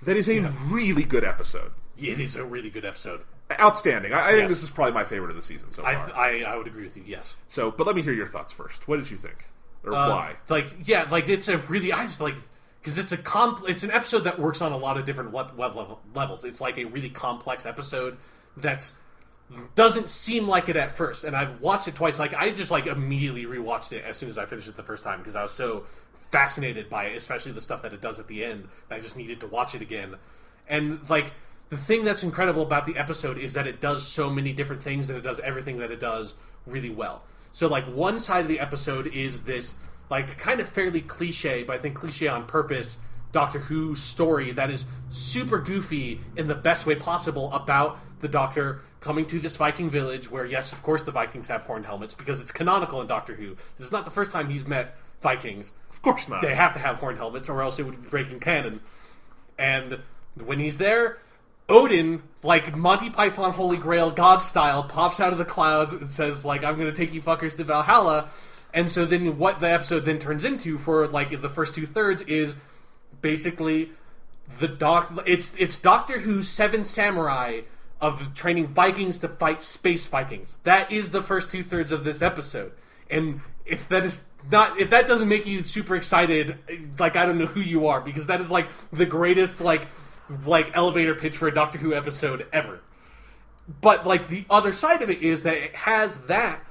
that is a really good episode. It is a really good episode. Outstanding. I think this is probably my favorite of the season so far. I would agree with you, yes. So, but let me hear your thoughts first. What did you think? Or why? It's a really... I just like... Because it's an episode that works on a lot of different levels. It's like a really complex episode that's... doesn't seem like it at first, and I've watched it twice. Like, I just like immediately rewatched it as soon as I finished it the first time because I was so fascinated by it, especially the stuff that it does at the end. I just needed to watch it again. And like the thing that's incredible about the episode is that it does so many different things and it does everything that it does really well. So like one side of the episode is this like kind of fairly cliche, but I think cliche on purpose, Doctor Who story that is super goofy in the best way possible about the Doctor coming to this Viking village where, yes, of course the Vikings have horned helmets because it's canonical in Doctor Who. This is not the first time he's met Vikings. Of course not. They have to have horned helmets or else it would be breaking canon. And when he's there, Odin, like Monty Python Holy Grail God style, pops out of the clouds and says, like, I'm going to take you fuckers to Valhalla. And so then what the episode then turns into for, like, the first 2/3 is basically it's Doctor Who's Seven Samurai of training Vikings to fight space Vikings. That is the first 2/3 of this episode. And if that doesn't make you super excited, like, I don't know who you are, because that is like the greatest like elevator pitch for a Doctor Who episode ever. But like the other side of it is that it has that,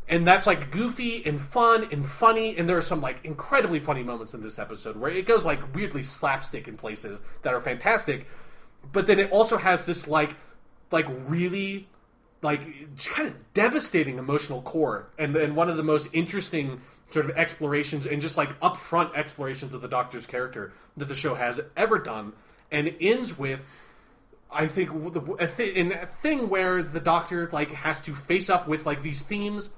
and that's like goofy and fun and funny, and there are some like incredibly funny moments in this episode where it goes like weirdly slapstick in places that are fantastic. But then it also has this like really like kind of devastating emotional core, and one of the most interesting sort of explorations and just like upfront explorations of the Doctor's character that the show has ever done, and it ends with, I think, a thing where the Doctor like has to face up with like these themes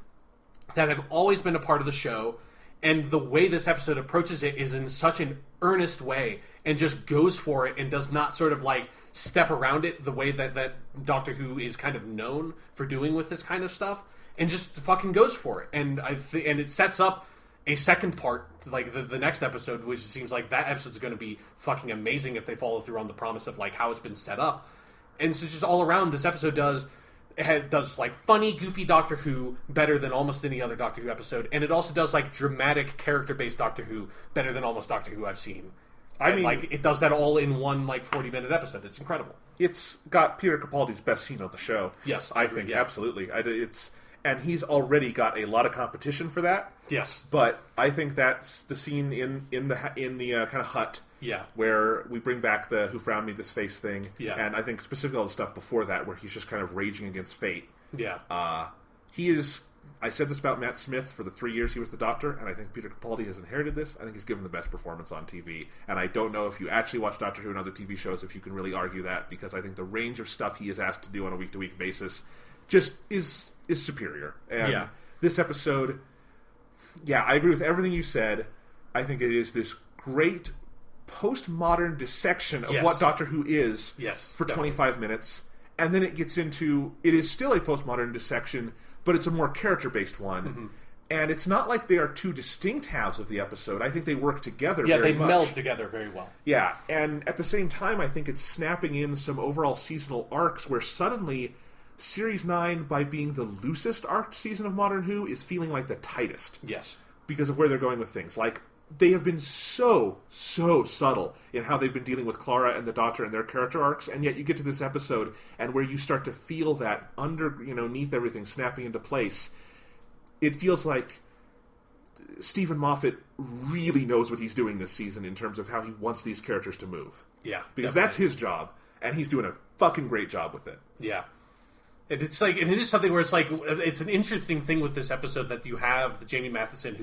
that have always been a part of the show, and the way this episode approaches it is in such an earnest way and just goes for it and does not sort of like step around it the way that Doctor Who is kind of known for doing with this kind of stuff, and just fucking goes for it. And and it sets up a second part, like the next episode, which seems like that episode's going to be fucking amazing if they follow through on the promise of like how it's been set up. And so just all around, this episode does like funny, goofy Doctor Who better than almost any other Doctor Who episode, and it also does like dramatic, character-based Doctor Who better than almost Doctor Who I've seen. I mean, like, it does that all in one like 40-minute episode. It's incredible. It's got Peter Capaldi's best scene on the show. Yes, I think absolutely. And he's already got a lot of competition for that. Yes, but I think that's the scene in the kind of hut. Yeah, where we bring back the "Who Frowned Me This Face" thing. Yeah, and I think specifically all the stuff before that, where he's just kind of raging against fate. Yeah, he is. I said this about Matt Smith for the 3 years he was the Doctor, and I think Peter Capaldi has inherited this. I think he's given the best performance on TV, and I don't know if you actually watch Doctor Who and other TV shows if you can really argue that, because I think the range of stuff he is asked to do on a week-to-week basis just is superior. And this episode, I agree with everything you said. I think it is this great postmodern dissection of what Doctor Who is for 25 minutes, and then it gets into, it is still a postmodern dissection, but it's a more character-based one. Mm-hmm. And it's not like they are two distinct halves of the episode. I think they work together very much. Yeah, they meld together very well. Yeah, and at the same time, I think it's snapping in some overall seasonal arcs where suddenly Series 9, by being the loosest arced season of Modern Who, is feeling like the tightest. Yes. because of where they're going with things. Like, they have been so subtle in how they've been dealing with Clara and the Doctor and their character arcs, and yet you get to this episode and where you start to feel that underneath everything snapping into place, it feels like Stephen Moffat really knows what he's doing this season in terms of how he wants these characters to move. Yeah. Because definitely. that's his job, and he's doing a fucking great job with it. Yeah. It's like, and it is something where it's like, it's an interesting thing with this episode that you have the Jamie Matheson,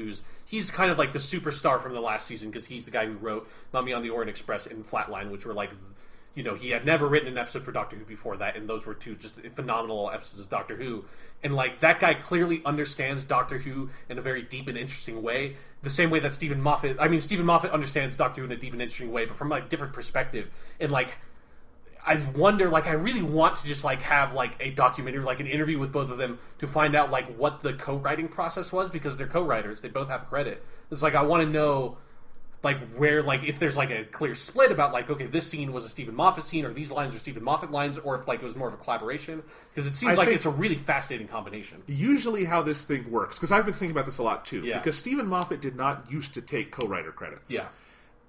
he's kind of like the superstar from the last season, because he's the guy who wrote Mummy on the Orient Express and Flatline, which were like, he had never written an episode for Doctor Who before that, and those were two just phenomenal episodes of Doctor Who. And like, that guy clearly understands Doctor Who in a very deep and interesting way, the same way that Stephen Moffat understands Doctor Who in a deep and interesting way, but from like a different perspective. And like, I wonder, like, I really want to just, like, have, like, a documentary, like, an interview with both of them to find out, like, what the co-writing process was, because they're co-writers. They both have credit. It's like, I want to know, like, where, like, if there's, like, a clear split about, like, okay, this scene was a Stephen Moffat scene, or these lines are Stephen Moffat lines, or if, like, it was more of a collaboration. Because it seems like it's a really fascinating combination. Usually how this thing works, because I've been thinking about this a lot, too, Yeah. because Stephen Moffat did not used to take co-writer credits. Yeah.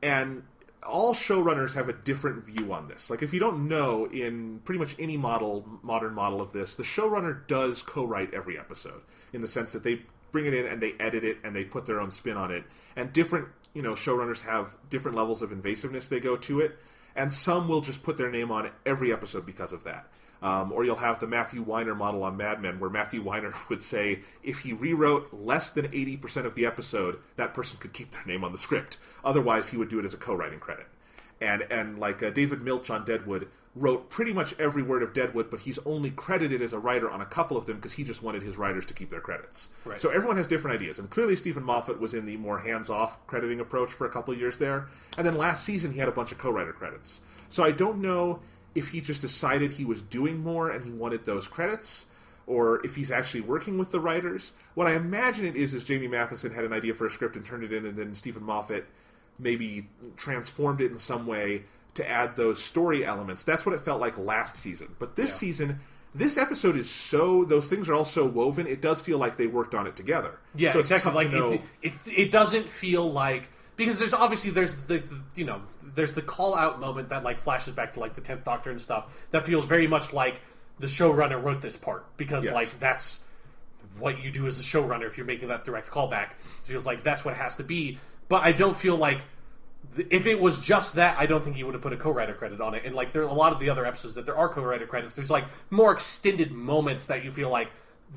And all showrunners have a different view on this. Like, if you don't know, in pretty much any modern model of this, the showrunner does co-write every episode, in the sense that they bring it in and they edit it and they put their own spin on it. And different, showrunners have different levels of invasiveness they go to it, and some will just put their name on every episode because of that. Or you'll have the Matthew Weiner model on Mad Men, where Matthew Weiner would say if he rewrote less than 80% of the episode, that person could keep their name on the script. Otherwise, he would do it as a co-writing credit. And like David Milch on Deadwood wrote pretty much every word of Deadwood, but he's only credited as a writer on a couple of them because he just wanted his writers to keep their credits. Right. So everyone has different ideas. And clearly Stephen Moffat was in the more hands-off crediting approach for a couple of years there. And then last season he had a bunch of co-writer credits. So I don't know if he just decided he was doing more and he wanted those credits, or if he's actually working with the writers. What I imagine it is Jamie Matheson had an idea for a script and turned it in, and then Stephen Moffat maybe transformed it in some way to add those story elements. That's what it felt like last season. But this season, this episode is those things are all so woven, it does feel like they worked on it together. Yeah, so exactly. Like, it doesn't feel like... Because there's the call-out moment that, like, flashes back to, like, the 10th Doctor and stuff that feels very much like the showrunner wrote this part. Because, like, that's what you do as a showrunner if you're making that direct callback. It feels like that's what it has to be. But I don't feel like... If it was just that, I don't think he would have put a co-writer credit on it. And, like, there are a lot of the other episodes that there are co-writer credits. There's, like, more extended moments that you feel like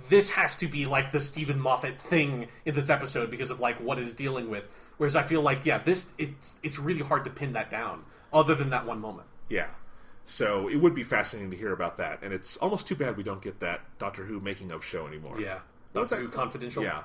this has to be, like, the Stephen Moffat thing in this episode because of, like, what it's dealing with. Whereas I feel like, it's really hard to pin that down, other than that one moment. Yeah. So it would be fascinating to hear about that. And it's almost too bad we don't get that Doctor Who making of show anymore. Yeah. Doctor Who Confidential? Yeah.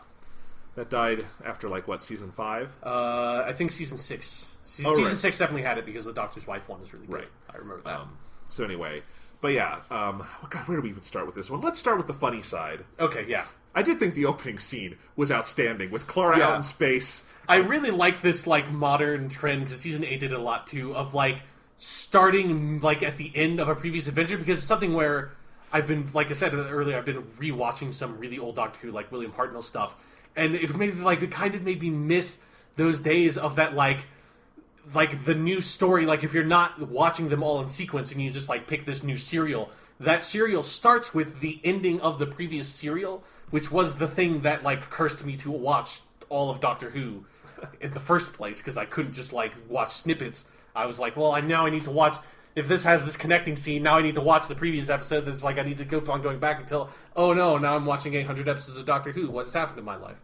That died after, like, what, season 5? I think season 6. Season 6 definitely had it because the Doctor's Wife one is really good. Right. I remember that. So anyway, but yeah, God, where do we even start with this one? Let's start with the funny side. Okay, yeah. I did think the opening scene was outstanding, with Clara out in space. I really like this, like, modern trend, because season 8 did it a lot, too, of, like, starting, like, at the end of a previous adventure, because it's something where I've been, like I said earlier, I've been rewatching some really old Doctor Who, like William Hartnell stuff, and it kind of made me miss those days of that, like the new story, like, if you're not watching them all in sequence and you just, like, pick this new serial, that serial starts with the ending of the previous serial, which was the thing that, like, cursed me to watch all of Doctor Who in the first place, because I couldn't just, like, watch snippets. I was like, well, now I need to watch... If this has this connecting scene, now I need to watch the previous episode. That's like, I need to go on going back until, oh no, now I'm watching 800 episodes of Doctor Who. What's happened in my life?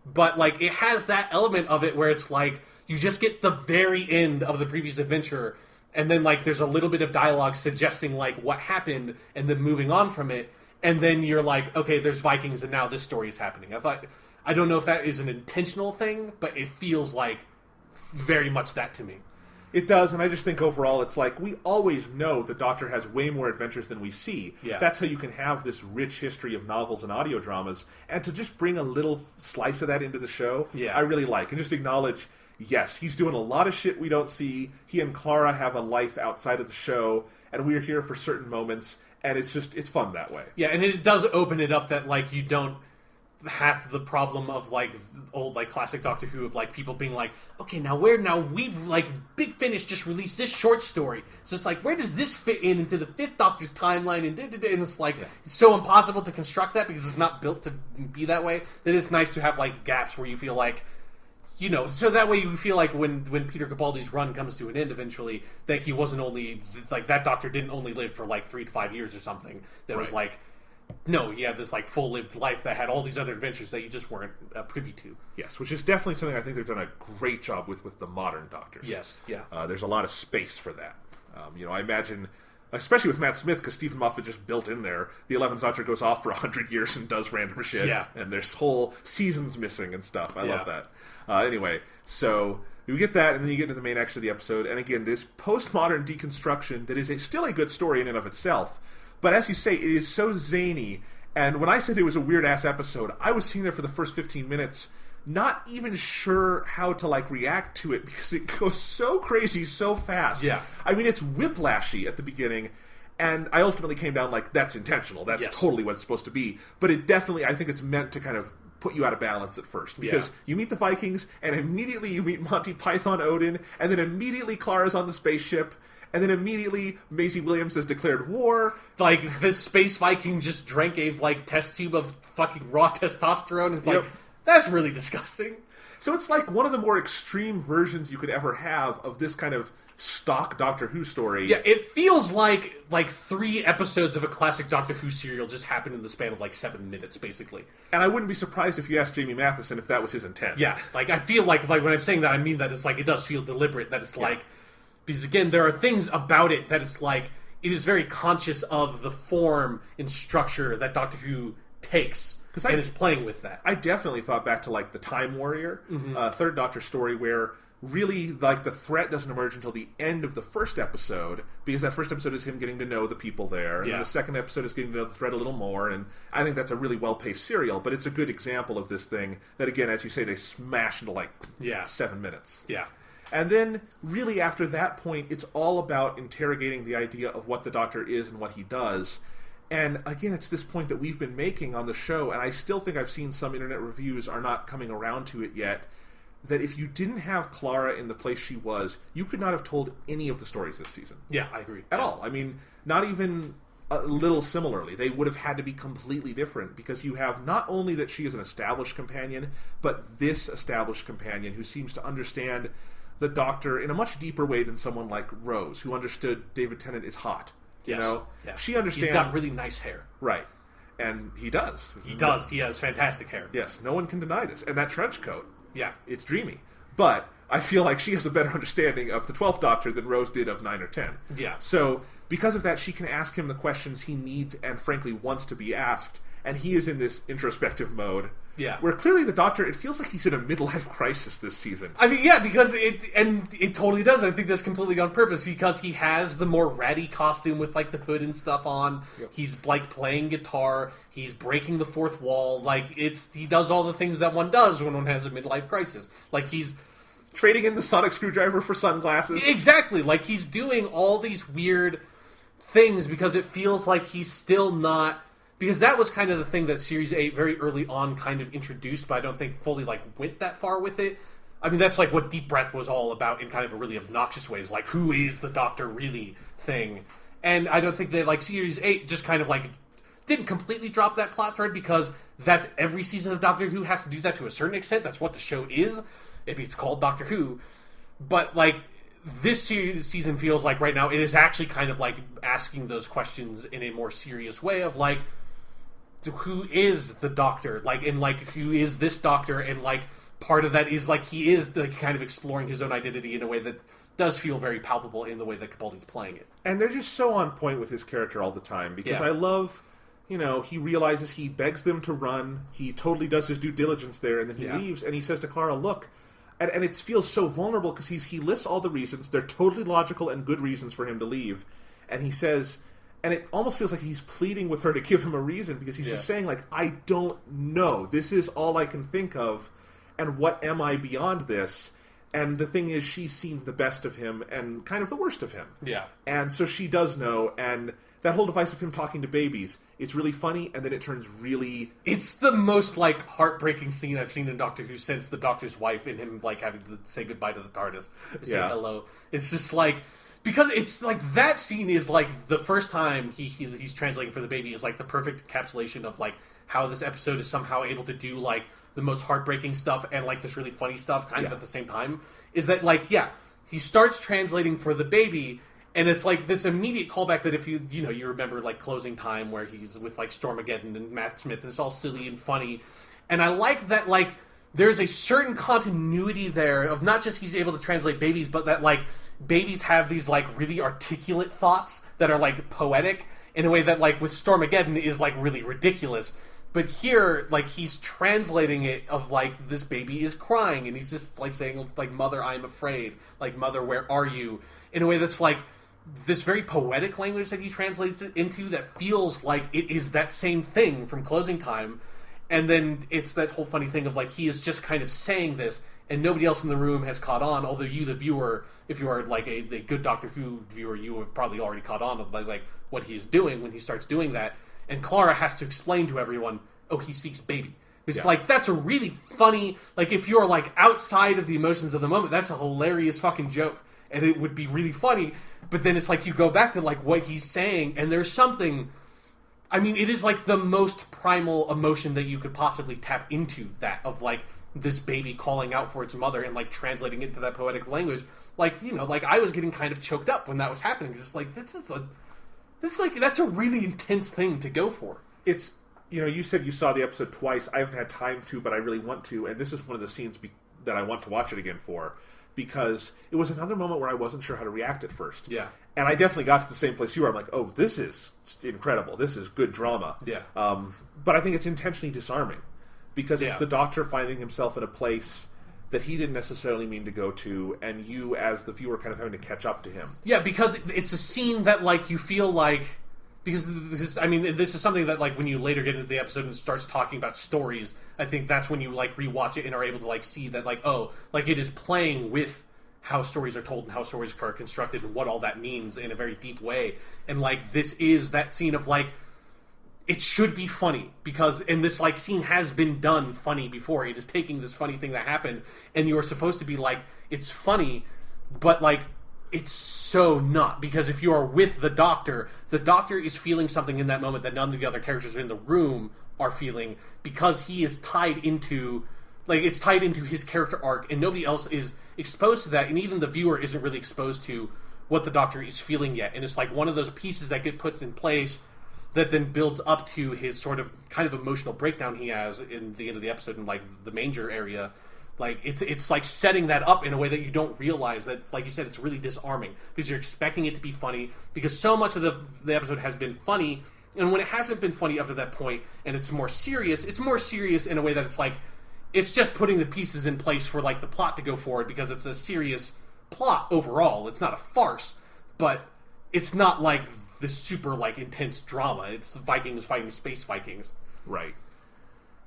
But, like, it has that element of it where it's like, you just get the very end of the previous adventure, and then, like, there's a little bit of dialogue suggesting, like, what happened, and then moving on from it, and then you're like, okay, there's Vikings, and now this story is happening. I don't know if that is an intentional thing, but it feels like very much that to me. It does, and I just think overall it's like, we always know the Doctor has way more adventures than we see. Yeah. That's how you can have this rich history of novels and audio dramas, and to just bring a little slice of that into the show, I really like. And just acknowledge, yes, he's doing a lot of shit we don't see. He and Clara have a life outside of the show, and we're here for certain moments, and it's fun that way. Yeah, and it does open it up that, like, you don't half the problem of like old like classic Doctor Who of like people being like, okay, now we've like Big Finish just released this short story, so it's like where does this fit into the Fifth Doctor's timeline, and it's like it's so impossible to construct that because it's not built to be that way. That it's nice to have like gaps where you feel like, you know, so that way you feel like when Peter Capaldi's run comes to an end eventually, that he wasn't only like that Doctor didn't only live for like 3 to 5 years or something. That was like, no, he had this like full lived life that had all these other adventures that you just weren't privy to. Yes, which is definitely something I think they've done a great job with the modern Doctors. Yes, yeah. There's a lot of space for that. You know, I imagine, especially with Matt Smith, because Stephen Moffat just built in there, the 11th Doctor goes off for 100 years and does random shit, and there's whole seasons missing and stuff. I love that. Anyway, so you get that, and then you get into the main action of the episode, and again, this postmodern deconstruction that is still a good story in and of itself. But as you say, it is so zany. And when I said it was a weird-ass episode, I was sitting there for the first 15 minutes not even sure how to, like, react to it because it goes so crazy so fast. Yeah. I mean, it's whiplashy at the beginning, and I ultimately came down like, that's intentional. That's totally what it's supposed to be. But it definitely, I think it's meant to kind of put you out of balance at first. Because you meet the Vikings, and immediately you meet Monty Python Odin, and then immediately Clara's on the spaceship, and then immediately Maisie Williams has declared war. Like, the space Viking just drank a, like, test tube of fucking raw testosterone. It's like, that's really disgusting. So it's like one of the more extreme versions you could ever have of this kind of stock Doctor Who story. Yeah, it feels like 3 episodes of a classic Doctor Who serial just happened in the span of, like, 7 minutes, basically. And I wouldn't be surprised if you asked Jamie Matheson if that was his intent. Yeah, like, I feel like when I'm saying that, I mean that it's like, it does feel deliberate, that it's like... Because, again, there are things about it that it's like, it is very conscious of the form and structure that Doctor Who takes, and is playing with that. I definitely thought back to, like, the Time Warrior, Third Doctor story, where really, like, the threat doesn't emerge until the end of the first episode, because that first episode is him getting to know the people there, and then the second episode is getting to know the threat a little more, and I think that's a really well-paced serial, but it's a good example of this thing that, again, as you say, they smash into, like, 7 minutes. Yeah. And then, really, after that point, it's all about interrogating the idea of what the Doctor is and what he does. And, again, it's this point that we've been making on the show, and I still think I've seen some internet reviews are not coming around to it yet, that if you didn't have Clara in the place she was, you could not have told any of the stories this season. Yeah, I agree. At all. I mean, not even a little similarly. They would have had to be completely different, because you have not only that she is an established companion, but this established companion who seems to understand the Doctor in a much deeper way than someone like Rose, who understood David Tennant is hot. You know? Yeah. She understands... He's got really nice hair. Right. And he does. He does. He has fantastic hair. Yes, no one can deny this. And that trench coat. Yeah. It's dreamy. But I feel like she has a better understanding of the 12th Doctor than Rose did of 9 or 10. Yeah. So, because of that, she can ask him the questions he needs and, frankly, wants to be asked. And he is in this introspective mode. Yeah. Where clearly the Doctor, it feels like he's in a midlife crisis this season. I mean, yeah, because it totally does. I think that's completely on purpose, because he has the more ratty costume with, like, the hood and stuff on. Yep. He's, like, playing guitar. He's breaking the fourth wall. Like, he does all the things that one does when one has a midlife crisis. Like, he's... trading in the sonic screwdriver for sunglasses. Exactly. Like, he's doing all these weird things because it feels like he's still not... Because that was kind of the thing that Series 8 very early on kind of introduced, but I don't think fully, like, went that far with it. I mean, that's, like, what Deep Breath was all about in kind of a really obnoxious way. Is like, who is the Doctor really thing? And I don't think that, like, Series 8 just kind of, like, didn't completely drop that plot thread, because that's every season of Doctor Who has to do that to a certain extent. That's what the show is. It's called Doctor Who. But, like, this season feels like right now it is actually kind of, like, asking those questions in a more serious way of, like, who is the Doctor? Like, and, like, who is this Doctor? And, like, part of that is, like, he is the kind of exploring his own identity in a way that does feel very palpable in the way that Capaldi's playing it. And they're just so on point with his character all the time, because I love, you know, he realizes he begs them to run, he totally does his due diligence there, and then he leaves, and he says to Clara, look, and it feels so vulnerable, because he lists all the reasons, they're totally logical and good reasons for him to leave, and he says... And it almost feels like he's pleading with her to give him a reason, because he's just saying, like, I don't know. This is all I can think of, and what am I beyond this? And the thing is, she's seen the best of him and kind of the worst of him. Yeah. And so she does know, and that whole device of him talking to babies, it's really funny, and then it turns really... It's the most, like, heartbreaking scene I've seen in Doctor Who since the Doctor's wife and him, like, having to say goodbye to the TARDIS. Say hello. It's just, like... Because it's, like, that scene is, like, the first time he's translating for the baby is, like, the perfect encapsulation of, like, how this episode is somehow able to do, like, the most heartbreaking stuff and, like, this really funny stuff kind of at the same time. Is that, like, he starts translating for the baby, and it's, like, this immediate callback that if you remember, like, Closing Time, where he's with, like, Stormageddon and Matt Smith, and it's all silly and funny. And I like that, like, there's a certain continuity there of not just he's able to translate babies, but that, like, babies have these, like, really articulate thoughts that are, like, poetic in a way that, like, with Stormageddon is, like, really ridiculous. But here, like, he's translating it of, like, this baby is crying, and he's just, like, saying, like, Mother, I'm afraid. Like, Mother, where are you? In a way that's, like, this very poetic language that he translates it into that feels like it is that same thing from Closing Time. And then it's that whole funny thing of, like, he is just kind of saying this, and nobody else in the room has caught on, although you, the viewer, if you are, like, a good Doctor Who viewer, you have probably already caught on of, like what he's doing when he starts doing that. And Clara has to explain to everyone, oh, he speaks baby. It's like, that's a really funny, like, if you're, like, outside of the emotions of the moment, that's a hilarious fucking joke. And it would be really funny. But then it's like, you go back to, like, what he's saying, and there's something, I mean, it is, like, the most primal emotion that you could possibly tap into, that, of, like, this baby calling out for its mother and, like, translating it into that poetic language. Like, you know, like, I was getting kind of choked up when that was happening, because it's like, that's a really intense thing to go for. It's, you know, you said you saw the episode twice. I haven't had time to, but I really want to. And this is one of the scenes that I want to watch it again for, because it was another moment where I wasn't sure how to react at first. Yeah. And I definitely got to the same place you were. I'm like, oh, this is incredible. This is good drama. Yeah. But I think it's intentionally disarming, because it's the Doctor finding himself in a place that he didn't necessarily mean to go to, and you, as the viewer, kind of having to catch up to him. Yeah, because it's a scene that, like, you feel like... Because, this is something that, like, when you later get into the episode and it starts talking about stories, I think that's when you, like, rewatch it and are able to, like, see that, like, oh, like, it is playing with how stories are told and how stories are constructed and what all that means in a very deep way. And, like, this is that scene of, like, it should be funny, because, and this, like, scene has been done funny before. It is taking this funny thing that happened, and you are supposed to be like, it's funny, but, like, it's so not. Because if you are with the Doctor is feeling something in that moment that none of the other characters in the room are feeling, because he is tied into, like, it's tied into his character arc, and nobody else is exposed to that, and even the viewer isn't really exposed to what the Doctor is feeling yet. And it's like one of those pieces that get put in place that then builds up to his sort of kind of emotional breakdown he has in the end of the episode in, like, the manger area. Like, it's like setting that up in a way that you don't realize that, like you said, it's really disarming, because you're expecting it to be funny, because so much of the episode has been funny, and when it hasn't been funny up to that point, and it's more serious in a way that it's like, it's just putting the pieces in place for, like, the plot to go forward, because it's a serious plot overall. It's not a farce, but it's not like this super, like, intense drama. It's Vikings fighting space Vikings. Right.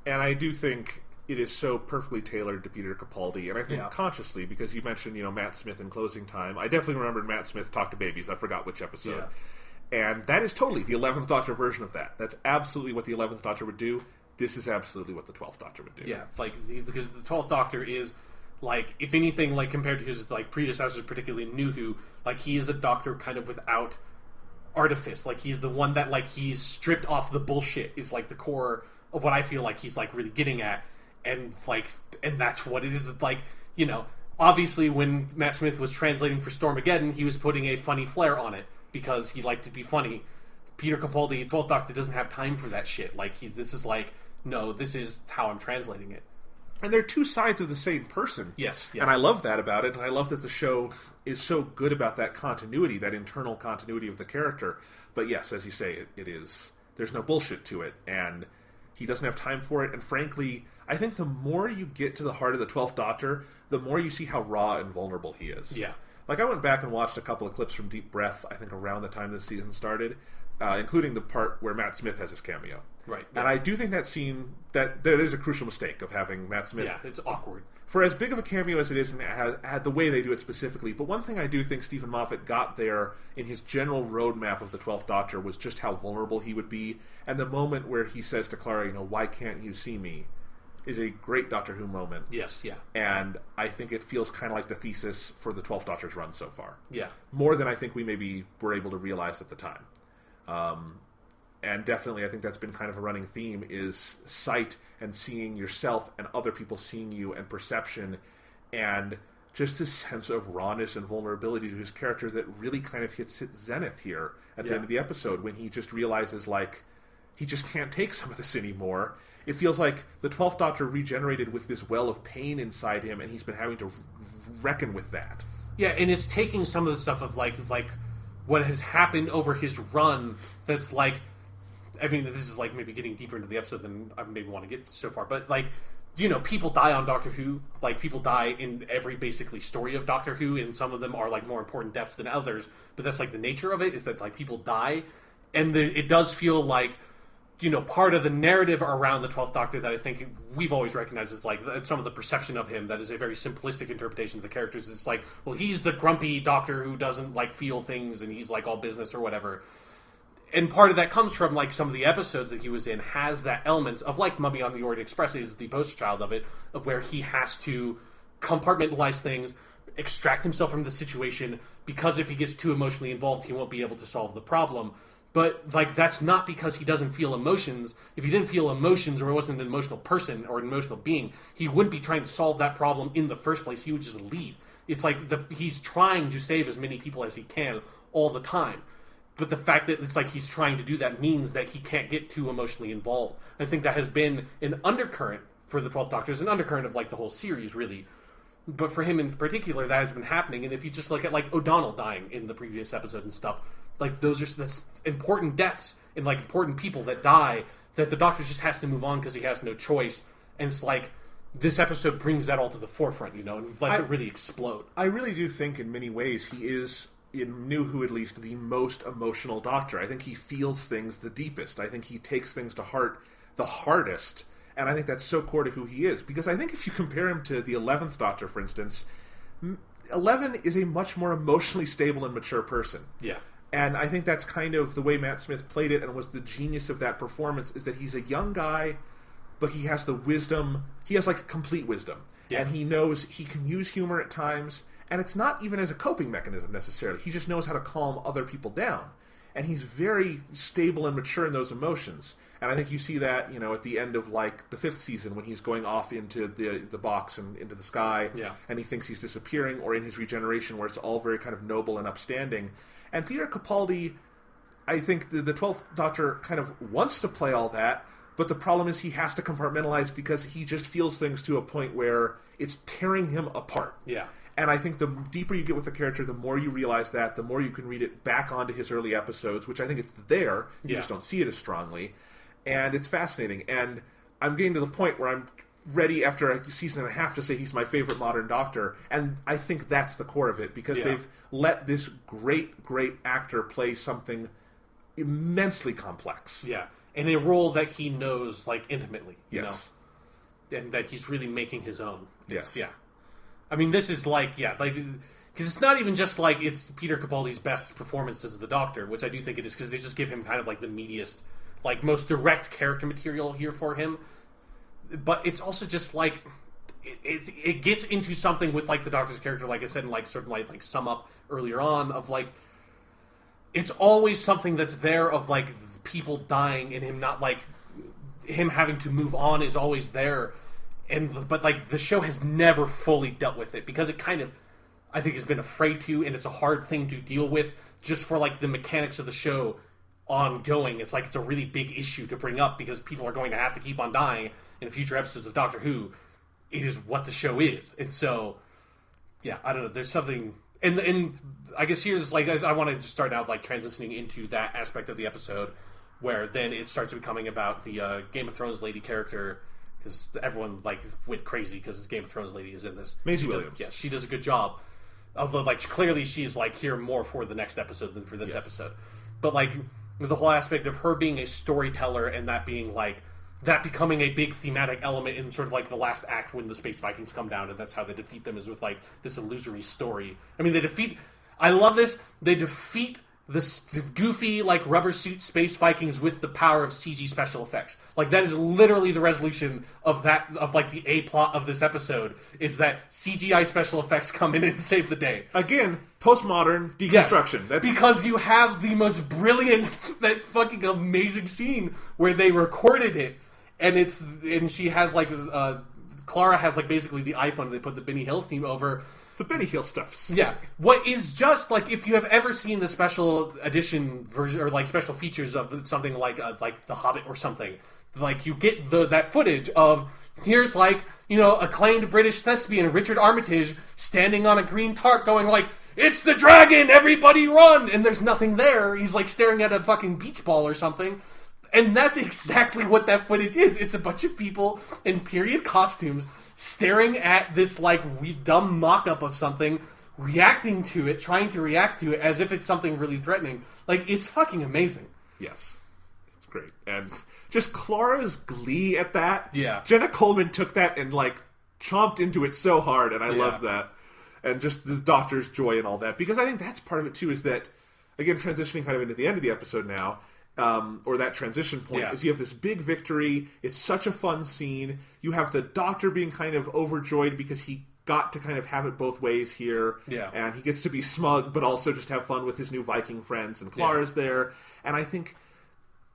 And I do think it is so perfectly tailored to Peter Capaldi, and I think consciously, because you mentioned, you know, Matt Smith in Closing Time. I definitely remembered Matt Smith talk to babies. I forgot which episode. Yeah. And that is totally the 11th Doctor version of that. That's absolutely what the 11th Doctor would do. This is absolutely what the 12th Doctor would do. Yeah, like, because the 12th Doctor is, like, if anything, like, compared to his, like, predecessors, particularly New Who, like, he is a Doctor kind of without artifice. Like, he's the one that, like, he's stripped off the bullshit is, like, the core of what I feel like he's, like, really getting at. And, like, and that's what it is. Like, you know, obviously when Matt Smith was translating for Stormageddon, he was putting a funny flair on it because he liked to be funny. Peter Capaldi, 12th Doctor, doesn't have time for that shit. Like, this is like, no, this is how I'm translating it. And they're two sides of the same person. Yes. Yeah. And I love that about it, and I love that the show is so good about that continuity, that internal continuity of the character. But yes, as you say, it is, there's no bullshit to it, and he doesn't have time for it, and frankly, I think the more you get to the heart of the 12th Doctor, the more you see how raw and vulnerable he is. Yeah. Like, I went back and watched a couple of clips from Deep Breath, I think around the time this season started, including the part where Matt Smith has his cameo. Right. And I do think that scene, that is a crucial mistake of having Matt Smith. Yeah, it's awkward. for as big of a cameo as it is, and had the way they do it specifically, but one thing I do think Stephen Moffat got there in his general roadmap of the 12th Doctor was just how vulnerable he would be, and the moment where he says to Clara, why can't you see me, is a great Doctor Who moment. Yes, yeah. And I think it feels kind of like the thesis for the 12th Doctor's run so far. Yeah. More than I think we maybe were able to realize at the time. And definitely I think that's been kind of a running theme, is sight and seeing yourself and other people seeing you, and perception, and just this sense of rawness and vulnerability to his character that really kind of hits its zenith here at the end of the episode, when he just realizes, he just can't take some of this anymore. It feels like the 12th Doctor regenerated with this well of pain inside him, and he's been having to reckon with that. Yeah, and it's taking some of the stuff of, like what has happened over his run that's, I mean, this is, maybe getting deeper into the episode than I maybe want to get so far, but, people die on Doctor Who. People die in every, basically, story of Doctor Who, and some of them are, more important deaths than others, but that's, the nature of it, is that, people die, and it does feel like, part of the narrative around the 12th Doctor that I think we've always recognized is, some of the perception of him that is a very simplistic interpretation of the characters. It's well, he's the grumpy Doctor who doesn't, feel things, and he's, all business or whatever. And part of that comes from, some of the episodes that he was in has that elements of, Mummy on the Orient Express is the poster child of it, of where he has to compartmentalize things, extract himself from the situation, because if he gets too emotionally involved, he won't be able to solve the problem. But, that's not because he doesn't feel emotions. If he didn't feel emotions, or he wasn't an emotional person or an emotional being, he wouldn't be trying to solve that problem in the first place. He would just leave. It's he's trying to save as many people as he can all the time. But the fact that it's he's trying to do that means that he can't get too emotionally involved. I think that has been an undercurrent for the 12th Doctor. It's an undercurrent of, the whole series, really. But for him in particular, that has been happening. And if you just look at, O'Donnell dying in the previous episode and stuff, those are that's important deaths and important people that die that the Doctor just has to move on because he has no choice. And it's this episode brings that all to the forefront, and lets it really explode. I really do think in many ways he is, in New Who at least, the most emotional Doctor. I think he feels things the deepest. I think he takes things to heart the hardest. And I think that's so core to who he is. Because I think if you compare him to the 11th Doctor, for instance, 11 is a much more emotionally stable and mature person. Yeah. And I think that's kind of the way Matt Smith played it, and was the genius of that performance, is that he's a young guy, but he has the wisdom. He has complete wisdom. Yeah. And he knows he can use humor at times, and it's not even as a coping mechanism necessarily. He just knows how to calm other people down. And he's very stable and mature in those emotions. And I think you see that, at the end of, the 5th season, when he's going off into the box and into the sky, and he thinks he's disappearing, or in his regeneration, where it's all very kind of noble and upstanding. And Peter Capaldi, I think the 12th Doctor kind of wants to play all that, but the problem is he has to compartmentalize because he just feels things to a point where it's tearing him apart. Yeah. And I think the deeper you get with the character, the more you realize that, the more you can read it back onto his early episodes, which I think it's there. You just don't see it as strongly. And it's fascinating. And I'm getting to the point where I'm ready after a season and a half to say he's my favorite modern Doctor. And I think that's the core of it, because they've let this great, great actor play something immensely complex. Yeah. In a role that he knows, intimately. Yes. And that he's really making his own. Yes. Yeah. I mean, this is because it's not even just it's Peter Capaldi's best performance as the Doctor, which I do think it is, because they just give him kind of the meatiest, most direct character material here for him. But it's also just it gets into something with the Doctor's character, like I said, and sort of sum up earlier on of it's always something that's there of people dying, and him not him having to move on is always there. But the show has never fully dealt with it, because it kind of, I think, has been afraid to, and it's a hard thing to deal with just for the mechanics of the show ongoing. It's it's a really big issue to bring up, because people are going to have to keep on dying in future episodes of Doctor Who. It is what the show is. And so, yeah, I don't know, there's something, and I guess here's I wanted to start out transitioning into that aspect of the episode, where then it starts becoming about the Game of Thrones lady character, because everyone went crazy because Game of Thrones lady is in this. Maisie Williams. Yeah, she does a good job. Although clearly she's here more for the next episode than for this episode. But the whole aspect of her being a storyteller, and that being that becoming a big thematic element in sort of like the last act when the Space Vikings come down, and that's how they defeat them, is with like this illusory story. I mean, I love this. They defeat the goofy like rubber suit Space Vikings with the power of CG special effects. Like that is literally the resolution of like the A plot of this episode, is that CGI special effects come in and save the day. Again, postmodern deconstruction. Yes, because you have the most brilliant, that fucking amazing scene where they recorded it, and she has like Clara has like basically the iPhone. They put the Benny Hill theme over. The Benny Hill stuff. Yeah. What is just, like, if you have ever seen the special edition version, or, like, special features of something like The Hobbit or something, like, you get that footage of, here's, like, you know, acclaimed British thespian Richard Armitage standing on a green tarp going, like, it's the dragon, everybody run! And there's nothing there. He's, like, staring at a fucking beach ball or something. And that's exactly what that footage is. It's a bunch of people in period costumes staring at this, like, dumb mock-up of something, reacting to it, trying to react to it as if it's something really threatening. Like, it's fucking amazing. Yes. It's great. And just Clara's glee at that. Yeah. Jenna Coleman took that and, like, chomped into it so hard, and I love that. And just the Doctor's joy and all that. Because I think that's part of it, too, is that, again, transitioning kind of into the end of the episode now, or that transition point, is you have this big victory. It's such a fun scene. You have the Doctor being kind of overjoyed because he got to kind of have it both ways here. Yeah. And he gets to be smug, but also just have fun with his new Viking friends. And Clara's there. And I think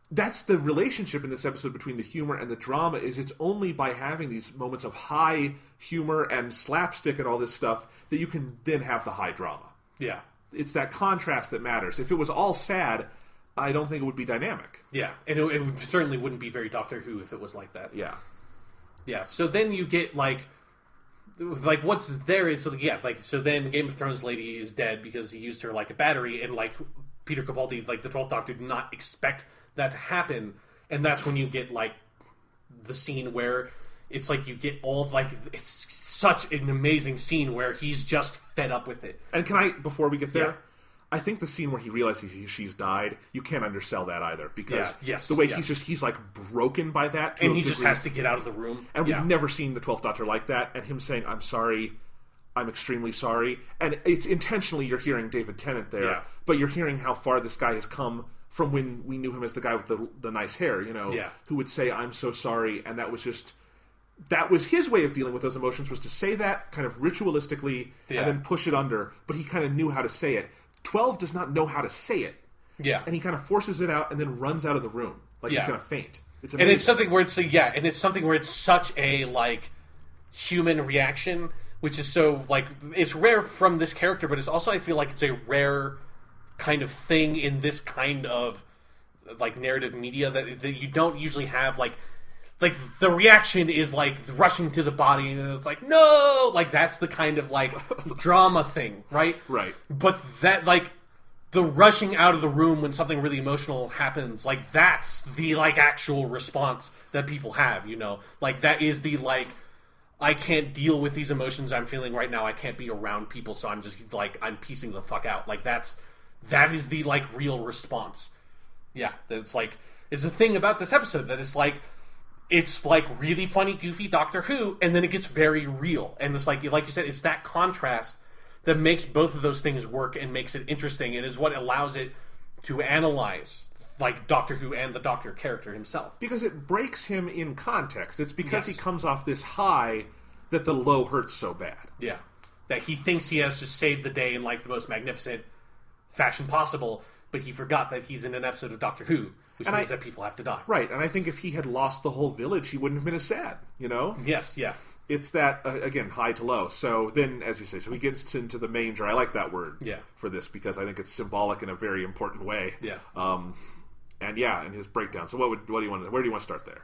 that's the relationship in this episode between the humor and the drama, is it's only by having these moments of high humor and slapstick and all this stuff that you can then have the high drama. Yeah. It's that contrast that matters. If it was all sad, I don't think it would be dynamic. Yeah, and it certainly wouldn't be very Doctor Who if it was like that. Yeah. Yeah, so then you get, like what's there is, so then Game of Thrones lady is dead because he used her like a battery, and, like, Peter Capaldi, like, the 12th Doctor, did not expect that to happen, and that's when you get, like, the scene where it's like you get all, like, it's such an amazing scene where he's just fed up with it. And can I, before we get there... Yeah. I think the scene where he realizes she's died, you can't undersell that either, because the way he's like broken by that, and he just has to get out of the room. And we've never seen the 12th Doctor like that, and him saying, "I'm sorry, I'm extremely sorry," and it's intentionally, you're hearing David Tennant there, but you're hearing how far this guy has come from when we knew him as the guy with the nice hair, you know, who would say, "I'm so sorry," and that was his way of dealing with those emotions, was to say that kind of ritualistically and then push it under, but he kind of knew how to say it. 12 does not know how to say it. Yeah. And he kind of forces it out and then runs out of the room. Like he's going to faint. It's amazing. And it's something where it's such a, like, human reaction, which is so, like, it's rare from this character, but it's also, I feel like it's a rare kind of thing in this kind of, like, narrative media that you don't usually have, like, the reaction is, like, rushing to the body, and it's like, no! Like, that's the kind of, like, drama thing, right? Right. But that, like, the rushing out of the room when something really emotional happens, like, that's the, like, actual response that people have, you know? Like, that is the, like, I can't deal with these emotions I'm feeling right now, I can't be around people, so I'm just, like, I'm piecing the fuck out. Like, that is the, like, real response. Yeah, that's, like, it's the thing about this episode, that it's like really funny, goofy Doctor Who, and then it gets very real. And it's like you said, it's that contrast that makes both of those things work and makes it interesting, and is what allows it to analyze, like, Doctor Who and the Doctor character himself. Because it breaks him in context. It's because he comes off this high that the low hurts so bad. Yeah. That he thinks he has to save the day in, like, the most magnificent fashion possible, but he forgot that he's in an episode of Doctor Who. Which means that people have to die. Right, and I think if he had lost the whole village, he wouldn't have been as sad, you know? Yes, yeah. It's that, again, high to low. So then, as you say, so he gets into the manger. I like that word for this, because I think it's symbolic in a very important way. Yeah. And his breakdown. So where do you want to start there?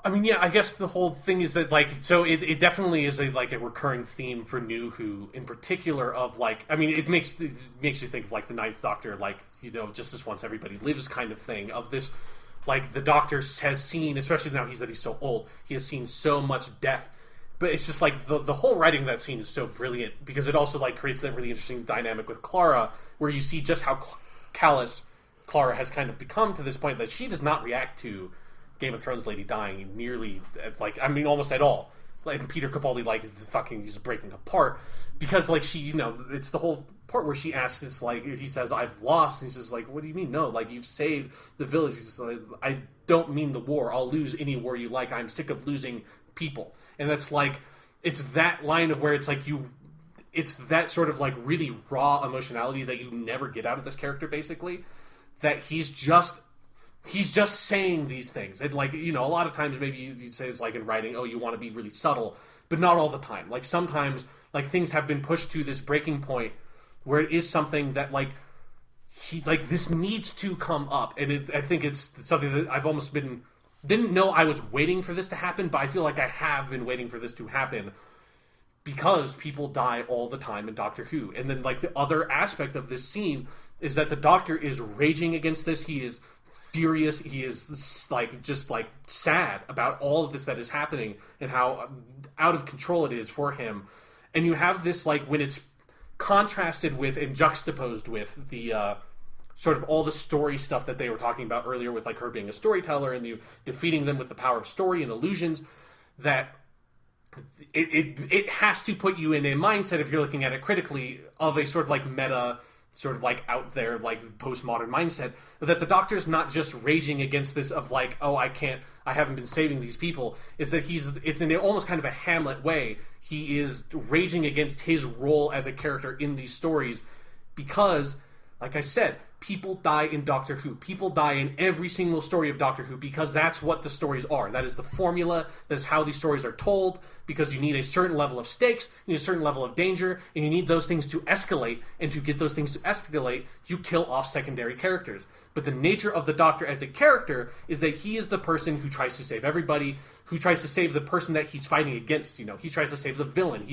I mean, yeah, I guess the whole thing is that, like, so it definitely is a recurring theme for New Who, in particular, of, like, I mean, it makes you think of, like, the Ninth Doctor, like, you know, just as once everybody lives kind of thing, of this, like, the Doctor has seen, especially now he's so old, he has seen so much death, but it's just, like, the whole writing of that scene is so brilliant, because it also, like, creates that really interesting dynamic with Clara, where you see just how callous Clara has kind of become to this point, that she does not react to Game of Thrones lady dying nearly, almost at all. And Peter Capaldi, he's breaking apart. Because, she, it's the whole part where she asks this, he says, I've lost. And he says, what do you mean? No, you've saved the village. He says, I don't mean the war. I'll lose any war you like. I'm sick of losing people. And that's, it's that line of where it's, it's that sort of, really raw emotionality that you never get out of this character, basically. That he's just saying these things. And, a lot of times maybe you'd say it's in writing, you want to be really subtle. But not all the time. Sometimes, things have been pushed to this breaking point where it is something that, this needs to come up. And I think it's something that I've almost didn't know I was waiting for this to happen, but I feel like I have been waiting for this to happen because people die all the time in Doctor Who. And then, the other aspect of this scene is that the Doctor is raging against this. He is furious. He is, just sad about all of this that is happening and how out of control it is for him. And you have this, when it's contrasted with and juxtaposed with the sort of all the story stuff that they were talking about earlier with her being a storyteller and you defeating them with the power of story and illusions, that it has to put you in a mindset, if you're looking at it critically, of a sort of meta, sort of out there, postmodern mindset, that the Doctor's not just raging against this of I haven't been saving these people. Is that it's in almost kind of a Hamlet way. He is raging against his role as a character in these stories because, like I said, people die in Doctor Who. People die in every single story of Doctor Who because that's what the stories are. That is the formula. That is how these stories are told, because you need a certain level of stakes, you need a certain level of danger, and you need those things to escalate. And to get those things to escalate, you kill off secondary characters. But the nature of the Doctor as a character is that he is the person who tries to save everybody, who tries to save the person that he's fighting against. He tries to save the villain.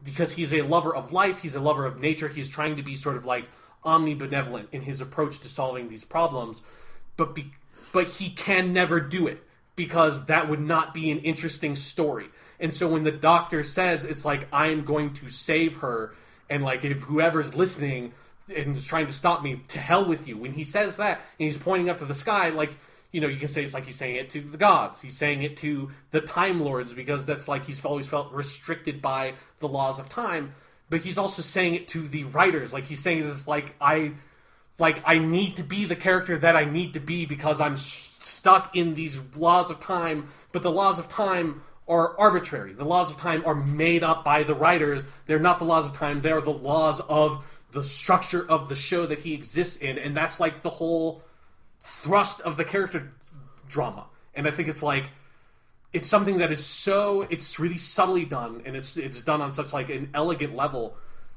Because he's a lover of life, he's a lover of nature, he's trying to be sort of omnibenevolent in his approach to solving these problems, but he can never do it because that would not be an interesting story. And so when the Doctor says it's I'm going to save her, and if whoever's listening and is trying to stop me, to hell with you. When he says that and he's pointing up to the sky, you can say it's he's saying it to the gods. He's saying it to the Time Lords because that's he's always felt restricted by the laws of time. But he's also saying it to the writers. He's saying this I need to be the character that I need to be because I'm stuck in these laws of time. But the laws of time are arbitrary. The laws of time are made up by the writers. They're not the laws of time. They're the laws of the structure of the show that he exists in. And that's the whole thrust of the character drama. And I think it's something that is it's really subtly done, and it's done on such an elegant level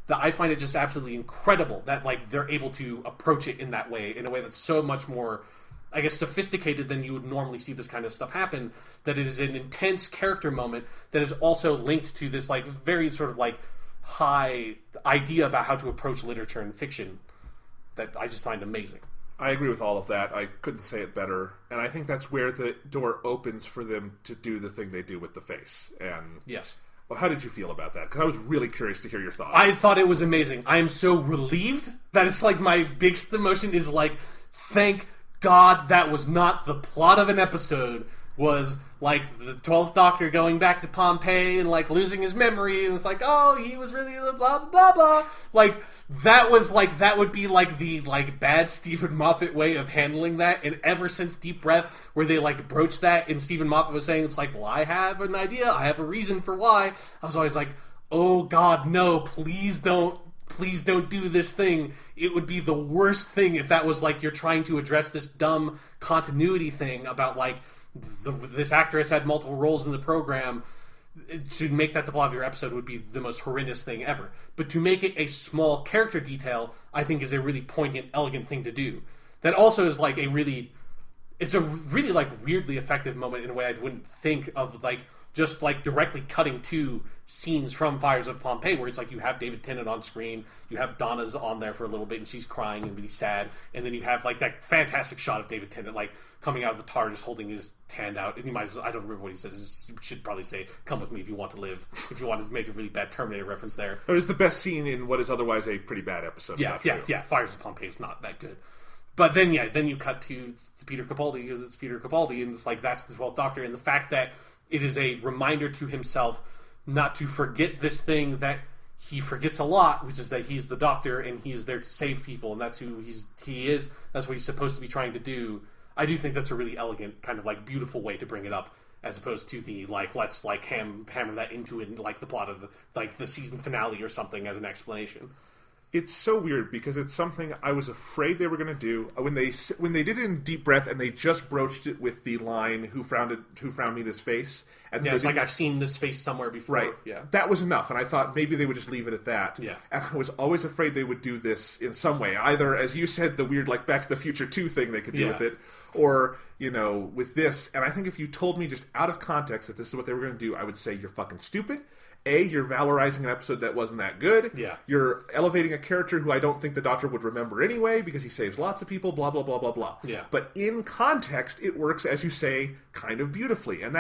that I find it just absolutely incredible that they're able to approach it in that way, in a way that's so much more, I guess, sophisticated than you would normally see this kind of stuff happen. That it is an intense character moment that is also linked to this very sort of high idea about how to approach literature and fiction that I just find amazing. I agree with all of that. I couldn't say it better. And I think that's where the door opens for them to do the thing they do with the face. And yes. Well, how did you feel about that? Because I was really curious to hear your thoughts. I thought it was amazing. I am so relieved. That is my biggest emotion is thank God that was not the plot of an episode. Was the 12th Doctor going back to Pompeii and losing his memory, and it's he was really the blah blah blah. That was that would be the bad Stephen Moffat way of handling that. And ever since Deep Breath, where they broached that, and Stephen Moffat was saying it's well, I have an idea, I have a reason for why. I was always oh God, no, please don't do this thing. It would be the worst thing if that was you're trying to address this dumb continuity thing about this actress had multiple roles in the program. To make that the plot of your episode would be the most horrendous thing ever. But to make it a small character detail, I think is a really poignant, elegant thing to do. That also is it's a really weirdly effective moment in a way I wouldn't think of just directly cutting to scenes from Fires of Pompeii, where it's you have David Tennant on screen, you have Donna's on there for a little bit, and she's crying and really sad, and then you have that fantastic shot of David Tennant coming out of the TARDIS holding his hand out, and he might, I don't remember what he says, you should probably say, come with me if you want to live, if you want to make a really bad Terminator reference there. It was the best scene in what is otherwise a pretty bad episode. Yeah, Fires of Pompeii is not that good. But then you cut to Peter Capaldi because it's Peter Capaldi, and it's like that's the 12th Doctor, and the fact that it is a reminder to himself not to forget this thing that he forgets a lot, which is that he's the Doctor and he is there to save people, and that's who he is. That's what he's supposed to be trying to do. I do think that's a really elegant, kind of like beautiful way to bring it up, as opposed to the like let's like hammer that into it in like the plot of the season finale or something as an explanation. It's so weird because it's something I was afraid they were going to do when they did it in Deep Breath, and they just broached it with the line "Who frowned me this face?" And it's like I've seen this face somewhere before. Right. Yeah. That was enough, and I thought maybe they would just leave it at that. Yeah. And I was always afraid they would do this in some way, either as you said, the weird like Back to the Future 2 thing they could do with it, or with this. And I think if you told me just out of context that this is what they were going to do, I would say you're fucking stupid. You're valorizing an episode that wasn't that good. Yeah. You're elevating a character who I don't think the Doctor would remember anyway because he saves lots of people, blah, blah, blah, blah, blah. Yeah. But in context, it works, as you say, kind of beautifully. And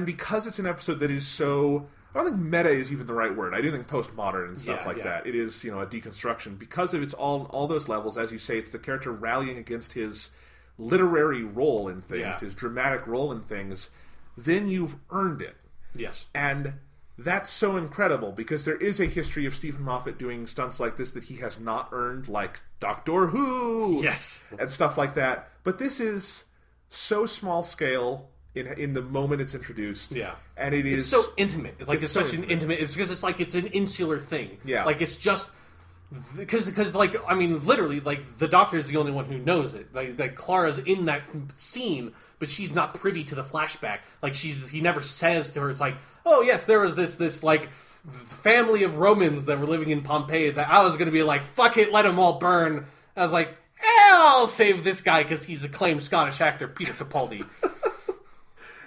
because it's an episode that is so... I don't think meta is even the right word. I do think postmodern and stuff that. It is, a deconstruction. Because of it's all those levels, as you say, it's the character rallying against his literary role in things, his dramatic role in things, then you've earned it. Yes. And... that's so incredible because there is a history of Stephen Moffat doing stunts like this that he has not earned, like Doctor Who, and stuff like that. But this is so small scale in the moment it's introduced, and it's so intimate. It's so such an intimate. It's because it's like it's an insular thing. Yeah, like it's just because like I mean literally like the Doctor is the only one who knows it. Like Clara's in that scene, but she's not privy to the flashback. Like he never says to her, it's like, oh yes, there was this like family of Romans that were living in Pompeii that I was going to be like, fuck it, let them all burn. I was like, I'll save this guy because he's acclaimed Scottish actor Peter Capaldi.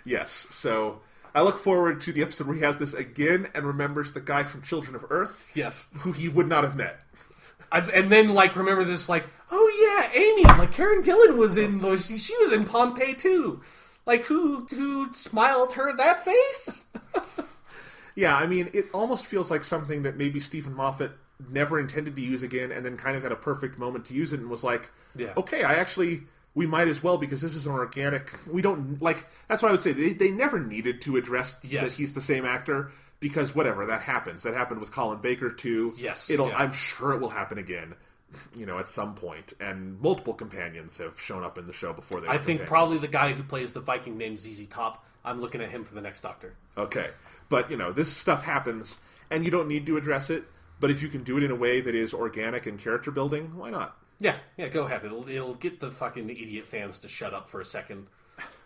Yes, so I look forward to the episode where he has this again and remembers the guy from Children of Earth. Yes, who he would not have met. And then like remember this like, oh yeah, Amy, like Karen Gillan was in those. She was in Pompeii too. Like, who smiled her that face? Yeah, I mean, it almost feels like something that maybe Stephen Moffat never intended to use again, and then kind of had a perfect moment to use it, and was like, okay, we might as well, because this is an organic... We don't... Like, that's what I would say. They never needed to address that he's the same actor, because whatever, that happens. That happened with Colin Baker, too. Yes. I'm sure it will happen again. At some point. And multiple companions have shown up in the show before they were companions. Probably the guy who plays the Viking named ZZ Top. I'm looking at him for the next Doctor. Okay. But, this stuff happens, and you don't need to address it, but if you can do it in a way that is organic and character building, why not? Yeah, go ahead. It'll get the fucking idiot fans to shut up for a second.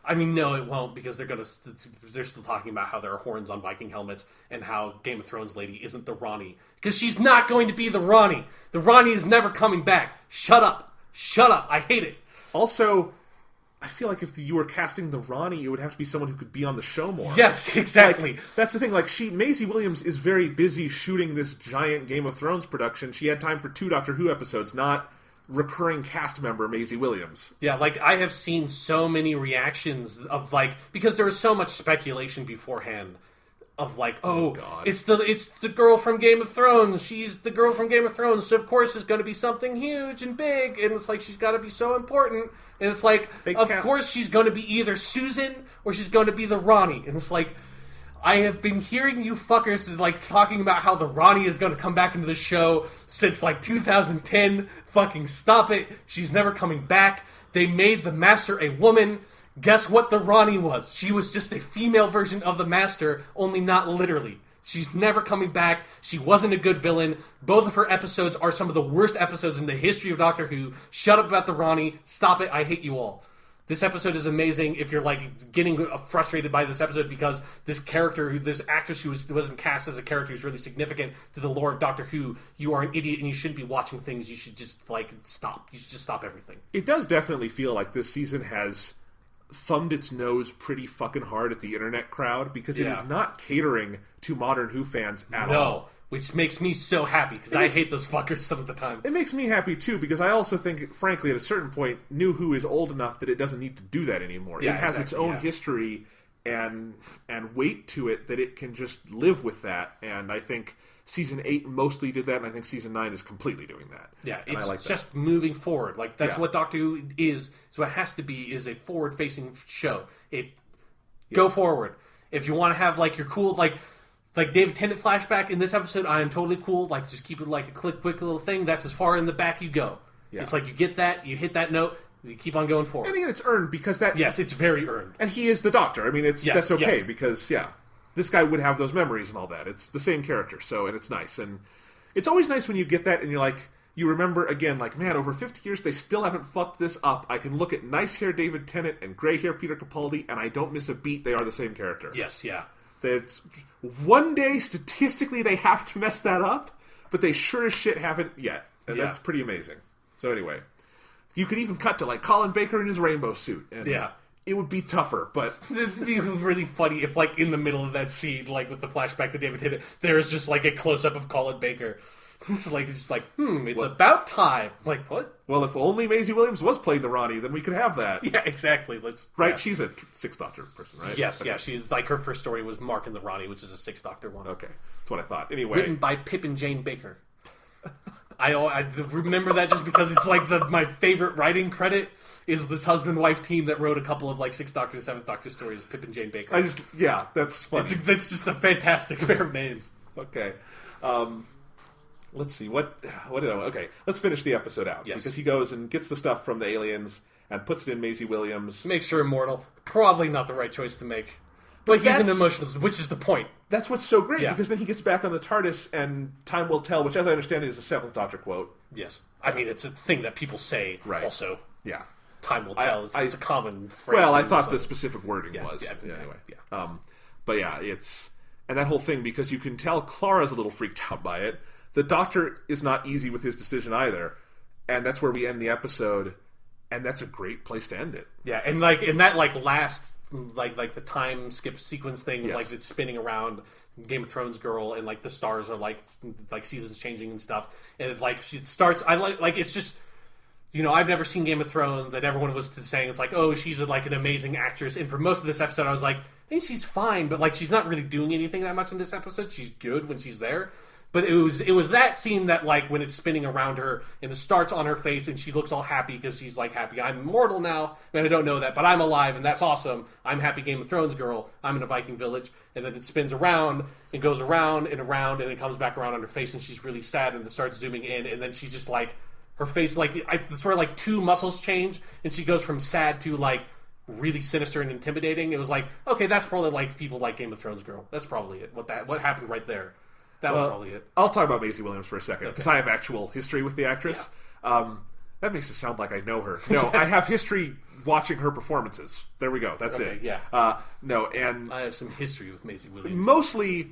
I mean, no, it won't, because they're still talking about how there are horns on Viking helmets and how Game of Thrones lady isn't the Ronnie. Because she's not going to be the Ronnie. The Ronnie is never coming back. Shut up. I hate it. Also, I feel like if you were casting the Ronnie, it would have to be someone who could be on the show more. Yes, exactly. That's the thing. Like, Maisie Williams is very busy shooting this giant Game of Thrones production. She had time for 2 Doctor Who episodes, not recurring cast member Maisie Williams. Yeah, like, I have seen so many reactions of, like, because there was so much speculation beforehand of, like, God. it's the girl from Game of Thrones. She's the girl from Game of Thrones, so of course it's going to be something huge and big, and it's like she's got to be so important. And it's like, of course she's going to be either Susan or she's going to be the Ronnie. And it's like, I have been hearing you fuckers like talking about how the Ronnie is going to come back into the show since like 2010. Fucking stop it. She's never coming back. They made the Master a woman. Guess what the Ronnie was? She was just a female version of the Master, only not literally. She's never coming back. She wasn't a good villain. Both of her episodes are some of the worst episodes in the history of Doctor Who. Shut up about the Ronnie. Stop it. I hate you all. This episode is amazing if you're like getting frustrated by this episode because this character, this actress who wasn't cast as a character who's really significant to the lore of Doctor Who, you are an idiot and you shouldn't be watching things. You should just like stop. You should just stop everything. It does definitely feel like this season has thumbed its nose pretty fucking hard at the internet crowd because it is not catering to modern Who fans at all. Which makes me so happy because I hate those fuckers some of the time. It makes me happy too because I also think, frankly, at a certain point, New Who is old enough that it doesn't need to do that anymore. It has its own history, and weight to it that it can just live with that. And I think Season 8 mostly did that, and I think Season 9 is completely doing that. Yeah, and it's like just moving forward. Like, that's what Doctor Who is. So it has to be, is a forward-facing show. Go forward. If you want to have, like, your cool, like David Tennant flashback in this episode, I am totally cool. Like, just keep it like a quick little thing. That's as far in the back you go. Yeah. It's like you get that, you hit that note, you keep on going forward. And again, it's earned because that... Yes, it's very earned. And he is the Doctor. I mean, that's okay because, this guy would have those memories and all that. It's the same character, so, and it's nice. And it's always nice when you get that and you're like, you remember again, like, man, over 50 years, they still haven't fucked this up. I can look at nice hair David Tennant and gray hair Peter Capaldi, and I don't miss a beat. They are the same character. Yes, yeah. That's, one day, statistically, they have to mess that up, but they sure as shit haven't yet. And that's pretty amazing. So anyway, you could even cut to, like, Colin Baker in his rainbow suit. And it would be tougher, but... It would be really funny if, like, in the middle of that scene, like, with the flashback to David Tennant, there is just, like, a close-up of Colin Baker. It's about time. Like, what? Well, if only Maisie Williams was playing the Ronnie, then we could have that. Yeah, exactly. She's a Sixth Doctor person, right? Yes, okay. She's, like, her first story was Mark and the Ronnie, which is a Sixth Doctor one. Okay, that's what I thought. Anyway. Written by Pip and Jane Baker. I remember that just because it's, like, my favorite writing credit is this husband-wife team that wrote a couple of, like, Sixth Doctor, Seventh Doctor stories, Pip and Jane Baker. That's funny. That's just a fantastic pair of names. Okay. Let's see, okay, let's finish the episode out. Yes. Because he goes and gets the stuff from the aliens and puts it in Maisie Williams. Makes her immortal. Probably not the right choice to make. But he's an emotional, which is the point. That's what's so great, because then he gets back on the TARDIS and time will tell, which as I understand it is a Seventh Doctor quote. Yes. I mean, it's a thing that people say also. Yeah. Time will tell. It's a common phrase. Well, I thought the specific wording was. Anyway. But yeah, it's... And that whole thing, because you can tell Clara's a little freaked out by it. The Doctor is not easy with his decision either. And that's where we end the episode. And that's a great place to end it. Yeah, and like in that last like the time skip sequence thing, like it's spinning around Game of Thrones girl, and like the stars are like seasons changing and stuff. And it starts. I like it's just, I've never seen Game of Thrones, and everyone was saying it's like, oh, she's like an amazing actress. And for most of this episode, I was like, I think she's fine, but like she's not really doing anything that much in this episode. She's good when she's there. But it was that scene that, like, when it's spinning around her and it starts on her face and she looks all happy because she's like, happy, I'm immortal now, and I don't know that, but I'm alive and that's awesome. I'm happy Game of Thrones girl. I'm in a Viking village. And then it spins around and goes around and around and it comes back around on her face and she's really sad and it starts zooming in and then she's just like, her face, like, sort of like two muscles change and she goes from sad to, like, really sinister and intimidating. It was like, okay, that's probably like people like Game of Thrones girl. That's probably it. What happened right there. That was probably it. I'll talk about Maisie Williams for a second, because I have actual history with the actress. Yeah. That makes it sound like I know her. No, I have history watching her performances. There we go. That's it. Yeah. No, and... I have some history with Maisie Williams. Mostly,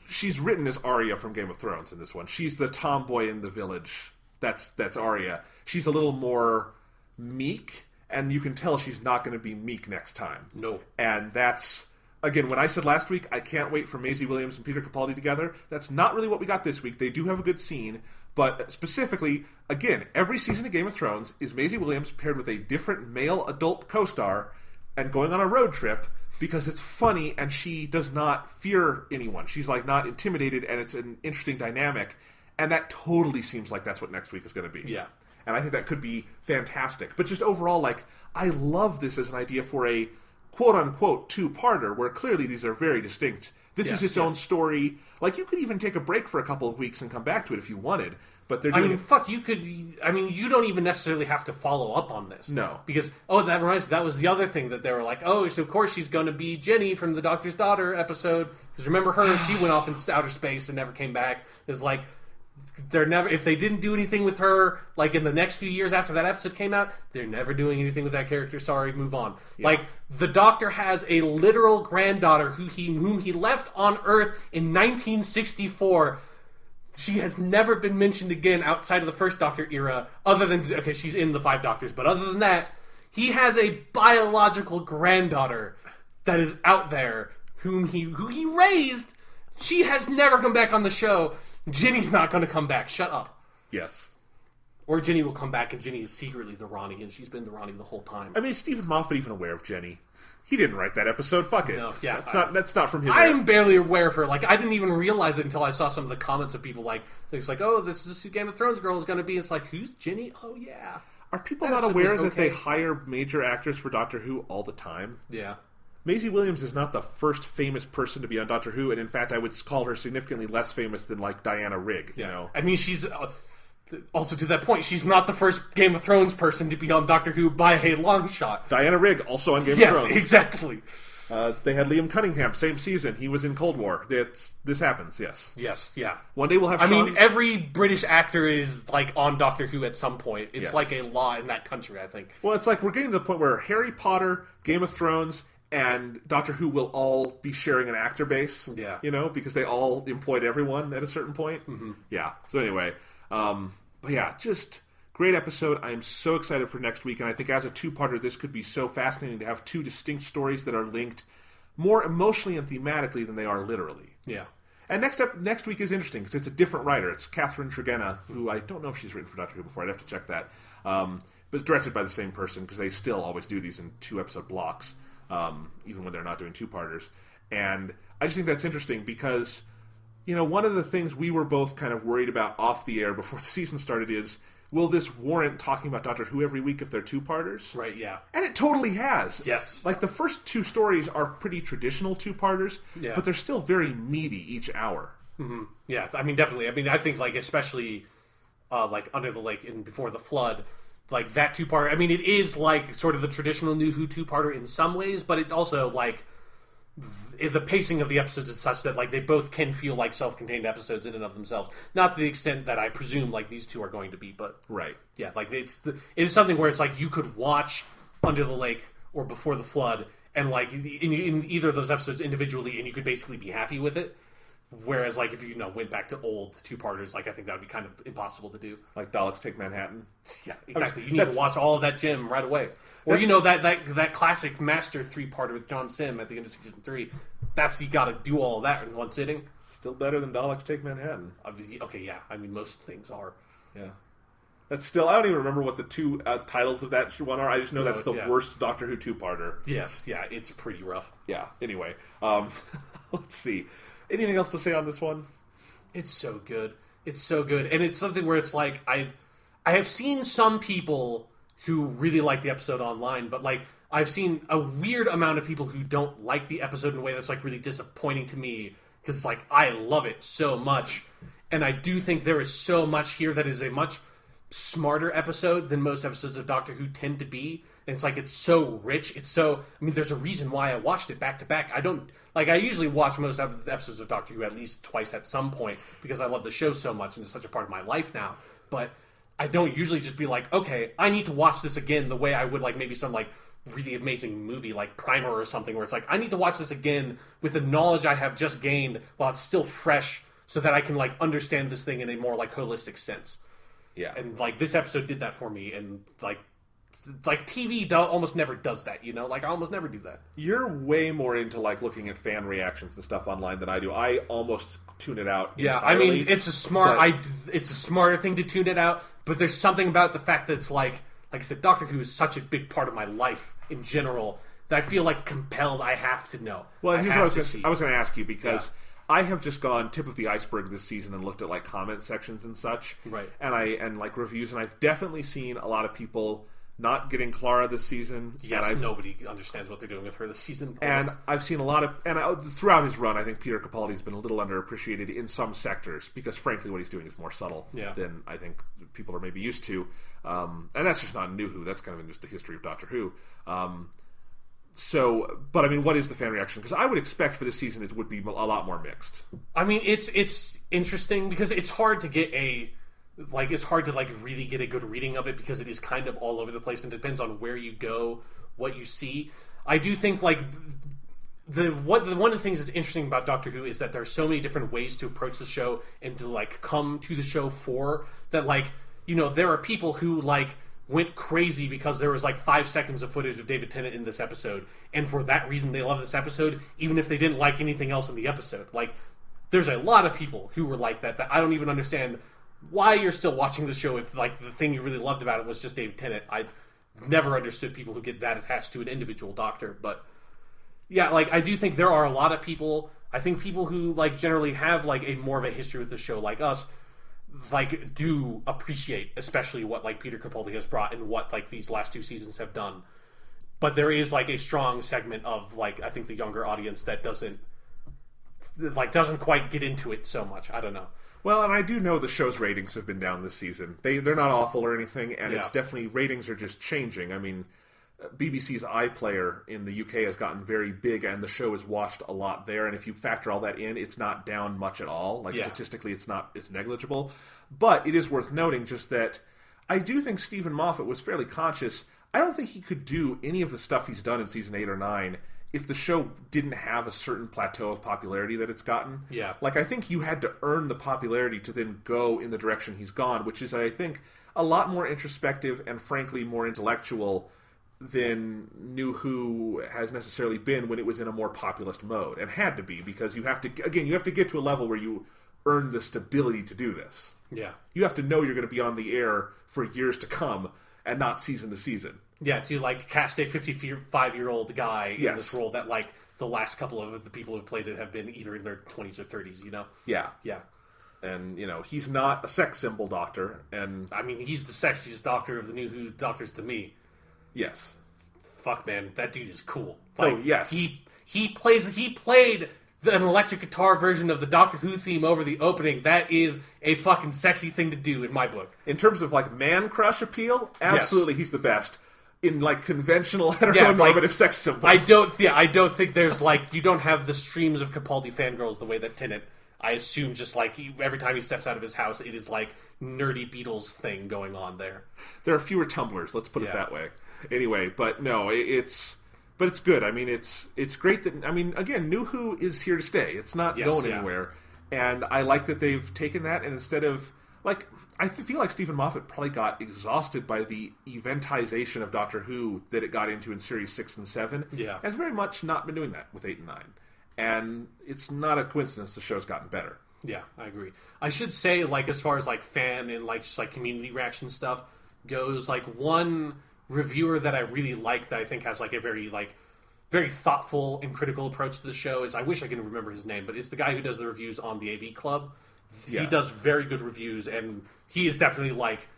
she's written as Arya from Game of Thrones in this one. She's the tomboy in the village. That's Arya. She's a little more meek, and you can tell she's not going to be meek next time. No. And that's... Again, when I said last week, I can't wait for Maisie Williams and Peter Capaldi together, that's not really what we got this week. They do have a good scene, but specifically, again, every season of Game of Thrones is Maisie Williams paired with a different male adult co-star and going on a road trip because it's funny and she does not fear anyone. She's like not intimidated and it's an interesting dynamic, and that totally seems like that's what next week is going to be. Yeah. And I think that could be fantastic. But just overall, like, I love this as an idea for a quote-unquote two-parter, where clearly these are very distinct. This is its own story. Like, you could even take a break for a couple of weeks and come back to it if you wanted, but they're doing... you could... you don't even necessarily have to follow up on this. No. Because, that reminds me, that was the other thing that they were like, oh, so of course she's going to be Jenny from the Doctor's Daughter episode, because remember her, she went off into outer space and never came back. It's like... if they didn't do anything with her, like in the next few years after that episode came out, they're never doing anything with that character. Sorry, move on. Yeah. Like, the Doctor has a literal granddaughter whom he left on Earth in 1964. She has never been mentioned again outside of the first Doctor era, other than, okay, she's in the Five Doctors, but other than that, he has a biological granddaughter that is out there who he raised. She has never come back on the show. Ginny's not going to come back. Shut up. Yes. Or Ginny will come back and Ginny is secretly the Ronnie and she's been the Ronnie the whole time. I mean, is Stephen Moffat even aware of Jenny? He didn't write that episode. Fuck it. No, yeah, that's not from his. I am barely aware of her. Like, I didn't even realize it until I saw some of the comments of people like, it's like, oh, this is who Game of Thrones girl is going to be. It's like, who's Ginny? Oh yeah. Are people not aware that they hire major actors for Doctor Who all the time? Yeah. Maisie Williams is not the first famous person to be on Doctor Who, and in fact, I would call her significantly less famous than like Diana Rigg. Yeah. You know, I mean, she's also to that point, she's not the first Game of Thrones person to be on Doctor Who by a long shot. Diana Rigg also on Game of Thrones. Yes, exactly. They had Liam Cunningham, same season. He was in Cold War. This happens, yes. Yes, yeah. One day we'll have I mean, every British actor is, like, on Doctor Who at some point. It's like a law in that country, I think. Well, it's like we're getting to the point where Harry Potter, Game of Thrones, and Doctor Who will all be sharing an actor base. Yeah. You know, because they all employed everyone at a certain point. Mm-hmm. Yeah. So anyway, but yeah, just... great episode. I am so excited for next week, and I think as a two-parter, this could be so fascinating to have two distinct stories that are linked more emotionally and thematically than they are literally. Yeah. And next week is interesting because it's a different writer. It's Catherine Tregenna, who I don't know if she's written for Doctor Who before. I'd have to check that. But it's directed by the same person because they still always do these in 2-episode blocks, even when they're not doing two-parters. And I just think that's interesting because, you know, one of the things we were both kind of worried about off the air before the season started is, will this warrant talking about Doctor Who every week if they're two-parters? Right, yeah. And it totally has. Yes. Like, the first two stories are pretty traditional two-parters, but they're still very meaty each hour. Mm-hmm. Yeah, I mean, definitely. I mean, I think, like, especially, like, Under the Lake and Before the Flood, like, that two-parter, I mean, it is, like, sort of the traditional New Who two-parter in some ways, but it also, like... the pacing of the episodes is such that like they both can feel like self-contained episodes in and of themselves. Not to the extent that I presume like these two are going to be, but right, yeah, like it is something where it's like you could watch Under the Lake or Before the Flood, and like in either of those episodes individually, and you could basically be happy with it. Whereas, like, if you went back to old two-parters, like, I think that would be kind of impossible to do. Like Daleks Take Manhattan? Yeah, exactly. You need to watch all of that gym right away. Or, you know, that classic Master 3-parter with John Sim at the end of Season 3. You gotta do all of that in one sitting. Still better than Daleks Take Manhattan. Okay, yeah. I mean, most things are. Yeah. That's still... I don't even remember what the two titles of that one are. I just know that's the worst Doctor Who two-parter. Yes, yeah. It's pretty rough. Yeah. Anyway. Let's see. Anything else to say on this one? It's so good. It's so good. And it's something where it's like, I have seen some people who really like the episode online, but like, I've seen a weird amount of people who don't like the episode in a way that's like really disappointing to me, because like, I love it so much. And I do think there is so much here that is a much smarter episode than most episodes of Doctor Who tend to be. And it's like, it's so rich. It's so... I mean, there's a reason why I watched it back to back. I don't... Like, I usually watch most episodes of Doctor Who at least twice at some point because I love the show so much and it's such a part of my life now. But I don't usually just be like, okay, I need to watch this again the way I would, like, maybe some, like, really amazing movie like Primer or something where it's like, I need to watch this again with the knowledge I have just gained while it's still fresh so that I can, like, understand this thing in a more, like, holistic sense. Yeah. And, like, this episode did that for me, and, like TV almost never does that, you know? Like, I almost never do that. You're way more into, like, looking at fan reactions and stuff online than I do. I almost tune it out entirely. I mean, it's a smarter thing to tune it out, but there's something about the fact that it's like I said, Doctor Who is such a big part of my life in general that I feel, like, compelled I have to know. Well, here's what I was going to ask you, because... Yeah. I have just gone tip of the iceberg this season and looked at like comment sections and such, right? And like reviews, and I've definitely seen a lot of people not getting Clara this season. Yes, nobody understands what they're doing with her this season. And I've seen a lot of, throughout his run, I think Peter Capaldi's been a little underappreciated in some sectors because, frankly, what he's doing is more subtle than I think people are maybe used to. And that's just not New Who. That's kind of in just the history of Doctor Who. But I mean, what is the fan reaction? Because I would expect for this season it would be a lot more mixed. I mean, it's interesting because it's hard to get really get a good reading of it because it is kind of all over the place and depends on where you go, what you see. I do think like one of the things that's interesting about Doctor Who is that there are so many different ways to approach the show and to like come to the show for that. Like, you know, there are people who like went crazy because there was like 5 seconds of footage of David Tennant in this episode, and for that reason they love this episode even if they didn't like anything else in the episode. Like, there's a lot of people who were like that I don't even understand why you're still watching the show if like the thing you really loved about it was just David Tennant. I never understood people who get that attached to an individual Doctor, but Yeah, like, I do think there are a lot of people, I think people who, like, generally have, like, a more of a history with the show, like us, like, do appreciate, especially what, like, Peter Capaldi has brought and what, like, these last 2 seasons have done. But there is, like, a strong segment of, like, I think the younger audience that doesn't quite get into it so much. I don't know. Well, and I do know the show's ratings have been down this season. They're not awful or anything, and it's definitely, ratings are just changing. I mean, BBC's iPlayer in the UK has gotten very big, and the show is watched a lot there. And if you factor all that in, it's not down much at all. Like, statistically, it's negligible. But it is worth noting just that I do think Stephen Moffat was fairly conscious. I don't think he could do any of the stuff he's done in season 8 or 9 if the show didn't have a certain plateau of popularity that it's gotten. Yeah. Like, I think you had to earn the popularity to then go in the direction he's gone, which is, I think, a lot more introspective and, frankly, more intellectual than New Who has necessarily been when it was in a more populist mode, and had to be, because you have to get to a level where you earn the stability to do this. Yeah. You have to know you're going to be on the air for years to come, and not season to season. Yeah, to, like, cast a 55-year-old guy in this role that, like, the last couple of the people who've played it have been either in their 20s or 30s, you know? Yeah. Yeah. And, he's not a sex symbol doctor, and... I mean, he's the sexiest doctor of the New Who doctors to me. Yes. Fuck, man, that dude is cool. Like, oh, yes. He played an electric guitar version of the Doctor Who theme over the opening. That is a fucking sexy thing to do in my book. In terms of, like, man crush appeal, absolutely he's the best. In, like, conventional heteronormative sex symbol. I don't think there's, like, you don't have the streams of Capaldi fangirls the way that Tennant. I assume just, like, every time he steps out of his house, it is, like, nerdy Beatles thing going on there. There are fewer tumblers, let's put it that way. Anyway, but no, it's good. I mean, it's great that, I mean, again, New Who is here to stay. It's not going anywhere. And I like that they've taken that, and instead of, like, I feel like Stephen Moffat probably got exhausted by the eventization of Doctor Who that it got into in series 6 and 7. Yeah. Has very much not been doing that with 8 and 9. And it's not a coincidence the show's gotten better. Yeah, I agree. I should say, like, as far as, like, fan and, like, just, like, community reaction stuff goes, like, one reviewer that I really like that I think has, like, a very thoughtful and critical approach to the show is, I wish I could remember his name, but it's the guy who does the reviews on the AV Club. Yeah. He does very good reviews, and he is definitely, like,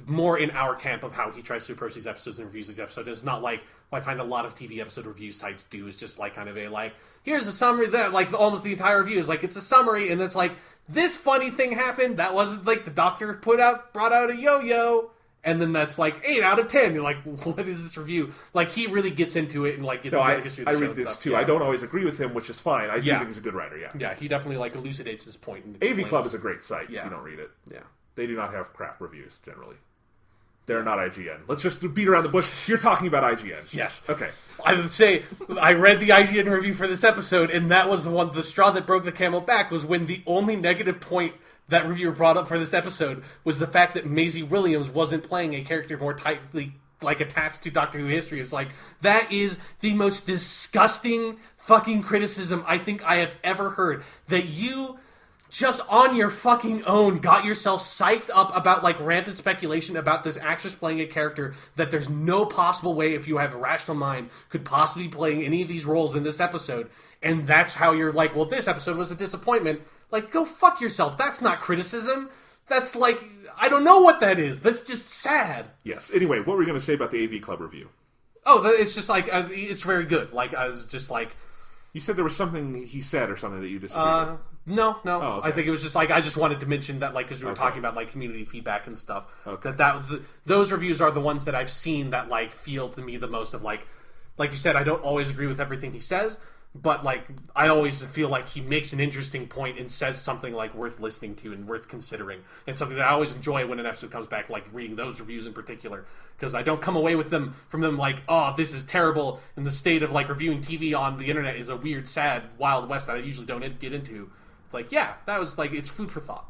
more in our camp of how he tries to approach these episodes and reviews these episodes. It's not like what I find a lot of TV episode review sites do is just, like, kind of a, like, here's a summary that, like, almost the entire review is, like, it's a summary, and it's, like, this funny thing happened, that wasn't, like, the doctor brought out a yo-yo, and then that's, like, 8 out of 10. You're like, what is this review? Like, he really gets into it and, like, gets into the history of the show. I read this, too. Yeah. I don't always agree with him, which is fine. I do think he's a good writer, Yeah, he definitely, like, elucidates his point. And AV Club is a great site if you don't read it. Yeah. They do not have crap reviews, generally. They're not IGN. Let's just beat around the bush. You're talking about IGN. Yes. Okay. I would say, I read the IGN review for this episode, and that was the straw that broke the camel back, was when the only negative point that reviewer brought up for this episode was the fact that Maisie Williams wasn't playing a character more tightly, like, attached to Doctor Who history. It's like, that is the most disgusting fucking criticism I think I have ever heard. That you, just on your fucking own, got yourself psyched up about, like, rampant speculation about this actress playing a character that there's no possible way, if you have a rational mind, could possibly be playing any of these roles in this episode. And that's how you're like, well, this episode was a disappointment. Like, go fuck yourself. That's not criticism. That's, like, I don't know what that is. That's just sad. Yes. Anyway, what were you going to say about the AV Club review? Oh, it's just, like, it's very good. Like, I was just, like... You said there was something he said or something that you disagreed with. No. Oh, okay. I think it was just, like, I just wanted to mention that, like, because we were talking about, like, community feedback and stuff. Okay. Those reviews are the ones that I've seen that, like, feel to me the most of, like you said, I don't always agree with everything he says, but, like, I always feel like he makes an interesting point and says something, like, worth listening to and worth considering. And something that I always enjoy when an episode comes back, like, reading those reviews in particular. Because I don't come away with from them like, oh, this is terrible, and the state of, like, reviewing TV on the internet is a weird, sad, Wild West that I usually don't get into. It's like, yeah, that was, like, it's food for thought.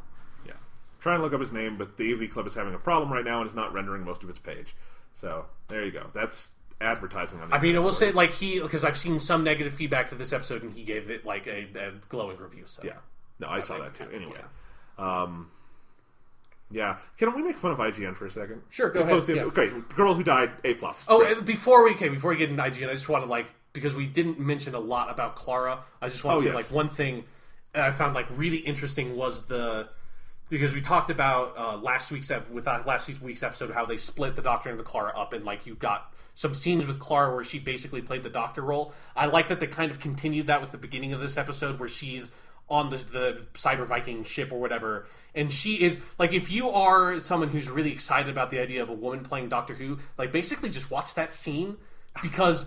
Yeah. Try and look up his name, but the AV Club is having a problem right now and is not rendering most of its page. So, there you go. That's advertising on the I will say, like, because I've seen some negative feedback to this episode, and he gave it, like, a glowing review. So yeah. No, I saw that, too. Anyway. Yeah. Can we make fun of IGN for a second? Sure, go ahead. Okay, Girl Who Died, A+. Oh, right. before we get into IGN, I just want to, like, because we didn't mention a lot about Clara. I just want to say, like, one thing I found, like, really interesting was because we talked about last week's episode how they split the Doctor and the Clara up, and, like, you got some scenes with Clara where she basically played the Doctor role. I like that they kind of continued that with the beginning of this episode where she's on the Cyber Viking ship or whatever, and she is, like, if you are someone who's really excited about the idea of a woman playing Doctor Who, like, basically just watch that scene, because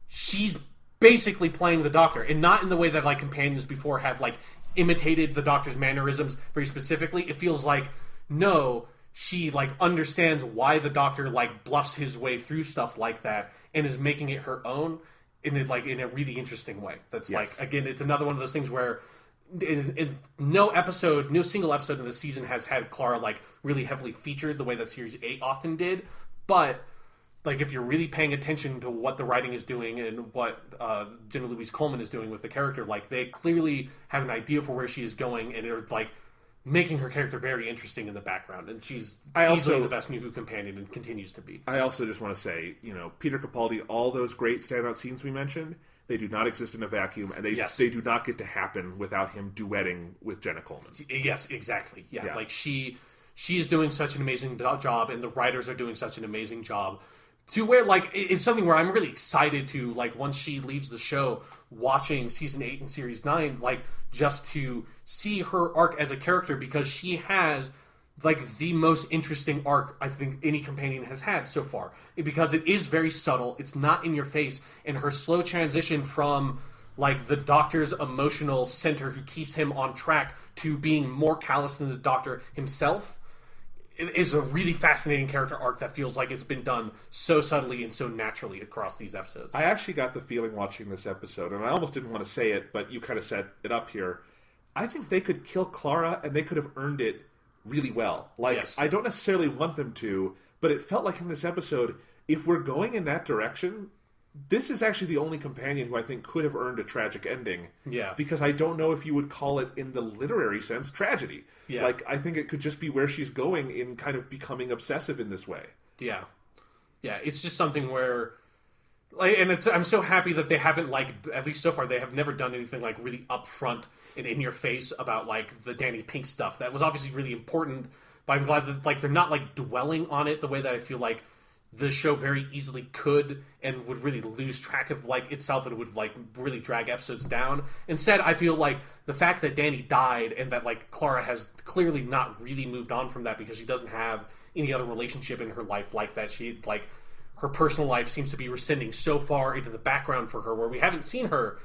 she's basically playing the Doctor, and not in the way that, like, companions before have, like, imitated the Doctor's mannerisms very specifically. It feels like, no, she, like, understands why the Doctor, like, bluffs his way through stuff like that and is making it her own in a really interesting way. That's like, again, it's another one of those things where no single episode in the season has had Clara, like, really heavily featured the way that Series 8 often did. But, like, if you're really paying attention to what the writing is doing and what Jenna Louise Coleman is doing with the character, like, they clearly have an idea for where she is going, and they're, like, making her character very interesting in the background. And she's easily the best New Who companion and continues to be. I also just want to say, Peter Capaldi, all those great standout scenes we mentioned, they do not exist in a vacuum, and they do not get to happen without him duetting with Jenna Coleman. Yes, exactly. Yeah. Like, she is doing such an amazing job, and the writers are doing such an amazing job, to where, like, it's something where I'm really excited to, like, once she leaves the show, watching Season 8 and Series 9, like, just to see her arc as a character, because she has, like, the most interesting arc I think any companion has had so far. Because it is very subtle, it's not in your face, and her slow transition from, like, the Doctor's emotional center who keeps him on track to being more callous than the Doctor himself is a really fascinating character arc that feels like it's been done so subtly and so naturally across these episodes. I actually got the feeling watching this episode, and I almost didn't want to say it, but you kind of set it up here. I think they could kill Clara, and they could have earned it really well. Like, I don't necessarily want them to, but it felt like in this episode, if we're going in that direction, this is actually the only companion who I think could have earned a tragic ending. Yeah. Because I don't know if you would call it, in the literary sense, tragedy. Yeah. Like, I think it could just be where she's going in kind of becoming obsessive in this way. Yeah. Yeah, it's just something where, like, and I'm so happy that they haven't, like, at least so far, they have never done anything, like, really upfront and in your face about, like, the Danny Pink stuff. That was obviously really important, but I'm glad that, like, they're not, like, dwelling on it the way that I feel like the show very easily could and would really lose track of, like, itself, and it would, like, really drag episodes down. Instead, I feel like the fact that Danny died and that, like, Clara has clearly not really moved on from that because she doesn't have any other relationship in her life like that. She, like, her personal life seems to be rescinding so far into the background for her, where we haven't seen her,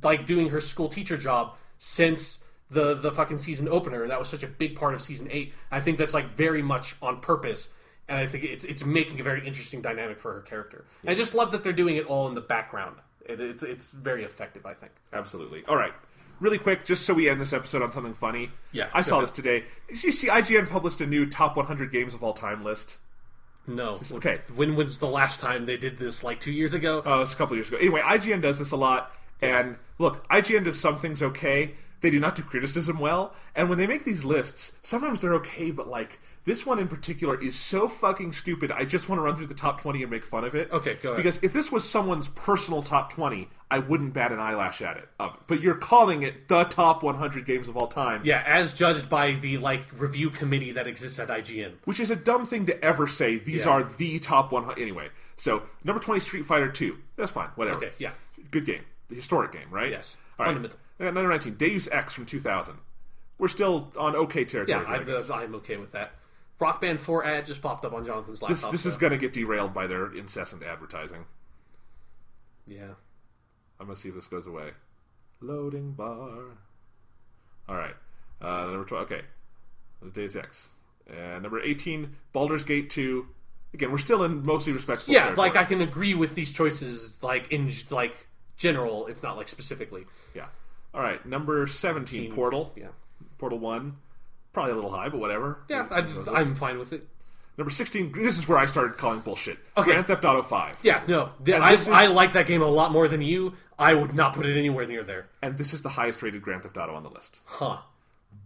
like, doing her school teacher job since the fucking season opener, and that was such a big part of Season 8. I think that's, like, very much on purpose. And I think it's making a very interesting dynamic for her character. Yeah. I just love that they're doing it all in the background. It's very effective, I think. Absolutely. All right. Really quick, just so we end this episode on something funny. Yeah. I saw this today. Did you see IGN published a new top 100 games of all time list? No. Okay. When was the last time they did this? Like 2 years ago? Oh, it's a couple years ago. Anyway, IGN does this a lot. And look, IGN does some things okay. They do not do criticism well. And when they make these lists, sometimes they're okay, but, like, this one in particular is so fucking stupid, I just want to run through the top 20 and make fun of it. Okay, go ahead. Because if this was someone's personal top 20, I wouldn't bat an eyelash at it. But you're calling it the top 100 games of all time. Yeah, as judged by the, like, review committee that exists at IGN. Which is a dumb thing to ever say, these are the top 100. Anyway, so, number 20, Street Fighter 2. That's fine, whatever. Okay, yeah. Good game. The historic game, right? Yes. All right. Fundamental. Number 19, Deus Ex from 2000. We're still on okay territory. Yeah, I'm okay with that. Rock Band 4 ad just popped up on Jonathan's laptop. This is going to get derailed by their incessant advertising. Yeah. I'm going to see if this goes away. Loading bar. All right. Number 12. Okay. Deus Ex. And number 18, Baldur's Gate 2. Again, we're still in mostly respectable territory. Like, I can agree with these choices, like, in, like, general, if not, like, specifically. Yeah. All right. Number 17, Portal. Yeah. Portal 1. Probably a little high, but whatever. Yeah, I'm fine with it. Number 16, this is where I started calling bullshit. Okay. Grand Theft Auto 5. Yeah, no. I like that game a lot more than you. I would not put it anywhere near there. And this is the highest rated Grand Theft Auto on the list. Huh.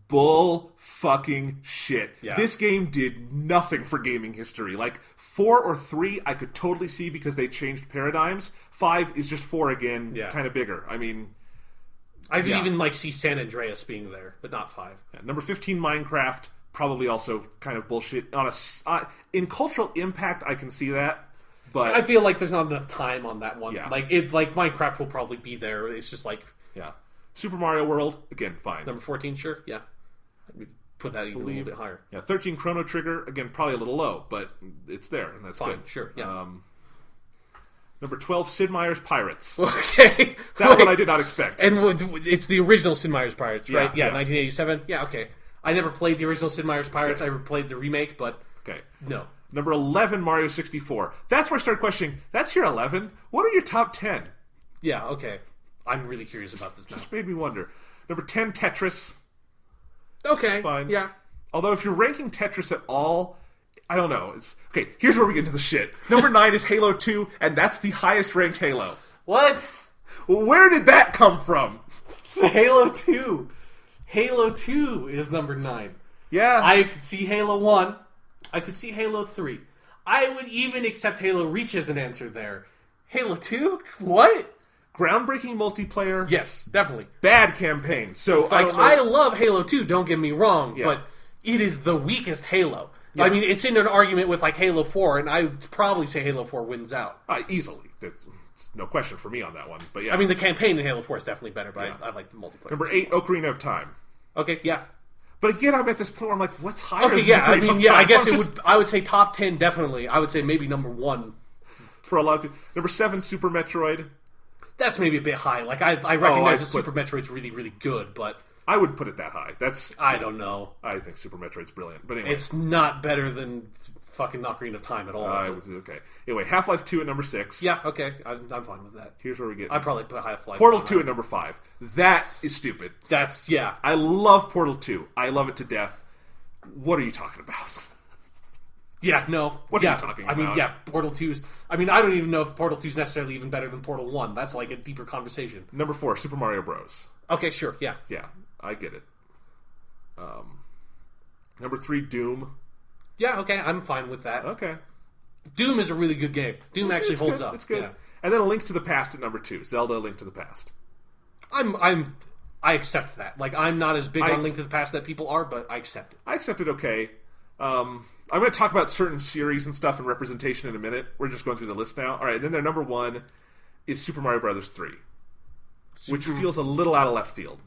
bull fucking shit. Yeah. This game did nothing for gaming history. Like 4 or 3 I could totally see because they changed paradigms. 5 is just 4 again, kind of bigger. I mean, I could even like see San Andreas being there, but not 5. Yeah, number 15 Minecraft, probably also kind of bullshit. On a in cultural impact I can see that, but I feel like there's not enough time on that one. Yeah. Like Minecraft will probably be there. It's just like Super Mario World, again, fine. Number 14, sure, yeah. Put that even a little bit higher. Yeah, 13 Chrono Trigger, again, probably a little low, but it's there, and that's fine, good. Sure, yeah. Number 12, Sid Meier's Pirates. Okay. That one I did not expect. And it's the original Sid Meier's Pirates, right? Yeah. 1987. Yeah, okay. I never played the original Sid Meier's Pirates. I played the remake, but no. Number 11, Mario 64. That's where I started questioning, that's your 11? What are your top 10? Yeah, okay. I'm really curious about this now. Just made me wonder. Number 10, Tetris. Okay. Fine. Yeah. Although if you're ranking Tetris at all, I don't know. Okay, here's where we get into the shit. Number 9 is Halo 2, and that's the highest ranked Halo. What? Where did that come from? Halo 2. Halo 2 is number 9. Yeah. I could see Halo 1. I could see Halo 3. I would even accept Halo Reach as an answer there. Halo 2? What? Groundbreaking multiplayer. Yes, definitely. Bad campaign. So I love Halo 2, don't get me wrong, but it is the weakest Halo. Yeah. I mean, it's in an argument with like Halo 4, and I would probably say Halo 4 wins out. Easily. There's no question for me on that one. But yeah. I mean, the campaign in Halo 4 is definitely better, but I like the multiplayer. Number 8, Ocarina of Time. Okay, yeah. But again, I'm at this point where I'm like, what's higher than I Ocarina mean, of yeah, Time? I guess I would say top 10, definitely. I would say maybe number 1. For a lot of people. Number 7, Super Metroid. That's maybe a bit high. Like, I recognize that Super Metroid's really, really good, but I would put it that high. I don't know. I think Super Metroid's brilliant. But anyway. It's not better than fucking Ocarina of Time at all. Okay. Anyway, Half-Life 2 at number 6. Yeah, okay. I'm fine with that. Here's where we get... I'd probably put Half-Life Portal 2 at number 5. That is stupid. Yeah. I love Portal 2. I love it to death. What are you talking about? Yeah, no. What are you talking about? I mean, yeah, Portal 2's... I mean, I don't even know if Portal 2's necessarily even better than Portal 1. That's like a deeper conversation. Number 4, Super Mario Bros. Okay, sure, yeah. Yeah, I get it. Number 3, Doom. Yeah, okay, I'm fine with that. Okay. Doom is a really good game. Doom actually holds up. It's good. Yeah. And then A Link to the Past at number 2. Zelda: A Link to the Past. I accept that. Like, I'm not as big on Link to the Past that people are, but I accept it. I accept it okay. I'm going to talk about certain series and stuff and representation in a minute. We're just going through the list now. All right, and then their number 1 is Super Mario Bros. 3, which feels a little out of left field.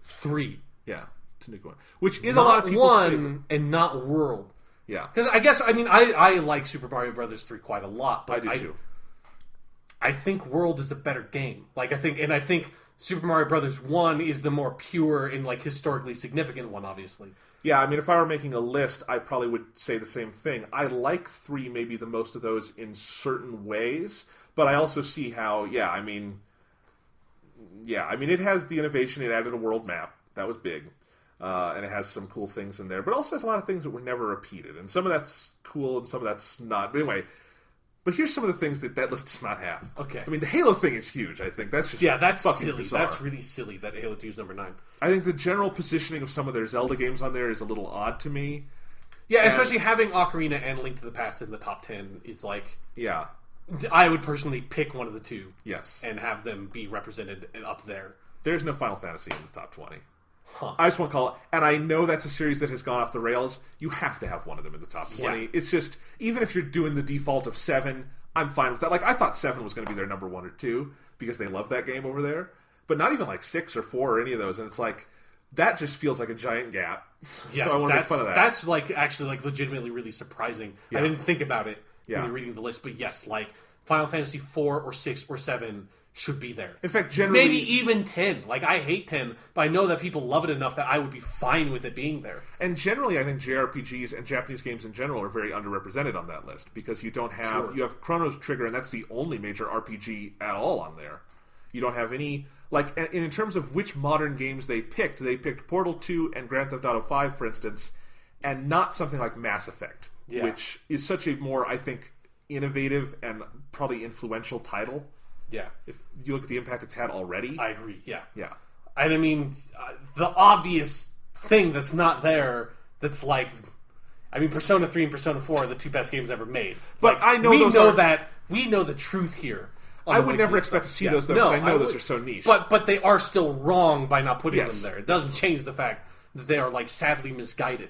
3. Yeah, Tanuki one. Which is not a lot of people's one favorite. And not World. Yeah. Because I guess, I mean, I like Super Mario Bros. 3 quite a lot. But I do too. I think World is a better game. Like, I think Super Mario Bros. 1 is the more pure and, like, historically significant one, obviously. Yeah, I mean, if I were making a list, I probably would say the same thing. I like 3 maybe the most of those in certain ways, but I also see how, I mean, it has the innovation. It added a world map. That was big. And it has some cool things in there, but also has a lot of things that were never repeated. And some of that's cool and some of that's not. But anyway, here's some of the things that list does not have. Okay. I mean, the Halo thing is huge, I think. That's just that's fucking silly. bizarre. That's really silly that Halo 2 is number 9. I think the general positioning of some of their Zelda games on there is a little odd to me. Yeah, especially having Ocarina and Link to the Past in the top 10 is like... Yeah. I would personally pick one of the two. Yes. And have them be represented up there. There's no Final Fantasy in the top 20. Huh. I just want to call it, and I know that's a series that has gone off the rails. You have to have one of them in the top 20. Yeah. It's just, even if you're doing the default of 7, I'm fine with that. Like, I thought 7 was going to be their number 1 or 2 because they love that game over there. But not even like 6 or 4 or any of those. And it's like, that just feels like a giant gap. Yes, so I want to make fun of that. That's like actually like legitimately really surprising. Yeah. I didn't think about it when Yeah. you're reading the list, but yes, like Final Fantasy 4 or 6 or 7 should be there. In fact, generally... Maybe even 10. Like, I hate 10, but I know that people love it enough that I would be fine with it being there. And generally, I think JRPGs and Japanese games in general are very underrepresented on that list because you don't have... Sure. You have Chrono Trigger, and that's the only major RPG at all on there. You don't have any... Like, and in terms of which modern games they picked Portal 2 and Grand Theft Auto 5, for instance, and not something like Mass Effect, which is such a more, I think, innovative and probably influential title. Yeah. If you look at the impact it's had already. I agree, yeah. Yeah. And I mean, the obvious thing that's not there. That's like, I mean, Persona 3 and Persona 4 are the two best games ever made. But I know we know the truth here. I would never expect to see those, though, because I know those are so niche. But they are still wrong by not putting them there. It doesn't change the fact that they are, like, sadly misguided.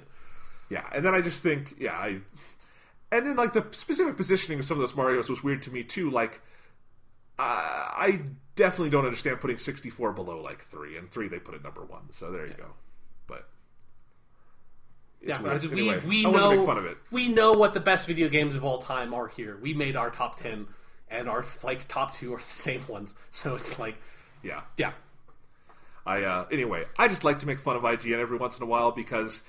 Yeah, and then I just think, and then, like, the specific positioning of some of those Marios was weird to me, too. Like, I definitely don't understand putting 64 below, like, 3. And 3 they put at number 1, so there you go. But... Anyway, we I know, want to make fun of it. We know what the best video games of all time are here. We made our top 10, and our like top 2 are the same ones. So it's like, yeah. Anyway, I just like to make fun of IGN every once in a while because,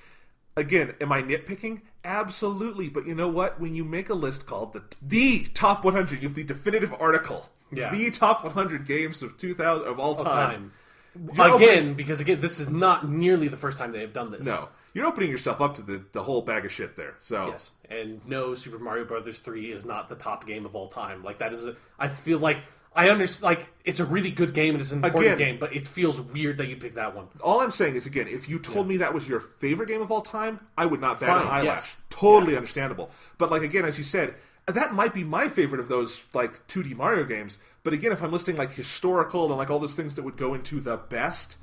again, am I nitpicking? Absolutely. But you know what? When you make a list called the top 100, you have the definitive article. Yeah. The top 100 games of 2000 of all time. Because this is not nearly the first time they have done this. No. You're opening yourself up to the whole bag of shit there. So yes, and no, Super Mario Brothers 3 is not the top game of all time. Like that is, I feel like I understand. Like it's a really good game and it's an important game, but it feels weird that you picked that one. All I'm saying is, again, if you told me that was your favorite game of all time, I would not bat an eyelash. Yes. Totally understandable. But like again, as you said, that might be my favorite of those like 2D Mario games. But again, if I'm listing like historical and like all those things that would go into the best.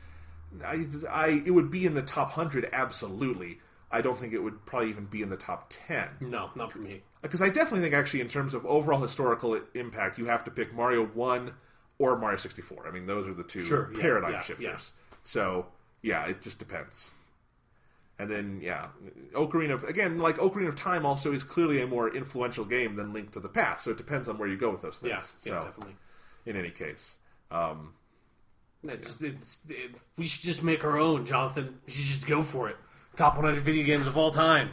It would be in the top 100, absolutely. I don't think it would probably even be in the top 10. No, not for me. Because I definitely think, actually, in terms of overall historical impact, you have to pick Mario 1 or Mario 64. I mean, those are the two paradigm shifters. Yeah. So, yeah, it just depends. And then, Ocarina of Time also is clearly a more influential game than Link to the Past, so it depends on where you go with those things. Yeah, definitely. In any case. We should just make our own, Jonathan. We should just go for it. Top 100 video games of all time.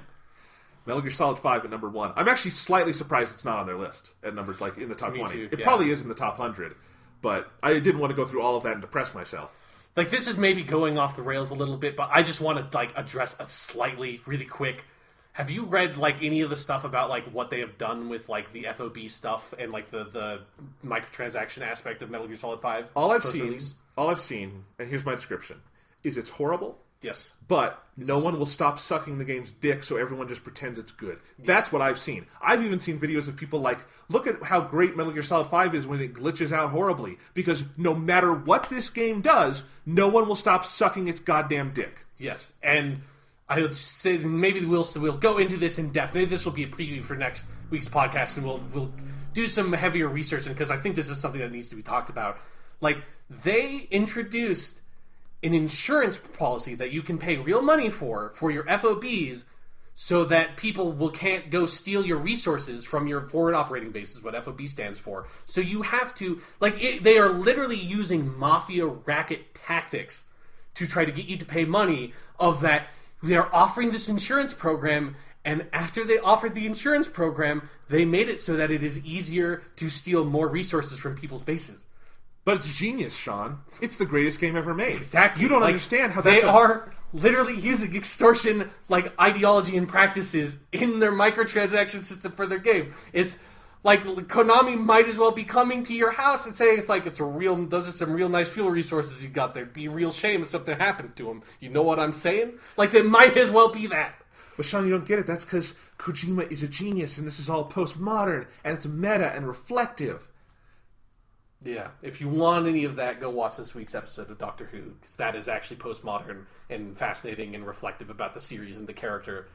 Metal Gear Solid 5 at number 1. I'm actually slightly surprised it's not on their list at number like in the top 20. Too, it probably is in the top 100, but I didn't want to go through all of that and depress myself. Like this is maybe going off the rails a little bit, but I just want to like address a slightly really quick. Have you read like any of the stuff about like what they have done with like the FOB stuff and like the microtransaction aspect of Metal Gear Solid 5? All I've seen, and here's my description, is it's horrible. Yes. But no one will stop sucking the game's dick, so everyone just pretends it's good. That's what I've seen. I've even seen videos of people like, look at how great Metal Gear Solid 5 is when it glitches out horribly. Because no matter what this game does, no one will stop sucking its goddamn dick. Yes. And I would say maybe we'll go into this in depth. Maybe this will be a preview for next week's podcast, and we'll do some heavier research, because I think this is something that needs to be talked about. Like, they introduced an insurance policy that you can pay real money for your FOBs, so that people can't go steal your resources from your forward operating bases, what FOB stands for. So you have to, they are literally using mafia racket tactics to try to get you to pay money of that. They're offering this insurance program, and after they offered the insurance program, they made it so that it is easier to steal more resources from people's bases. But it's genius, Sean. It's the greatest game ever made. Exactly. You don't understand how that's... They are literally using extortion ideology and practices in their microtransaction system for their game. It's like Konami might as well be coming to your house and saying those are some real nice fuel resources you got there. It'd be a real shame if something happened to them. You know what I'm saying? It might as well be that. But Sean, you don't get it. That's because Kojima is a genius, and this is all postmodern, and it's meta and reflective. Yeah, if you want any of that, go watch this week's episode of Doctor Who, because that is actually postmodern and fascinating and reflective about the series and the character.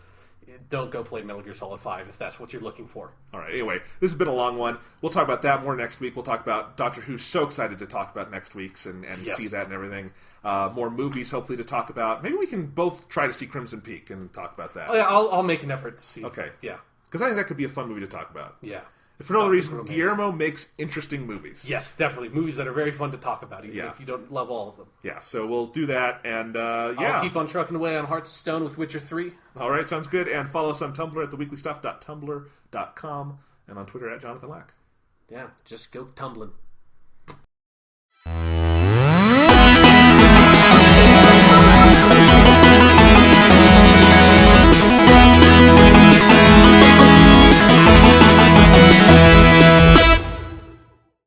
Don't go play Metal Gear Solid 5 if that's what you're looking for. All right, anyway, this has been a long one. We'll talk about that more next week. We'll talk about Doctor Who. So excited to talk about next week's and yes. See that and everything. More movies, hopefully, to talk about. Maybe we can both try to see Crimson Peak and talk about that. Oh, yeah, I'll make an effort to see. Okay. Yeah. Because I think that could be a fun movie to talk about. Yeah. If for no other reason, Guillermo makes interesting movies. Yes, definitely. Movies that are very fun to talk about, even if you don't love all of them. Yeah, so we'll do that, and I'll keep on trucking away on Hearts of Stone with Witcher 3. All right, sounds good. And follow us on Tumblr at theweeklystuff.tumblr.com and on Twitter at Jonathan Lack. Yeah, just go tumbling.